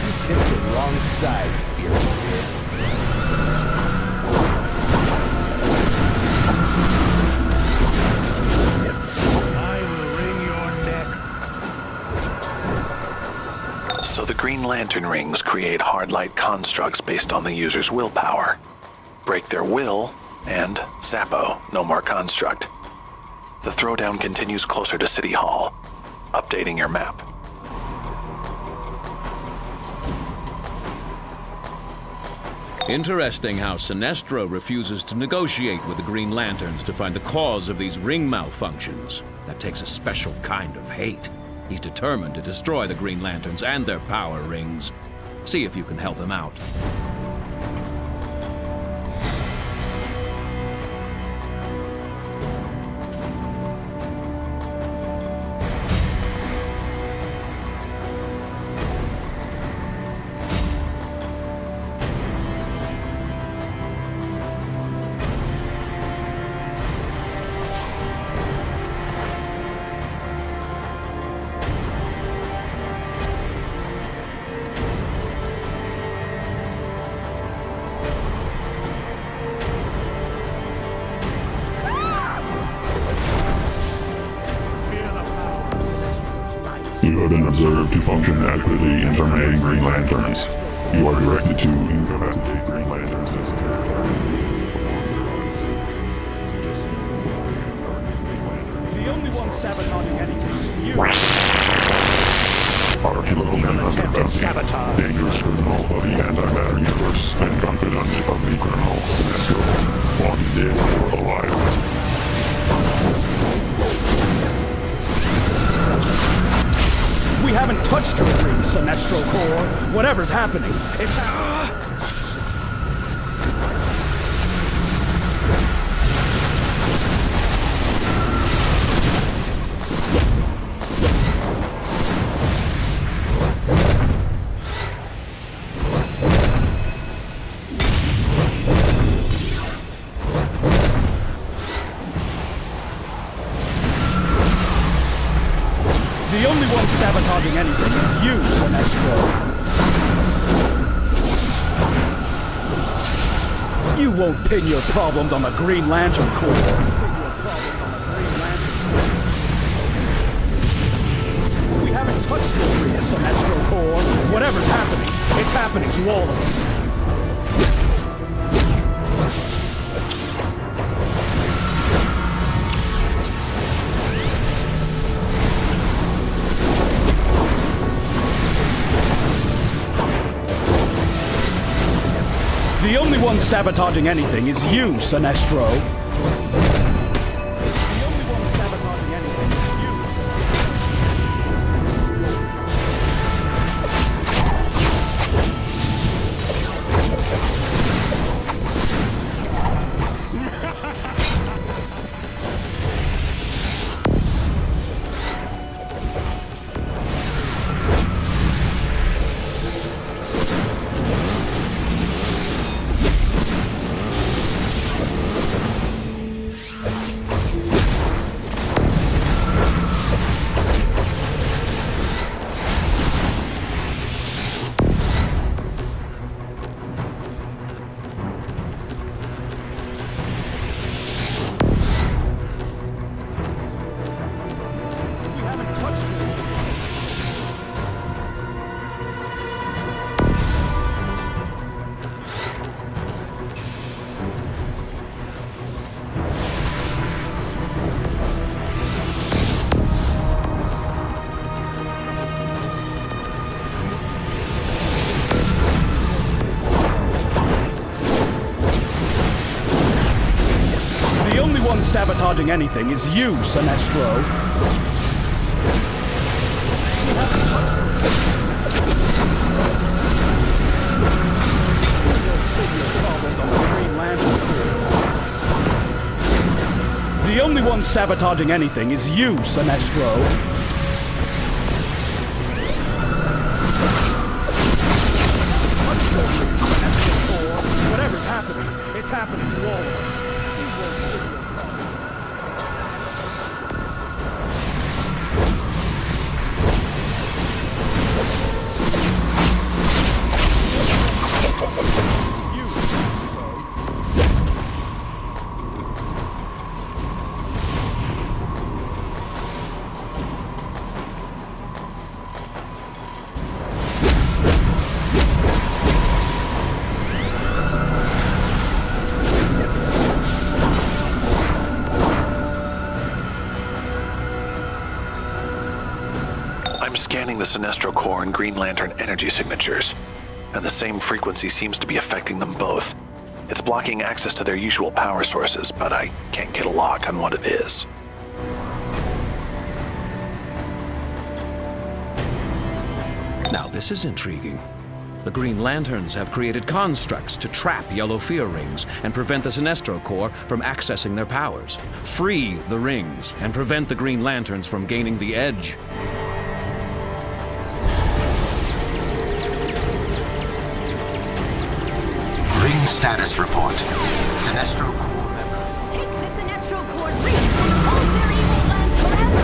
You picked the wrong side, Fear. So the Green Lantern rings create hard light constructs based on the user's willpower. Break their will, And Zappo, no more construct. The throwdown continues closer to City Hall. Updating your map. Interesting how Sinestro refuses to negotiate with the Green Lanterns to find the cause of these ring malfunctions. That takes a special kind of hate. He's determined to destroy the Green Lanterns and their power rings. See if you can help him out. You have been observed to function adequately in terminating Green Lanterns. You are directed to incapacitate Green Lanterns necessary. The only one sabotaging anything is you. Our killer men under bounty, dangerous criminal of the antimatter universe, and confidant of the criminal Sinestro, wanted dead or alive. We haven't touched your ring, Sinestro Corps. Whatever's happening, it's... The only one sabotaging anything is you, Sinestro. You won't pin your problems on the Green Lantern Corps. We haven't touched your ring, Sinestro Corps. Whatever's happening, it's happening to all of us. The only one sabotaging anything is you, Sinestro. The only one sabotaging anything is you. Sabotaging anything is you, Sinestro. The only one sabotaging anything is you, Sinestro. Whatever's happening, it's happening to all of us. scanning the Sinestro core and Green Lantern energy signatures, and the same frequency seems to be affecting them both. It's blocking access to their usual power sources, but I can't get a lock on what it is. Now this is intriguing. The Green Lanterns have created constructs to trap yellow fear rings and prevent the Sinestro Corps from accessing their powers. Free the rings and prevent the Green Lanterns from gaining the edge. Ring status report. Sinestro Corps member. Take the Sinestro Corps rings and hold their evil plans forever.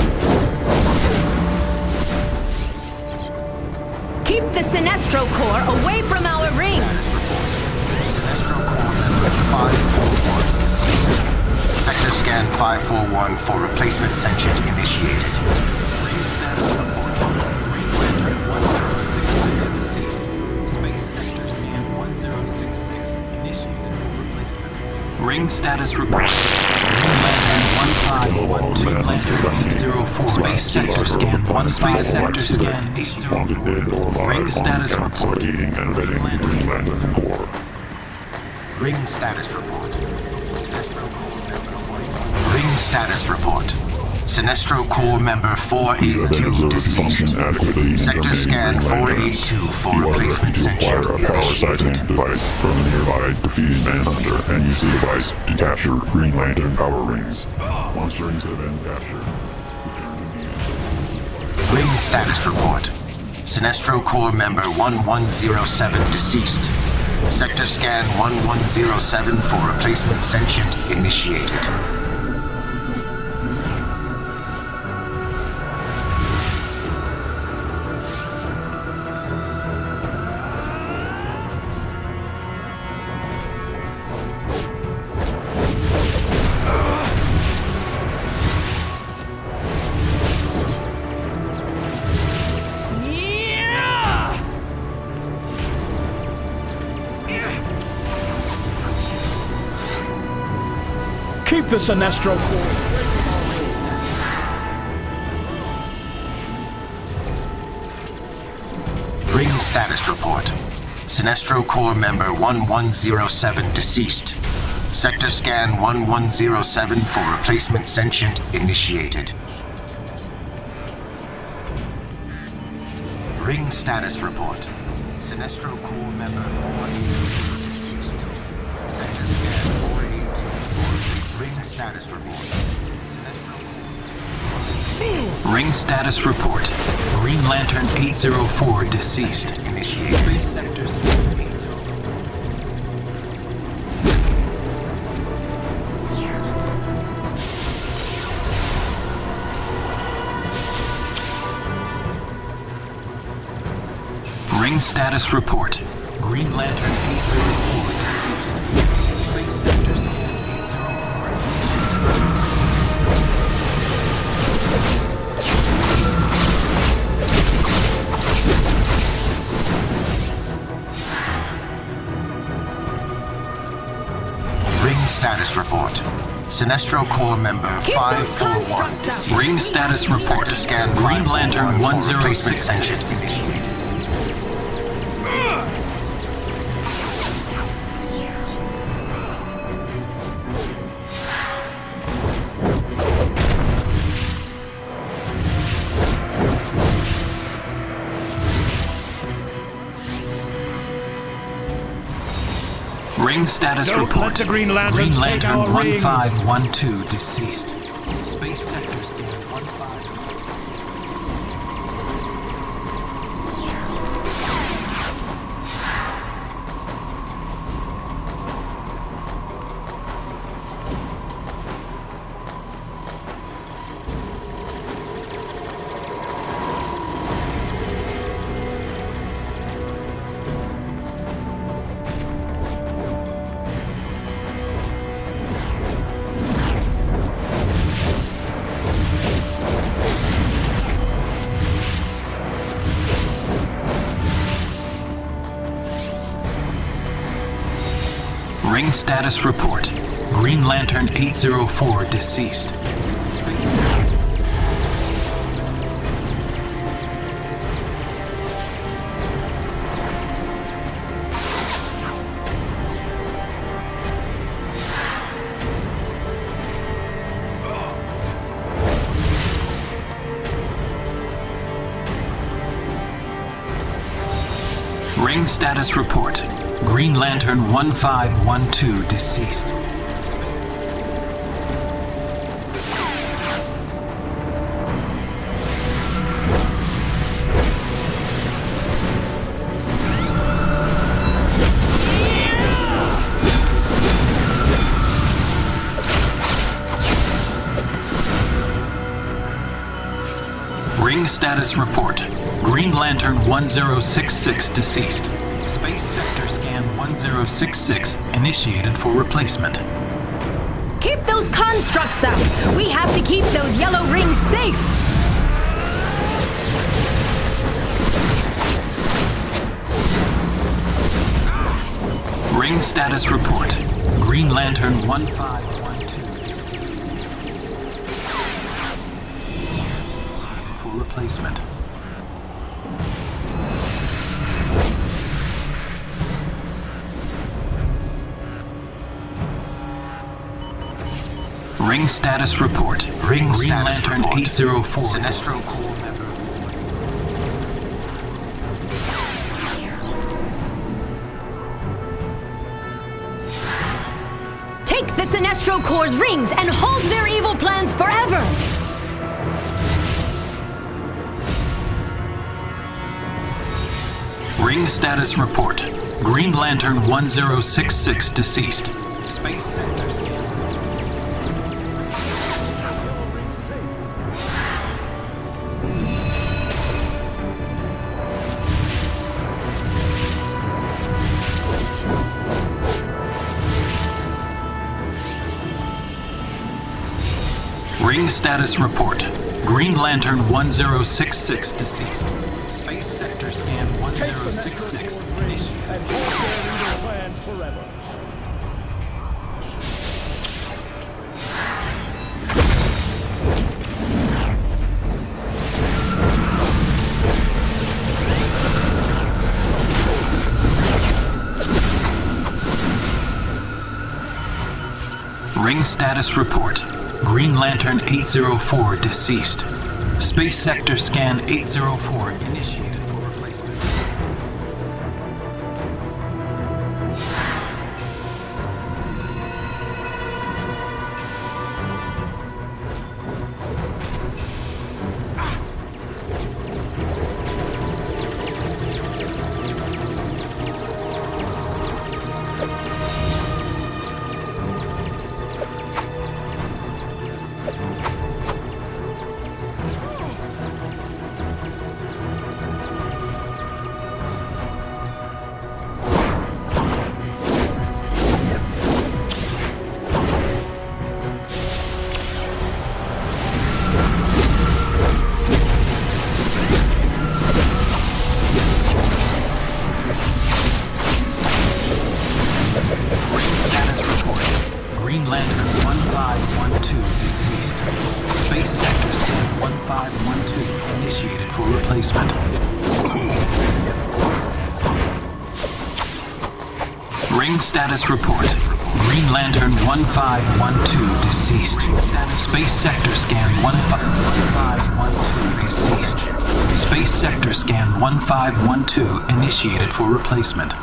Keep the Sinestro Corps away from our rings. Sinestro Corps member 541 deceased. Sector scan 541 for replacement sentient initiated. Ring status report. Green Lantern 1066 deceased. Space sector scan 1066 initiated for replacement. Ring status report. Green Lantern 1512 Lantern 04. Space sector scan 15 sector scan 80. Wanted dead or alive. Ring status on report. aiding and abetting the Green Lantern Corps. Ring status report. Ring status report. Sinestro Corps member 482 deceased. Sector scan 482 for replacement sentient Acquire a power cycling device from a nearby defeated Manhunter and use the device to capture Green Lantern power rings. Once rings have been captured, return to the Ring status report. Sinestro Corps member 1107 deceased. Sector scan 1107 for replacement sentient initiated. Keep the Sinestro Corps. Ring status report. Sinestro Corps member 1107 deceased. Sector scan 1107 for replacement sentient initiated. Ring status report. Sinestro Corps member 482 deceased. Sector scan 482 for ring status report. Ring status report. Green Lantern 804 deceased. Initiated. Space sector scan 804. Ring status report. Green Lantern 804 deceased. Space sector scan 804. Ring status report. Sinestro Corps member 541 deceased. Ring status report. Scan Green Lantern 106 sentient initiated. Ring status Don't report. let the Green Lanterns Green take Lantern our rings. 1512 deceased. Space sector scan 15. Ring status report. Green Lantern 804 deceased. Ring status report. Green Lantern 1512 deceased. Ring status report. Green Lantern 1066 deceased. Space Sector Scan 1066 initiated for replacement. Keep those constructs out! We have to keep those yellow rings safe! Ring status report. Green Lantern 1512 for replacement. Ring status report. Green Lantern 804. Sinestro Corps member. Take the Sinestro Corps' rings and hold their evil plans forever! Ring status report. Green Lantern 1066 deceased. Space Sector. Ring status report. Green Lantern 1066 deceased. Space Sector Scan 1066 initiated. Plans forever. Ring status report. Green Lantern 804 deceased. Space Sector Scan 804 initiated for replacement. Green Lantern 1512 deceased. Space Sector Scan 1512 initiated for replacement. Ring status report. Green Lantern 1512 deceased. Space Sector Scan 1512 deceased. Space Sector Scan 1512 initiated for replacement.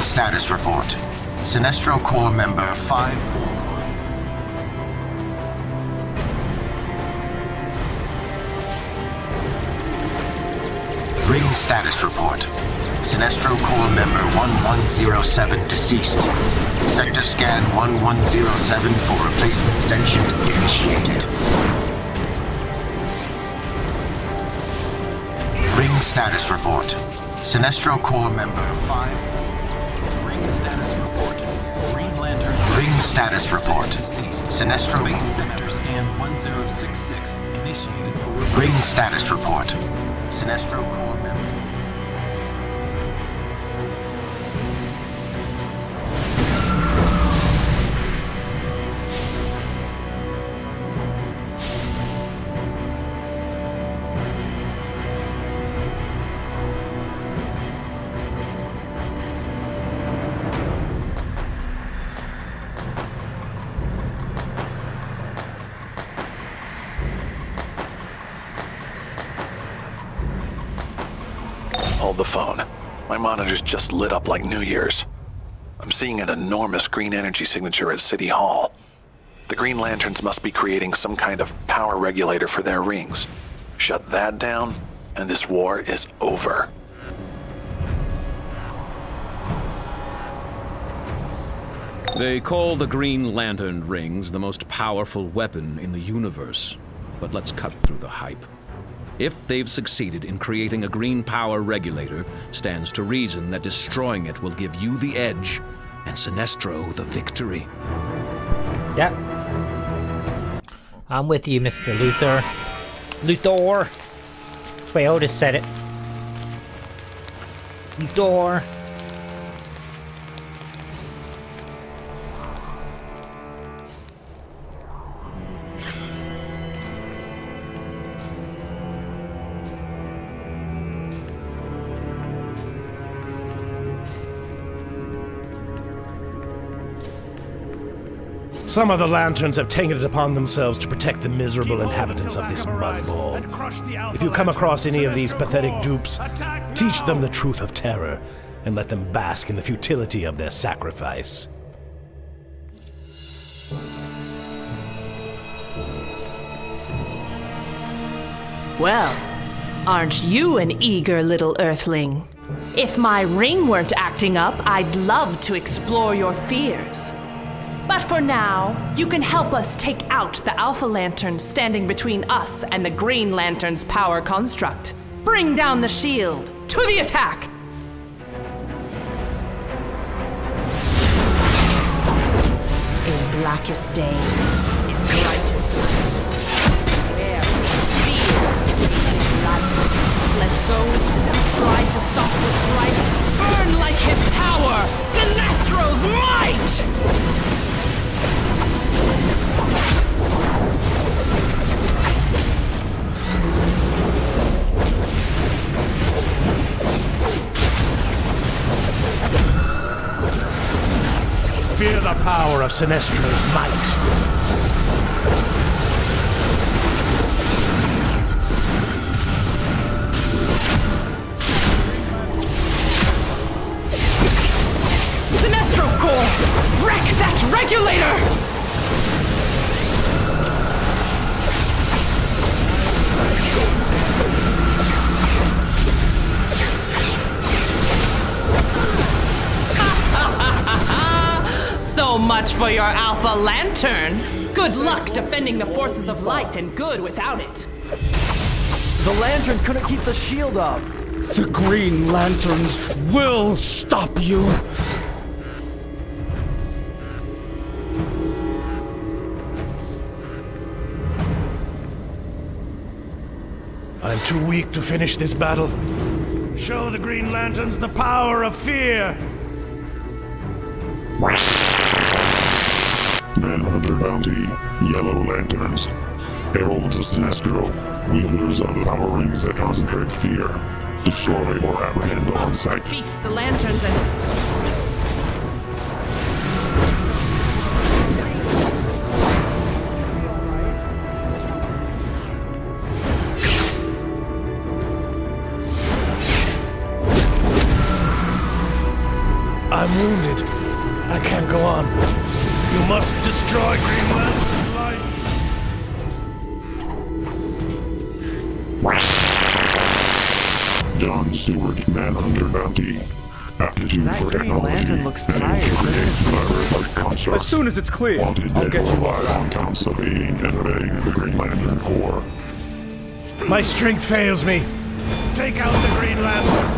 Status report. Sinestro Corps member 541. Ring status report. Sinestro Corps member 1107 deceased. Sector Scan 1107 for replacement sentient initiated. Ring status report. Sinestro Corps member 5. Ring status report. Sinestro. Space Sector Scan 1066 initiated for Ring status report. Sinestro Corps member. Hold the phone. My monitor's just lit up like New Year's. I'm seeing an enormous green energy signature at City Hall. The Green Lanterns must be creating some kind of power regulator for their rings. Shut that down, and this war is over. They call the Green Lantern rings the most powerful weapon in the universe. But let's cut through the hype. If they've succeeded in creating a green power regulator, stands to reason that destroying it will give you the edge, and Sinestro the victory. Yep. I'm with you, Mr. Luthor. Luthor! That's why Otis said it. Luthor! Some of the Lanterns have taken it upon themselves to protect the miserable inhabitants of this mud ball. If you come across any of these pathetic dupes, teach them the truth of terror and let them bask in the futility of their sacrifice. Well, aren't you an eager little Earthling? If my ring weren't acting up, I'd love to explore your fears. But for now, you can help us take out the Alpha Lantern standing between us and the Green Lantern's power construct. Bring down the shield. To the attack! In blackest day, in brightest light, where fears light. Let those that try to stop what's right burn like his power, Sinestro's might! Fear the power of Sinestro's might. Sinestro Core! Wreck that regulator! So much for your Alpha Lantern. Good luck defending the forces of light and good without it. The lantern couldn't keep the shield up. The Green Lanterns will stop you. I'm too weak to finish this battle. Show the Green Lanterns the power of fear! Manhunter Bounty, Yellow Lanterns, Heralds of Sinestro, wielders of the power rings that concentrate fear. Destroy or apprehend on sight. Beat the lanterns and... I'm wounded. I can't go on. You must destroy Green Lantern's light. John Stewart, Manhunter Bounty. Aptitude That for Green technology Lantern looks and tired, to create labyrinth-like constructs. As soon as it's clear, Wanted I'll dead get or you alive on counts of aiding and abetting the Green Lantern Corps. My strength fails me. Take out the Green Lantern.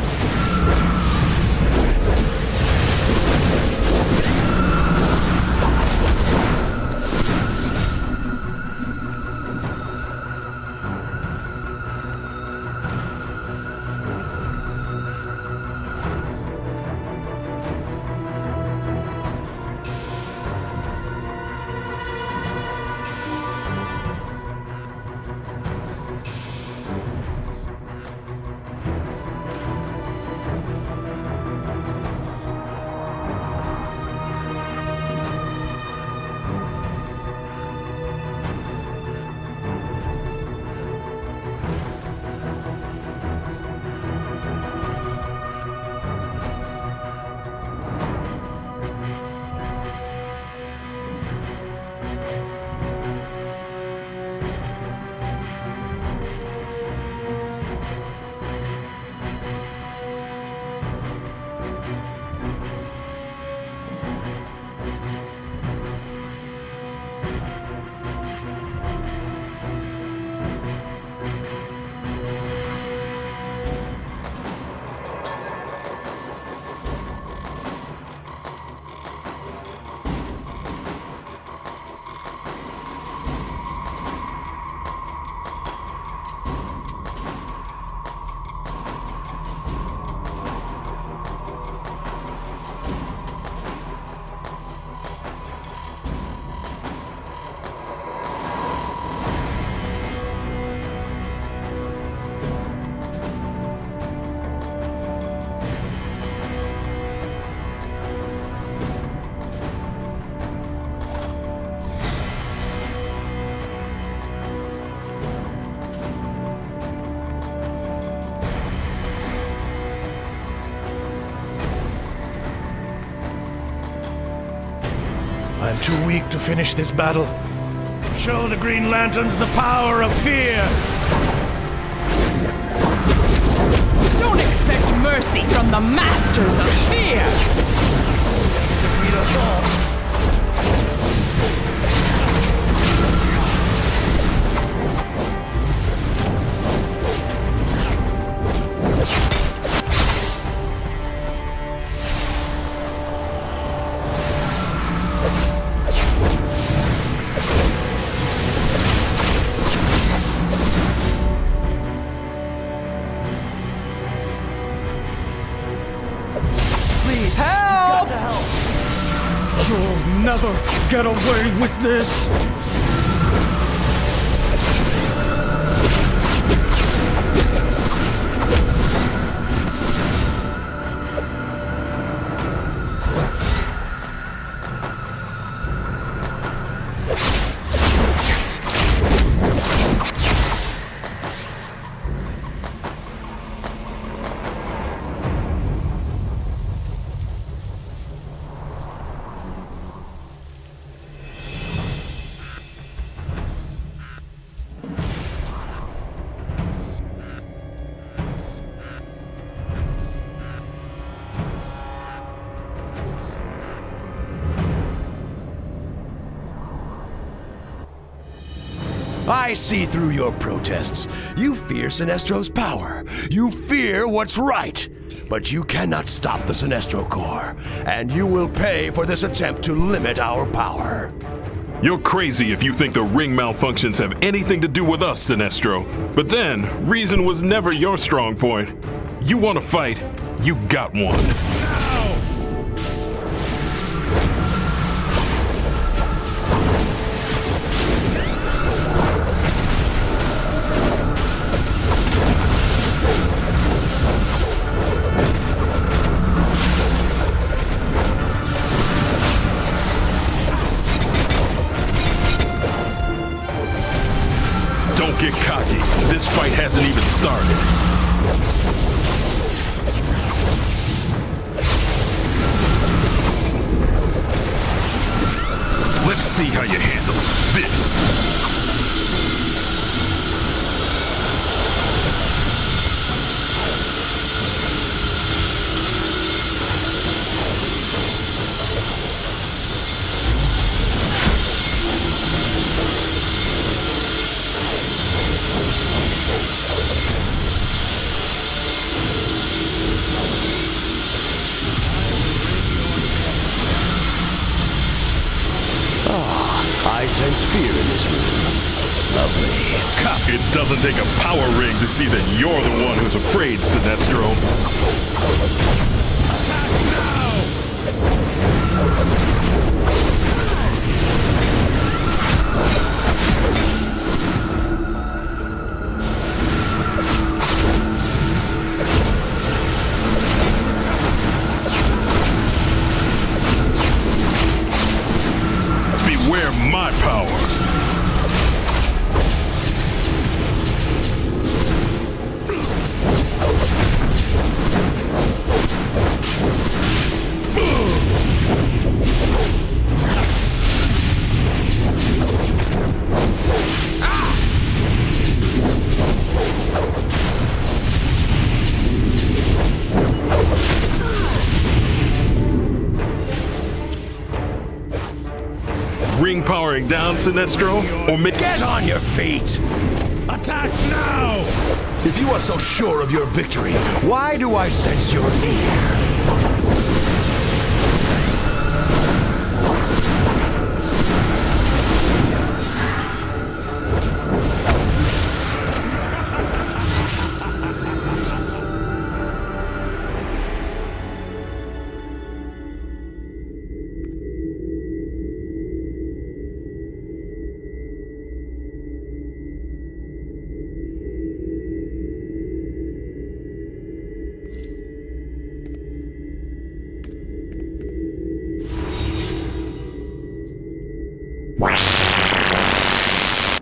I'm too weak to finish this battle. Show the Green Lanterns the power of fear! Don't expect mercy from the masters of fear! Defeat us all. Please, help! You'll never get away with this! I see through your protests. You fear Sinestro's power. You fear what's right. But you cannot stop the Sinestro Corps, and you will pay for this attempt to limit our power. You're crazy if you think the ring malfunctions have anything to do with us, Sinestro. But then, reason was never your strong point. You want to fight, you got one. Don't get cocky. This fight hasn't even started. Let's see how you handle this. I sense fear in this room. Lovely. It doesn't take a power ring to see that you're the one who's afraid, Sinestro. Beware my power. Ring powering down, Sinestro, or Get on your feet! Attack now! If you are so sure of your victory, why do I sense your fear?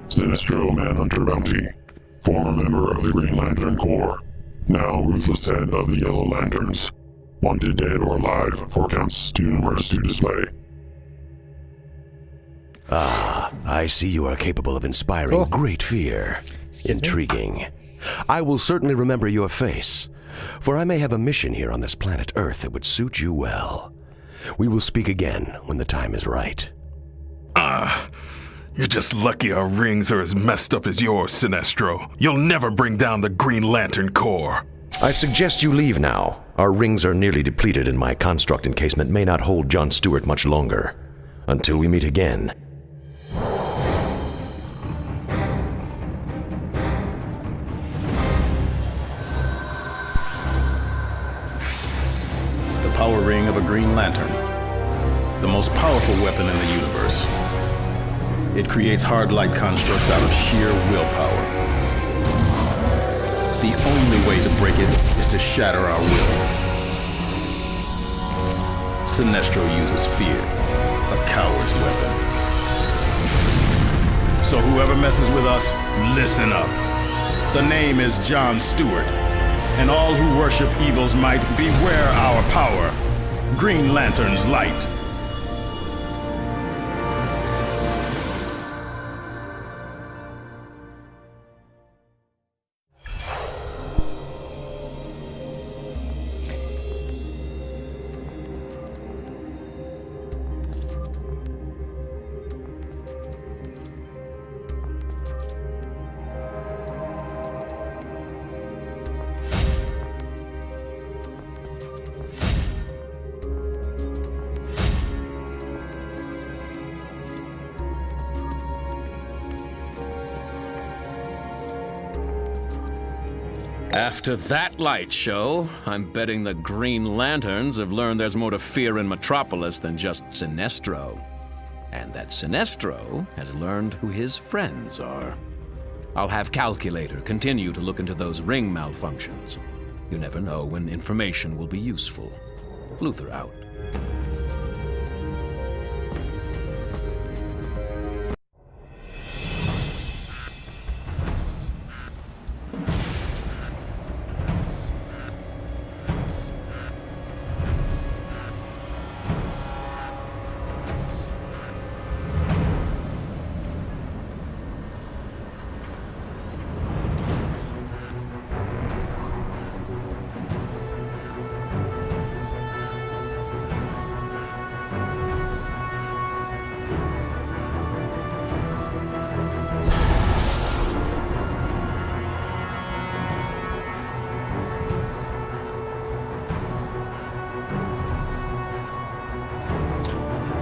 Sinestro Manhunter Bounty, former member of the Green Lantern Corps, now ruthless head of the Yellow Lanterns. Wanted dead or alive for counts too numerous to display. Ah, I see you are capable of inspiring great fear. Intriguing. I will certainly remember your face, for I may have a mission here on this planet Earth that would suit you well. We will speak again when the time is right. You're just lucky our rings are as messed up as yours, Sinestro. You'll never bring down the Green Lantern Corps. I suggest you leave now. Our rings are nearly depleted and my construct encasement may not hold John Stewart much longer. Until we meet again. The power ring of a Green Lantern. The most powerful weapon in the universe. It creates hard light constructs out of sheer willpower. The only way to break it is to shatter our will. Sinestro uses fear, a coward's weapon. So whoever messes with us, listen up. The name is John Stewart, and all who worship evil's might, beware our power. Green Lantern's light. After that light show, I'm betting the Green Lanterns have learned there's more to fear in Metropolis than just Sinestro. And that Sinestro has learned who his friends are. I'll have Calculator continue to look into those ring malfunctions. You never know when information will be useful. Luther out.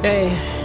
Hey.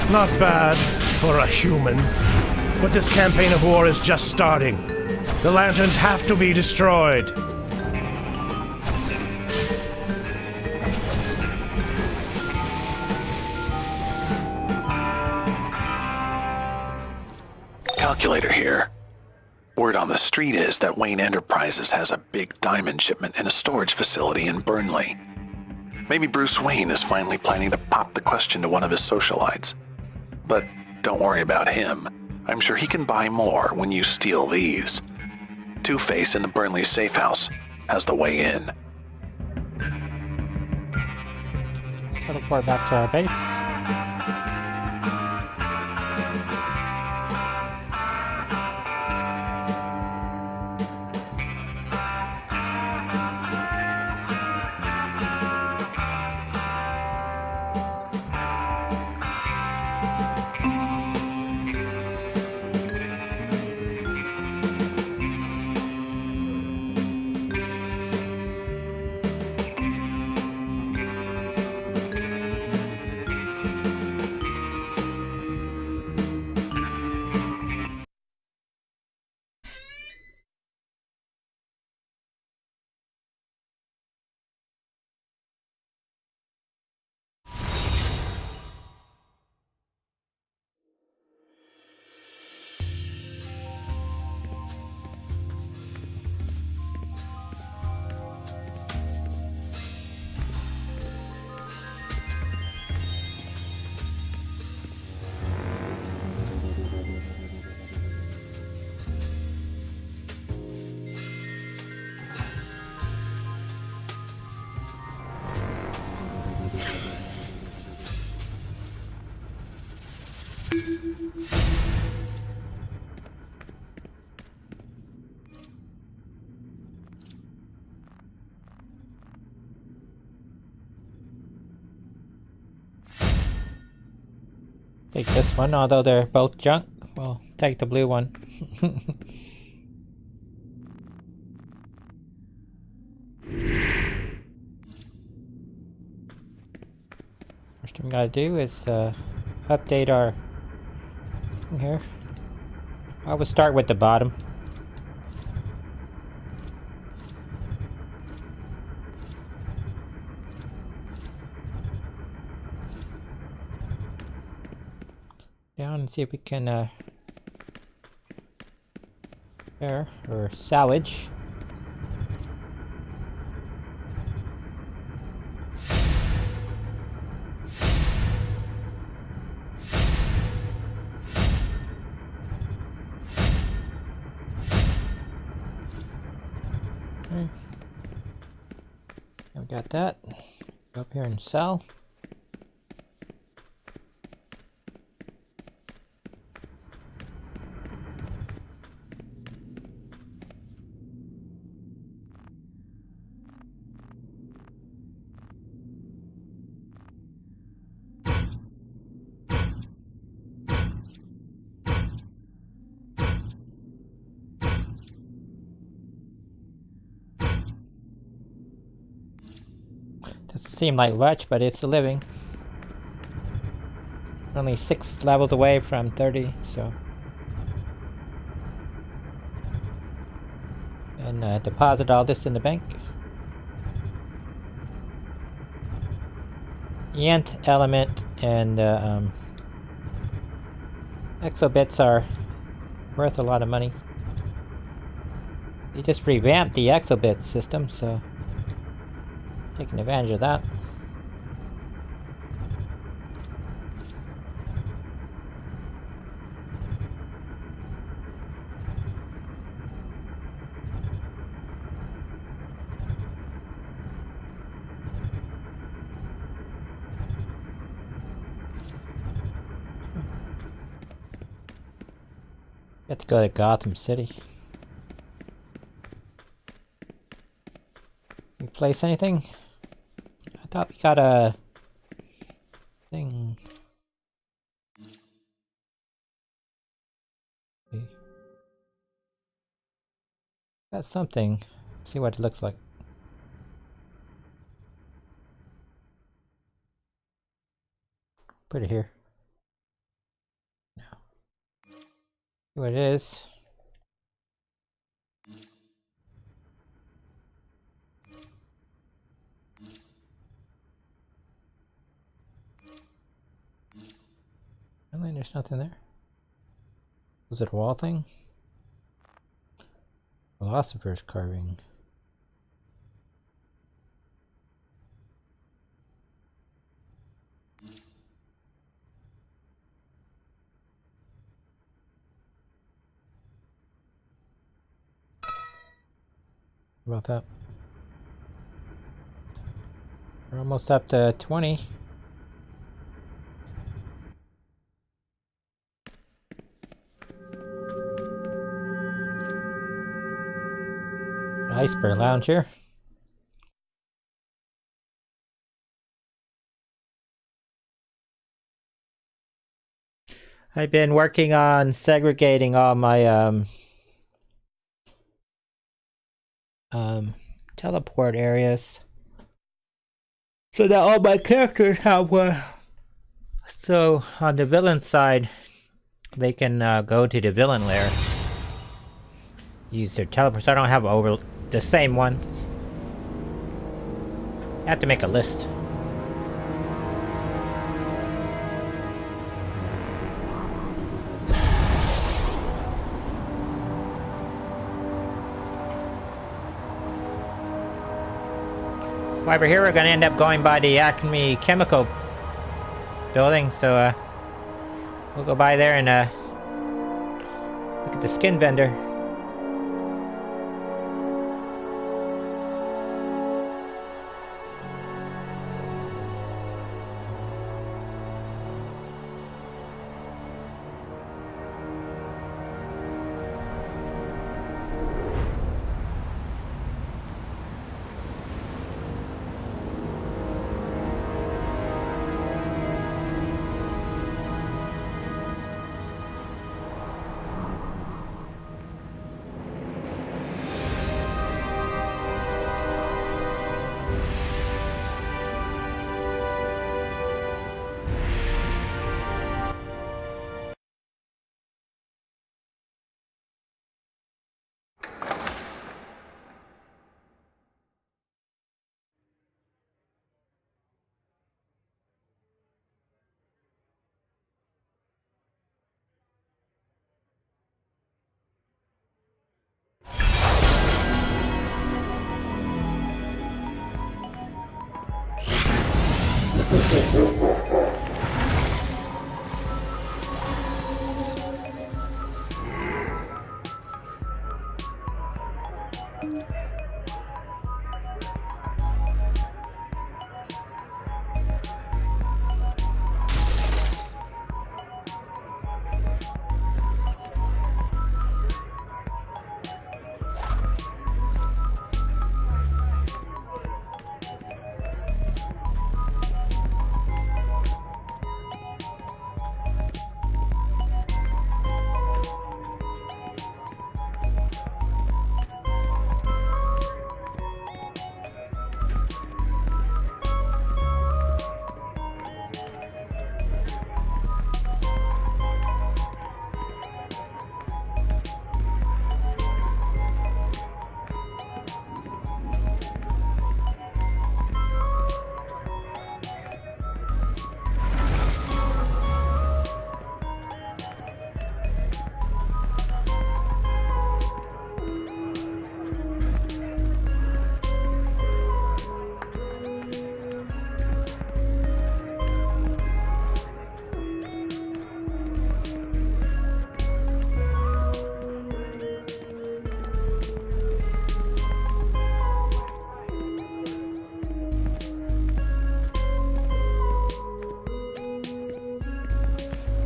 Not bad for a human. But this campaign of war is just starting. The lanterns have to be destroyed. Calculator here. Word on the street is that Wayne Enterprises has a big diamond shipment in a storage facility in Burnley. Maybe Bruce Wayne is finally planning to pop the question to one of his socialites. But don't worry about him. I'm sure he can buy more when you steal these. Two-Face in the Burnley safe house has the way in. Teleport back to our base. Take this one, although they're both junk. We'll take the blue one. First thing we gotta do is update our thing here. I will start with the bottom. Down and see if we can repair or salvage. Okay. We got that. Go up here and sell. Doesn't seem like much, but it's a living. Only 6 levels away from 30, so. And deposit all this in the bank. The Nth element and exobits are worth a lot of money. You just revamped the exobit system, so taking advantage of that. Have to go to Gotham City. Replace anything? I thought we got a thing. Got something. See what it looks like. Put it here. what it is. Really, there's nothing there. Was it a wall thing? Philosopher's carving. How about that? We're almost up to 20. Iceberg Lounge here. I've been working on segregating all my teleport areas so that all my characters have one. So on the villain side, they can go to the villain lair, use their teleports. I don't have over the same ones. I have to make a list. While we're here, we're gonna end up going by the Acme Chemical building, so we'll go by there and look at the skin vendor.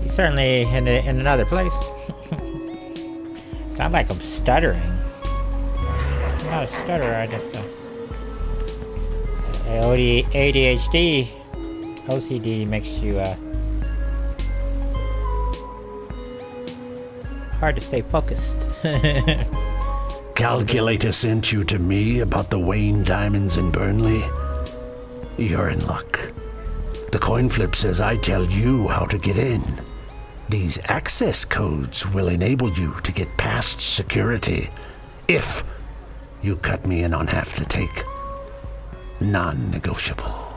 Certainly in another place. Sound like I'm stuttering. I'm not a stutterer, I just ADHD, OCD makes you hard to stay focused. Calculator sent you to me about the Wayne diamonds in Burnley? You're in luck. The coin flip says I tell you how to get in. These access codes will enable you to get past security if you cut me in on half the take. Non-negotiable.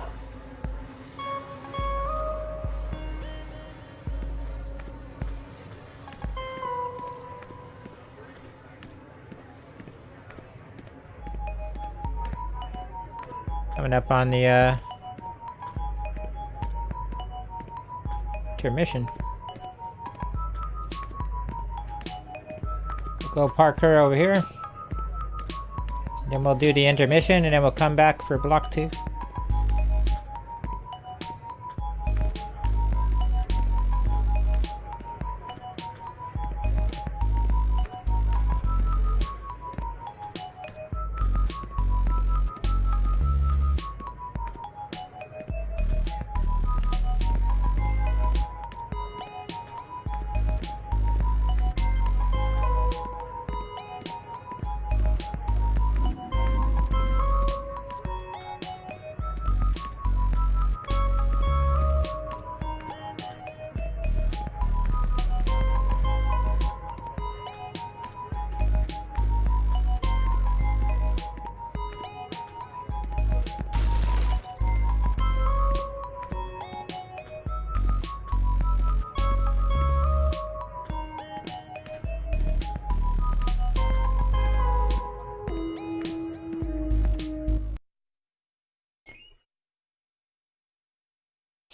Coming up on the intermission. We'll go park her over here. Then we'll do the intermission and then we'll come back for block 2.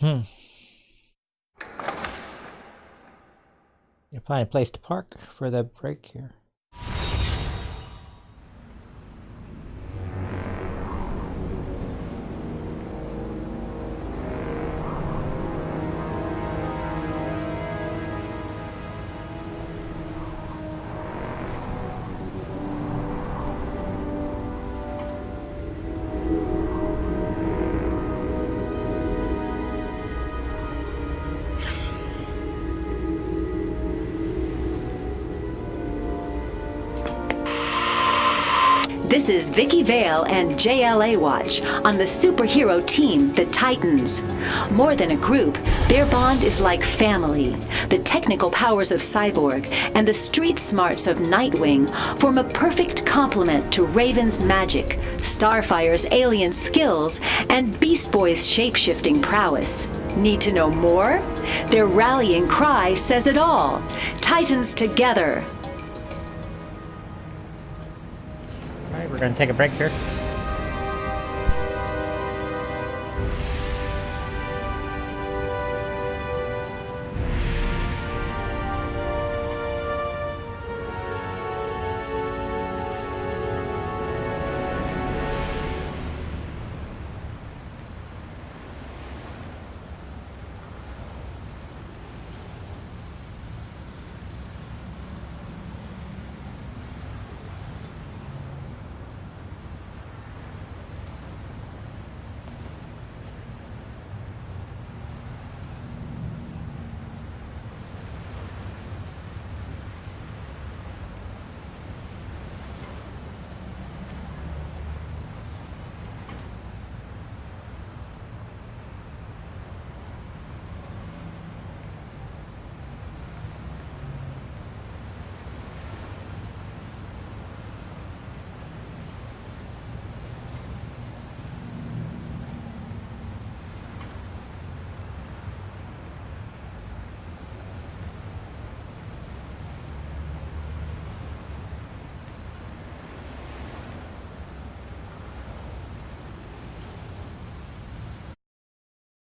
You find a place to park for the break here. This is Vicky Vale and JLA Watch on the superhero team, the Titans. More than a group, their bond is like family. The technical powers of Cyborg and the street smarts of Nightwing form a perfect complement to Raven's magic, Starfire's alien skills, and Beast Boy's shape-shifting prowess. Need to know more? Their rallying cry says it all. Titans together. Alright, we're gonna take a break here.